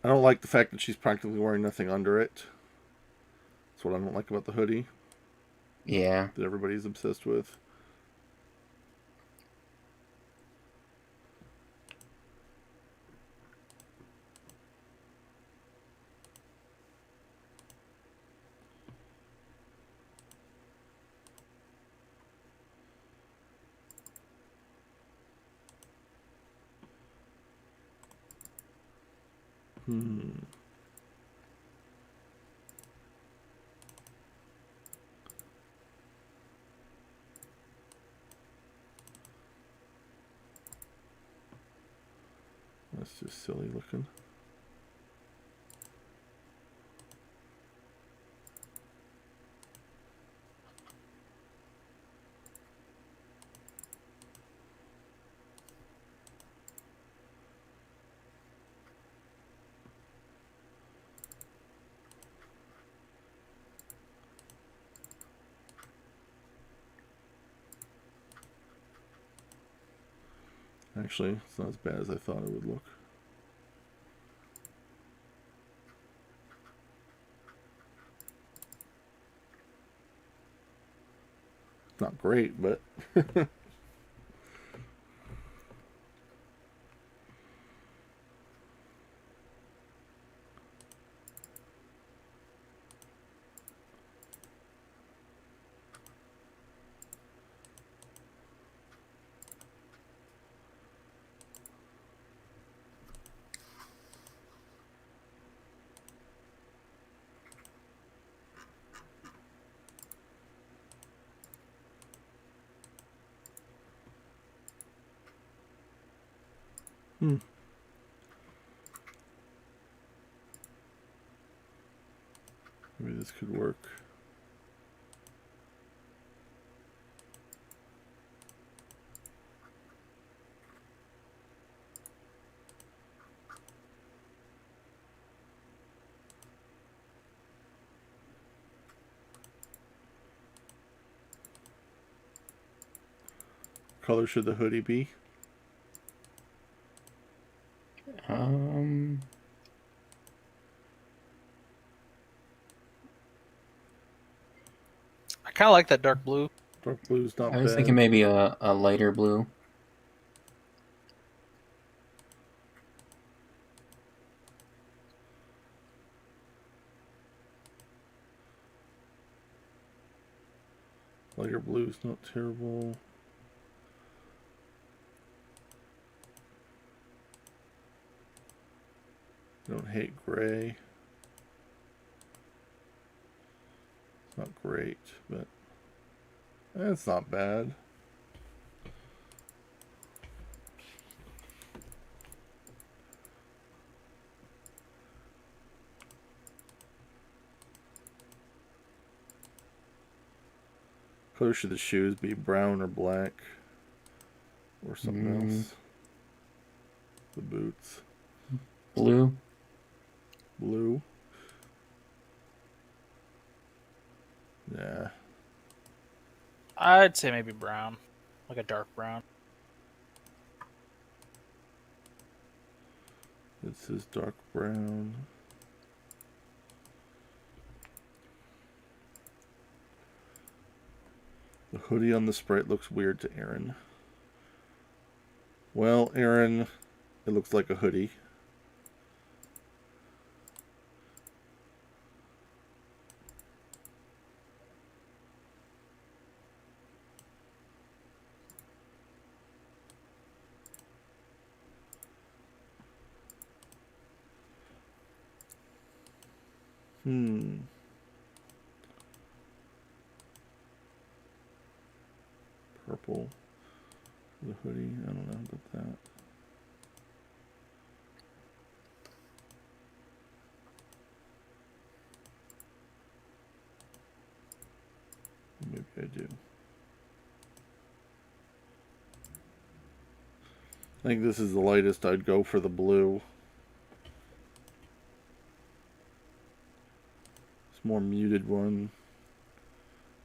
I don't like the fact that she's practically wearing nothing under it. That's what I don't like about the hoodie Yeah. that everybody's obsessed with. That's just silly looking. Actually, it's not as bad as I thought it would look. It's not great, but maybe this could work. Color should the hoodie be? I kind of like that dark blue. Dark blue's not I was bad. thinking maybe a lighter blue. Lighter blue's not terrible. Don't hate gray. It's not great, but it's not bad. Color should the shoes be brown or black or something else? The boots. Blue. Blue. Yeah. I'd say maybe brown, like a dark brown. This is dark brown. The hoodie on the sprite looks weird to Aaron. Well, Aaron, it looks like a hoodie. Purple. The hoodie. I don't know about that. Maybe I do. I think this is the lightest. I'd go for the blue. It's more muted one.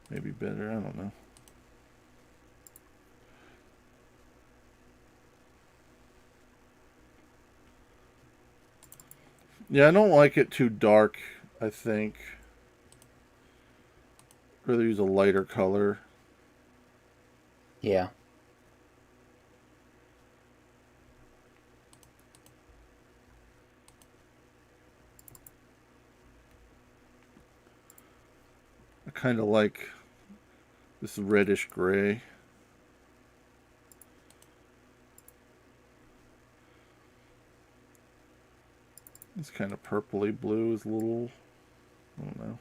Maybe better. I don't know. Yeah, I don't like it too dark, I think. I'd rather use a lighter color. Yeah. I kind of like this reddish gray. This kind of purpley blue is a little, I don't know.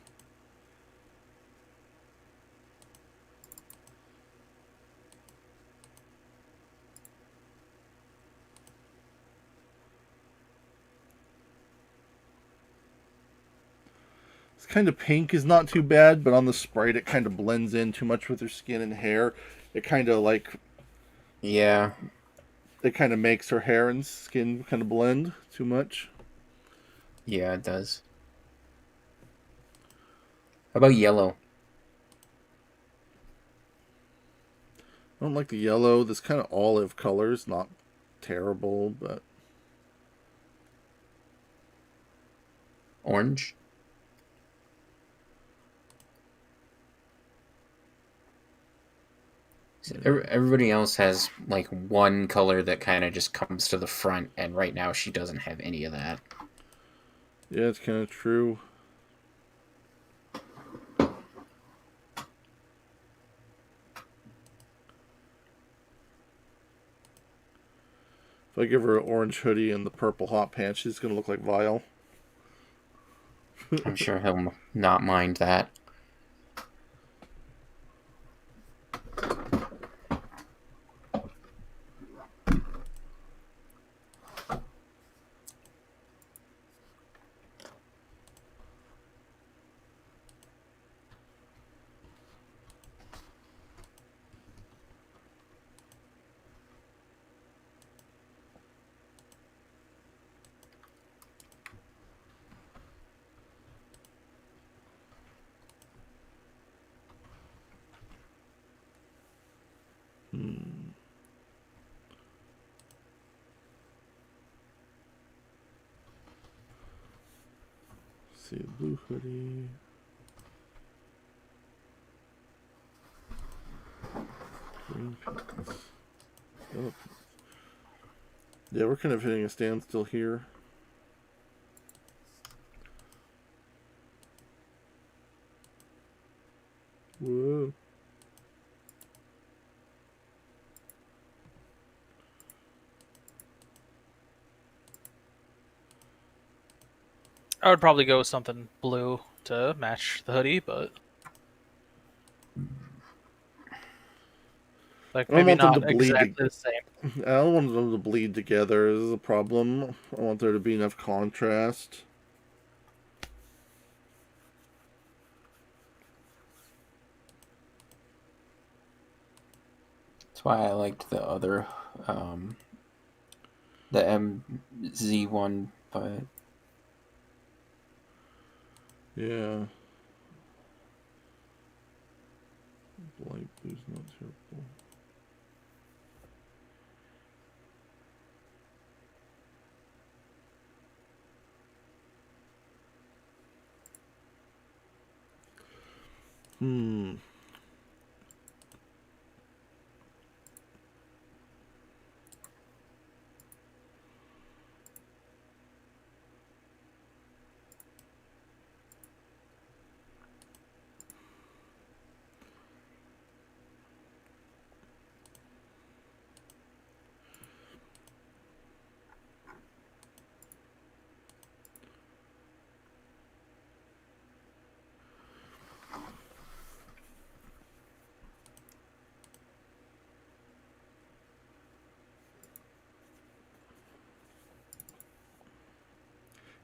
This kind of pink is not too bad, but on the sprite it kind of blends in too much with her skin and hair. It kind of like, Yeah. it kind of makes her hair and skin kind of blend too much. Yeah, it does. How about yellow? I don't like the yellow. This kind of olive color is not terrible, but Orange. So everybody else has like one color that kind of just comes to the front, and right now she doesn't have any of that. yeah, it's kind of true. If I give her an orange hoodie and the purple hot pants, she's gonna look like Vile. I'm sure he'll not mind that. Let's see, blue hoodie. Green pants. Oh. Yeah, we're kind of hitting a standstill here. Whoa. I would probably go with something blue to match the hoodie, but like I don't maybe want them to not bleed. exactly the same. I don't want them to bleed together. This is a problem. I want there to be enough contrast. That's why I liked the other, the MZ one, but Yeah. Light blue's not terrible.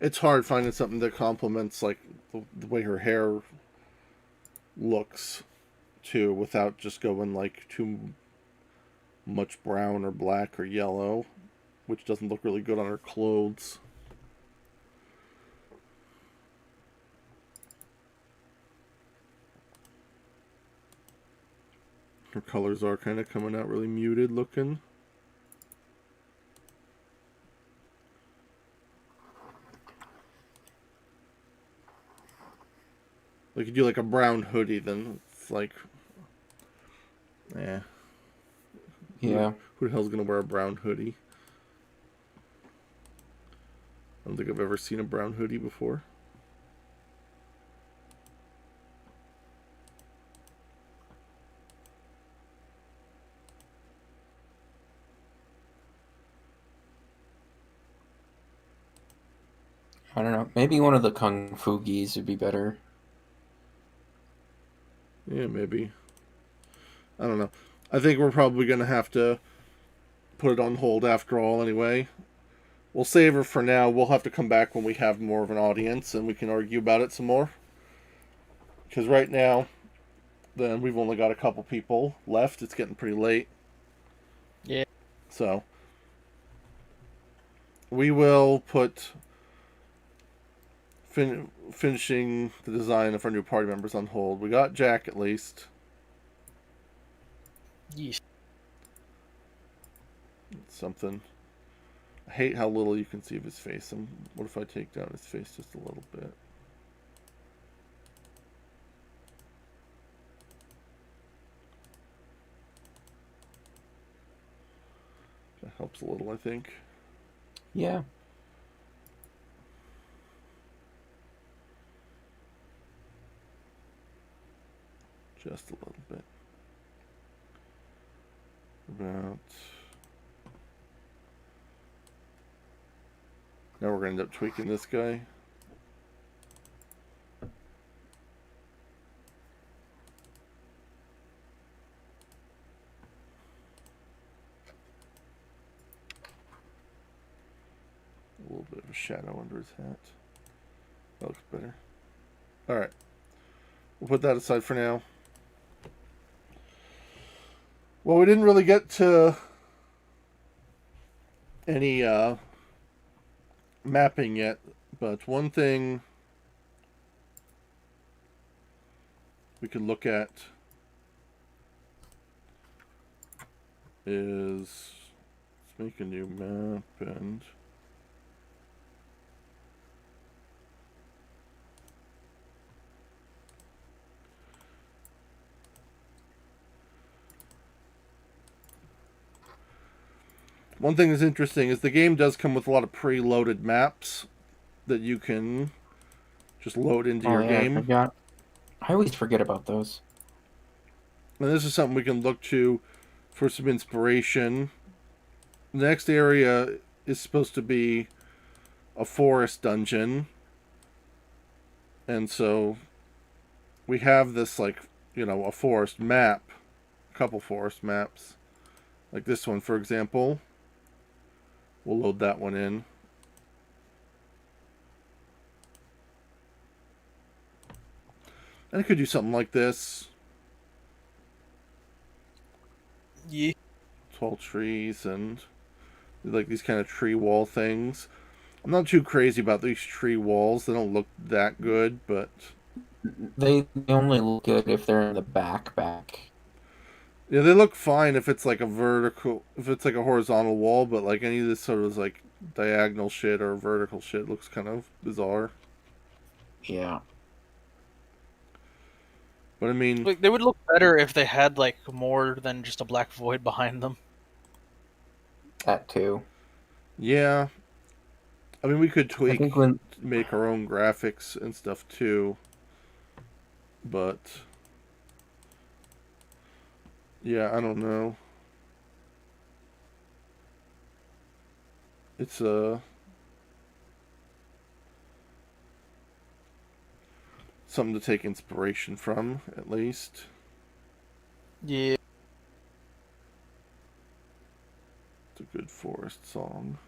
It's hard finding something that complements like the way her hair looks too, without just going like too much brown or black or yellow, which doesn't look really good on her clothes. Her colors are kind of coming out really muted looking. Like you do like a brown hoodie, then it's like, eh. yeah. Who the hell's gonna wear a brown hoodie? I don't think I've ever seen a brown hoodie before. I don't know. Maybe one of the Kung Fu gis would be better. Yeah, maybe. I don't know. I think we're probably gonna have to put it on hold after all anyway. We'll save her for now. We'll have to come back when we have more of an audience and we can argue about it some more. Because right now, then we've only got a couple people left. It's getting pretty late. Yeah. So, we will put finishing the design of our new party members on hold. We got Jack at least. Yeesh. Something. I hate how little you can see of his face. What if I take down his face just a little bit? That helps a little, I think. Yeah. Just a little bit. About... Now we're going to end up tweaking this guy. A little bit of a shadow under his hat. That looks better. Alright. We'll put that aside for now. Well, we didn't really get to any mapping yet, but one thing we could look at is, let's make a new map, and one thing that's interesting is the game does come with a lot of preloaded maps that you can just load into your game. I forgot. I always forget about those. And this is something we can look to for some inspiration. The next area is supposed to be a forest dungeon. And so we have this, like, you know, a forest map. A couple forest maps. Like this one, for example. We'll load that one in. And I could do something like this. Yeah. Tall trees and like these kind of tree wall things. I'm not too crazy about these tree walls. They don't look that good, but They only look good if they're in the back. yeah, they look fine if it's like a horizontal wall, but like any of this sort of like diagonal shit or vertical shit looks kind of bizarre. Yeah. But I mean, Like, they would look better if they had like more than just a black void behind them. That too. yeah. I mean, we could I tweak, think when make our own graphics and stuff too. But yeah, I don't know. It's something to take inspiration from, at least. Yeah. It's a good forest song.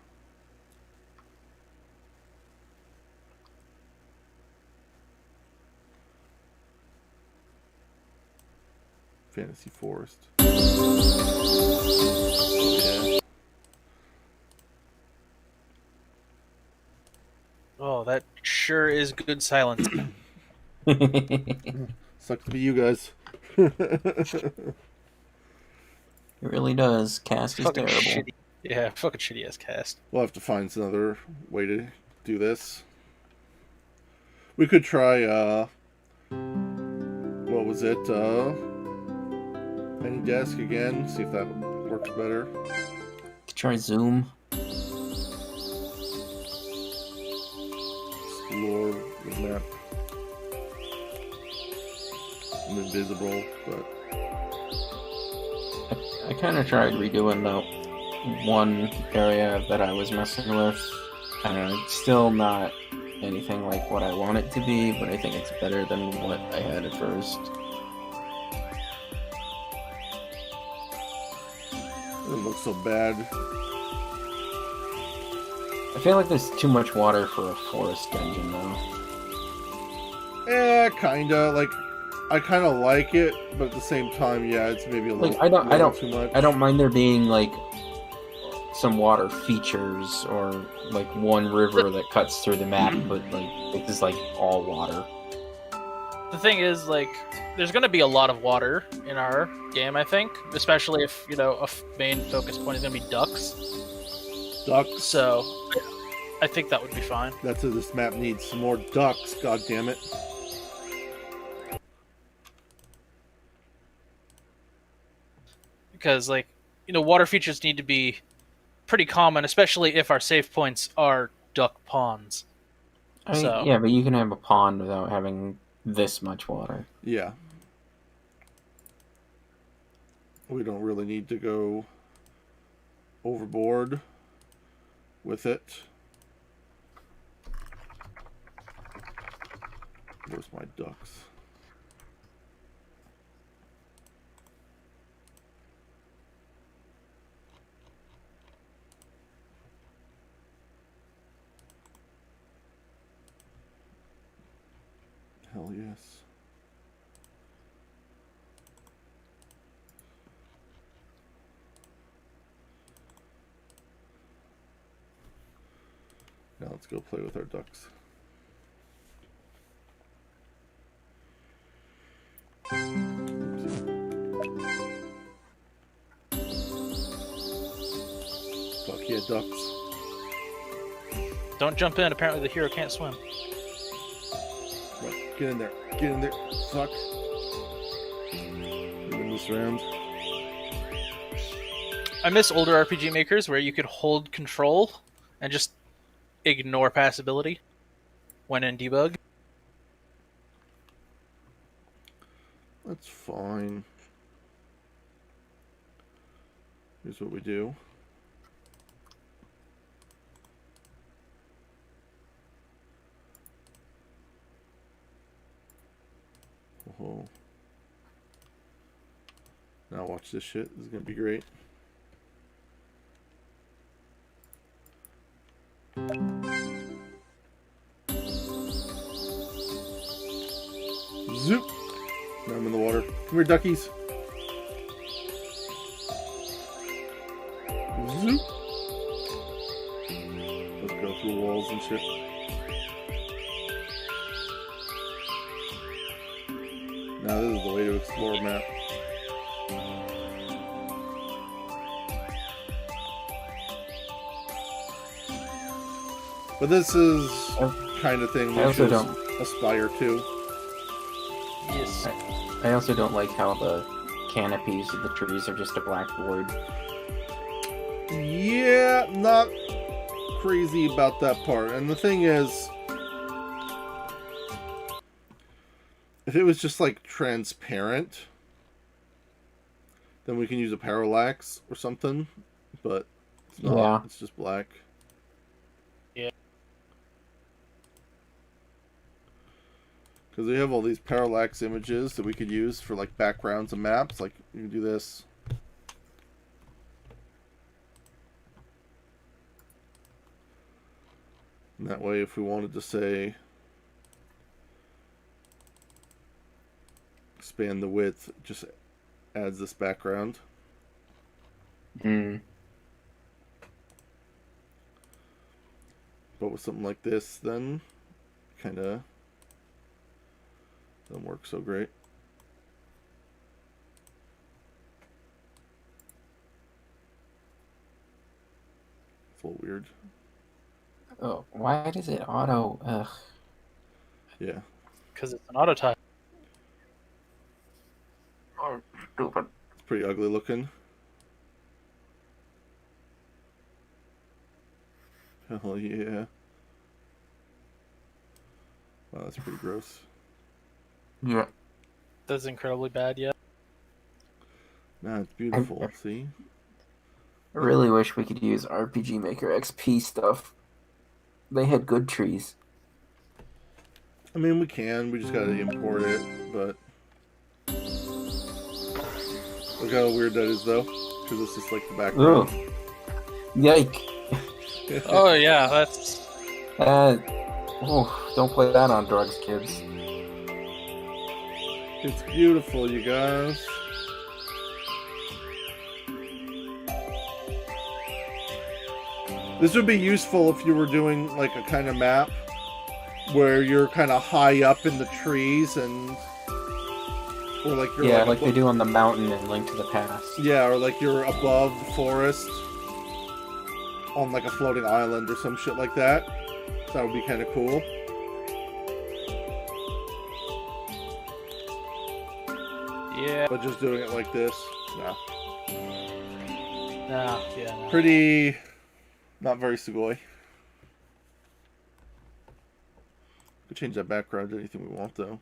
Fantasy Forest. Oh, yeah. Oh, that sure is good silence. Sucks to be you guys. It really does. Cast is Fucking terrible. shitty. Yeah, fucking shitty ass cast. We'll have to find another way to do this. We could try, what was it? Any desk again. See if that works better. Try Zoom. Explore the map. I'm invisible, but I kind of tried redoing the one area that I was messing with. It's still not anything like what I want it to be, but I think it's better than what I had at first. it doesn't look so bad. I feel like there's too much water for a forest dungeon, though. Kinda. Like, I kind of like it, but at the same time, yeah, it's maybe a little, Like, I don't too much. I don't mind there being like some water features or like one river that cuts through the map, but like this is like all water. The thing is, like, there's going to be a lot of water in our game, I think, especially if, you know, a main focus point is going to be ducks. Ducks. So I think that would be fine. That's what this map needs. Some more ducks, god damn it. Because, like, water features need to be pretty common, especially if our save points are duck ponds. Yeah, but you can have a pond without having this much water. Yeah. We don't really need to go overboard with it. Where's my ducks? Hell yes. Now let's go play with our ducks. Fuck yeah, ducks. Don't jump in. Apparently the hero can't swim. Right, get in there. Get in there. Fuck. Win this round. I miss older RPG makers where you could hold control and just ignore passability when in debug. That's fine. Here's what we do. Oh. Now watch this shit. This is gonna be great. Zoop! Now I'm in the water. Come here, duckies. Zoop! Let's go through walls and shit. Now this is the way to explore a map. But this is kind of thing we should aspire to. Yes. I also don't like how the canopies of the trees are just a blackboard. Yeah, not crazy about that part. And the thing is, if it was just like transparent, then we can use a parallax or something. But it's not. Yeah. It's just black. Yeah. Because we have all these parallax images that we could use for like backgrounds and maps. Like you can do this. And that way, if we wanted to say expand the width, it just adds this background. Hmm. But with something like this, then kind of doesn't work so great. It's a little weird. Oh, why does it auto? Ugh. Yeah. Because it's an auto type. Oh, stupid. It's pretty ugly looking. Hell yeah. Wow, that's pretty gross. Yeah. That's incredibly bad, yeah. Nah, it's beautiful. See? I really wish we could use RPG Maker XP stuff. They had good trees. I mean, we can. We just gotta import it, but... Look how weird that is, though. Because it's just like the background. Ugh. Yike. Oh, yeah, that's... Don't play that on drugs, kids. It's beautiful, you guys. This would be useful if you were doing like a kind of map where you're kind of high up in the trees and, or like you're like they do on the mountain in Link to the Past. Yeah, or like you're above the forest. on like a floating island or some shit like that. So that would be kind of cool. Yeah. But just doing it like this, no. Nah, yeah. No. Pretty, not very sugoi. Could change that background to anything we want though.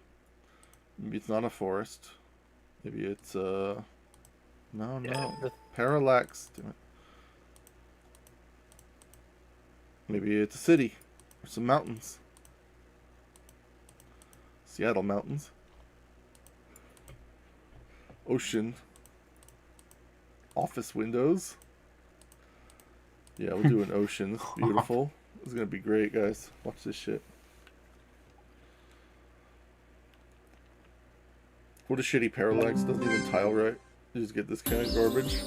Maybe it's not a forest. Maybe it's no. Parallax. Damn it. Maybe it's a city or some mountains. Seattle mountains. Ocean. Office windows. Yeah, we'll do an ocean. It's beautiful. It's gonna be great, guys. Watch this shit. What a shitty parallax. Doesn't even tile right. You just get this kind of garbage.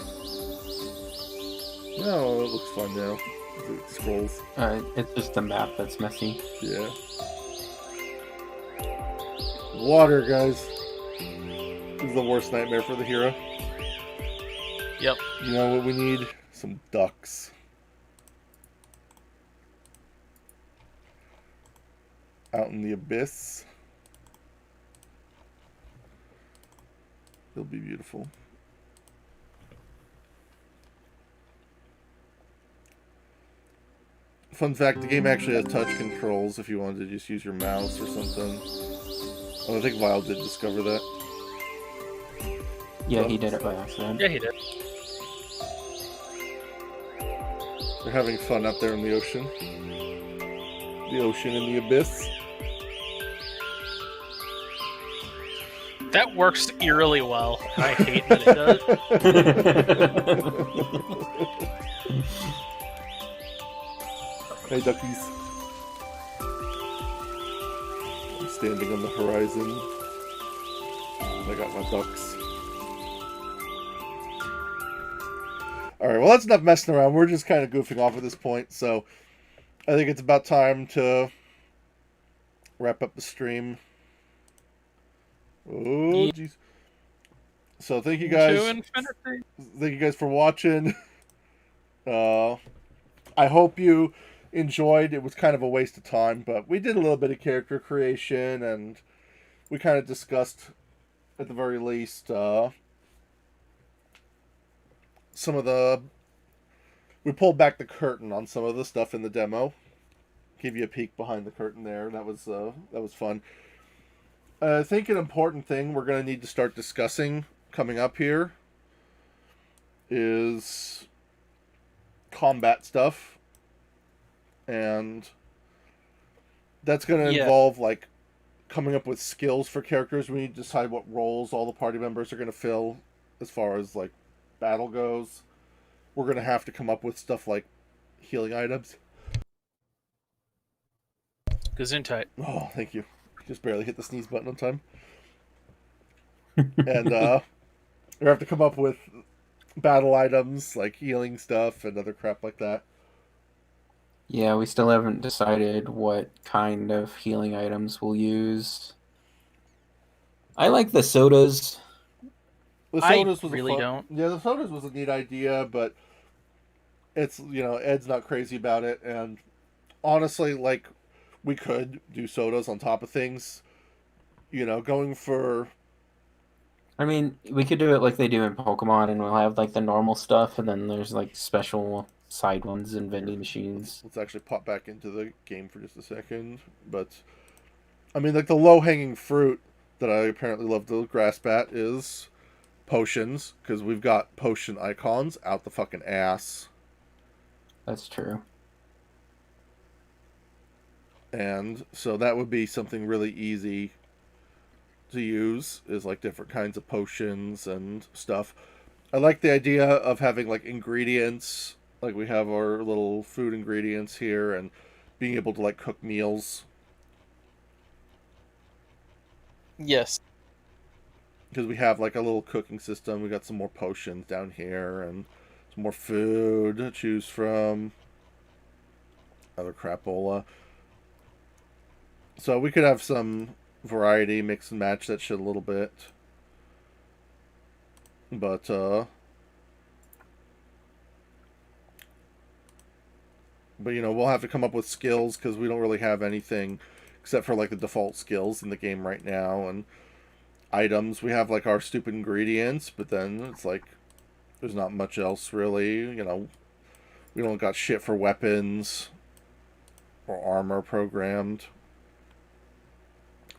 No, it looks fine now. It scrolls. It's just the map that's messy. Yeah. Water, guys. This is the worst nightmare for the hero. Yep. You know what we need? Some ducks. Out in the abyss. They'll be beautiful. Fun fact, the game actually has touch controls if you wanted to just use your mouse or something. Oh, I think Vile did discover that. Yeah, he did it by accident. Yeah, he did. They're having fun out there in the ocean. The ocean and the abyss. That works eerily well. I hate that it does. Hey, duckies. I'm standing on the horizon. I got my ducks. Alright, well, that's enough messing around. We're just kind of goofing off at this point, so I think it's about time to wrap up the stream. Oh, jeez. So thank you guys. Thank you guys for watching. I hope you enjoyed. It was kind of a waste of time, but we did a little bit of character creation, and we kind of discussed, at the very least, some of the... We pulled back the curtain on some of the stuff in the demo. Give you a peek behind the curtain there. That was fun. I think an important thing we're going to need to start discussing coming up here is combat stuff. And that's going to involve, like, coming up with skills for characters. We need to decide what roles all the party members are going to fill as far as, like, battle goes. We're going to have to come up with stuff like healing items. Gesundheit. Oh, thank you. Just barely hit the sneeze button on time. And we have to come up with battle items like healing stuff and other crap like that. Yeah, we still haven't decided what kind of healing items we'll use. I like the sodas. The sodas was really don't. Yeah, the sodas was a neat idea, but it's, you know, Ed's not crazy about it, and honestly, like, we could do sodas on top of things. You know, going for... I mean, we could do it like they do in Pokemon, and we'll have, like, the normal stuff, and then there's, like, special side ones and vending machines. Let's actually pop back into the game for just a second. But, I mean, like, the low-hanging fruit that I apparently love to grasp at is potions, because we've got potion icons out the fucking ass. That's true. And so that would be something really easy to use, is like different kinds of potions and stuff. I like the idea of having like ingredients, like we have our little food ingredients here, and being able to like cook meals. Yes. Because we have like a little cooking system. We got some more potions down here and some more food to choose from. Other crapola. So we could have some variety, mix and match that shit a little bit. But But we'll have to come up with skills because we don't really have anything except for like the default skills in the game right now, and items. We have like our stupid ingredients, but then it's like there's not much else really. We don't got shit for weapons or armor programmed.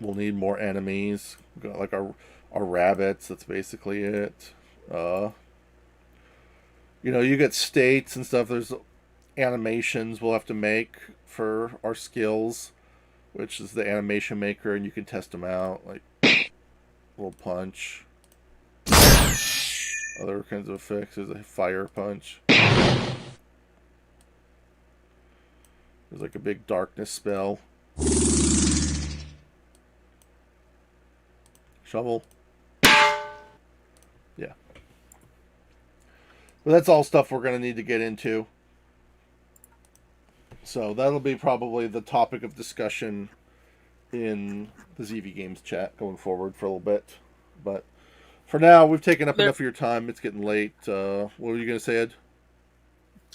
We'll need more enemies. We got like our rabbits. That's basically it. You get states and stuff. There's animations we'll have to make for our skills, which is the animation maker, and you can test them out, like little punch, other kinds of effects. There's a fire punch. There's like a big darkness spell. Shovel. Yeah. But that's all stuff we're going to need to get into. So that'll be probably the topic of discussion in the ZV Games chat going forward for a little bit. But for now, we've taken up enough of your time. It's getting late. What were you going to say, Ed?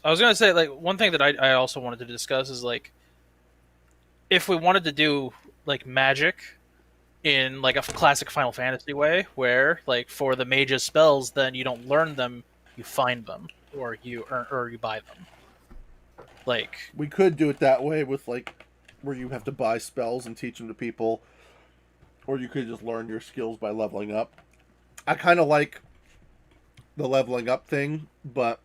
I was going to say, like, one thing that I also wanted to discuss is, like, if we wanted to do, like, magic in, like, a classic Final Fantasy way, where, like, for the mage's spells, then you don't learn them, you find them, or you buy them. Like, we could do it that way with like where you have to buy spells and teach them to people, or you could just learn your skills by leveling up. I kind of like the leveling up thing, but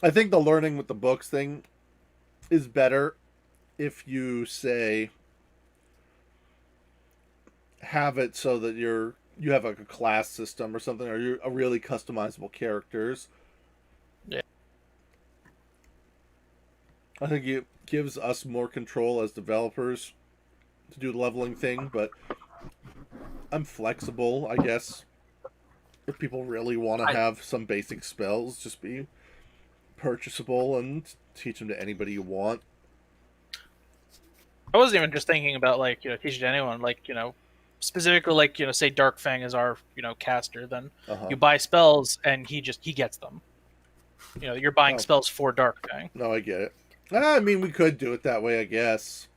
I think the learning with the books thing is better if you say have it so that you have like a class system or something, or you're a really customizable characters. yeah. I think it gives us more control as developers to do the leveling thing, but I'm flexible, I guess. If people really want to have some basic spells, just be purchasable and teach them to anybody you want. I wasn't even just thinking about, like, teaching anyone, like, specifically, like, say Dark Fang is our, caster, then you buy spells and he gets them. You're buying spells for Dark Fang. No, I get it. I mean, we could do it that way, I guess.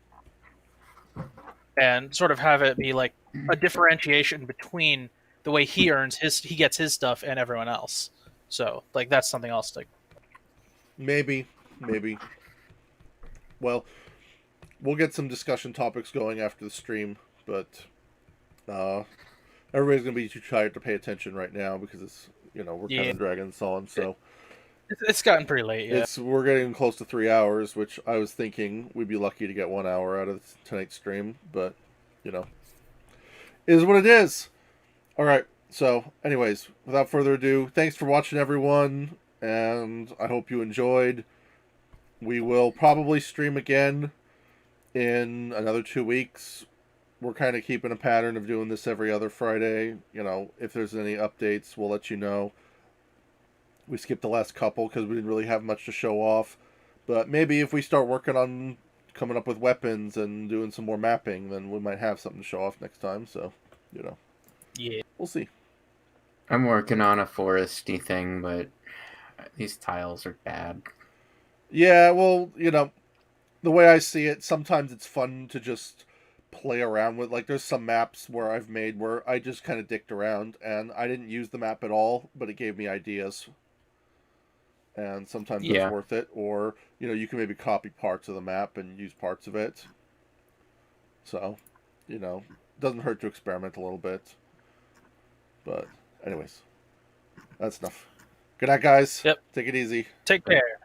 And sort of have it be like a differentiation between the way he gets his stuff and everyone else. So, like, that's something else to... Maybe. Well, we'll get some discussion topics going after the stream, but everybody's going to be too tired to pay attention right now because it's, we're kind of dragging this on, so... It's gotten pretty late, yeah. We're getting close to 3 hours, which I was thinking we'd be lucky to get 1 hour out of tonight's stream, but, it is what it is. Alright, so, anyways, without further ado, thanks for watching, everyone, and I hope you enjoyed. We will probably stream again in another 2 weeks. We're kind of keeping a pattern of doing this every other Friday. If there's any updates, we'll let you know. We skipped the last couple because we didn't really have much to show off. But maybe if we start working on coming up with weapons and doing some more mapping, then we might have something to show off next time. So, Yeah. We'll see. I'm working on a foresty thing, but these tiles are bad. Yeah, well, the way I see it, sometimes it's fun to just play around with. Like, there's some maps where I've made where I just kind of dicked around, and I didn't use the map at all, but it gave me ideas. And sometimes it's worth it. Or, you can maybe copy parts of the map and use parts of it. So, doesn't hurt to experiment a little bit. But, anyways, that's enough. Good night, guys. Yep. Take it easy. Take care.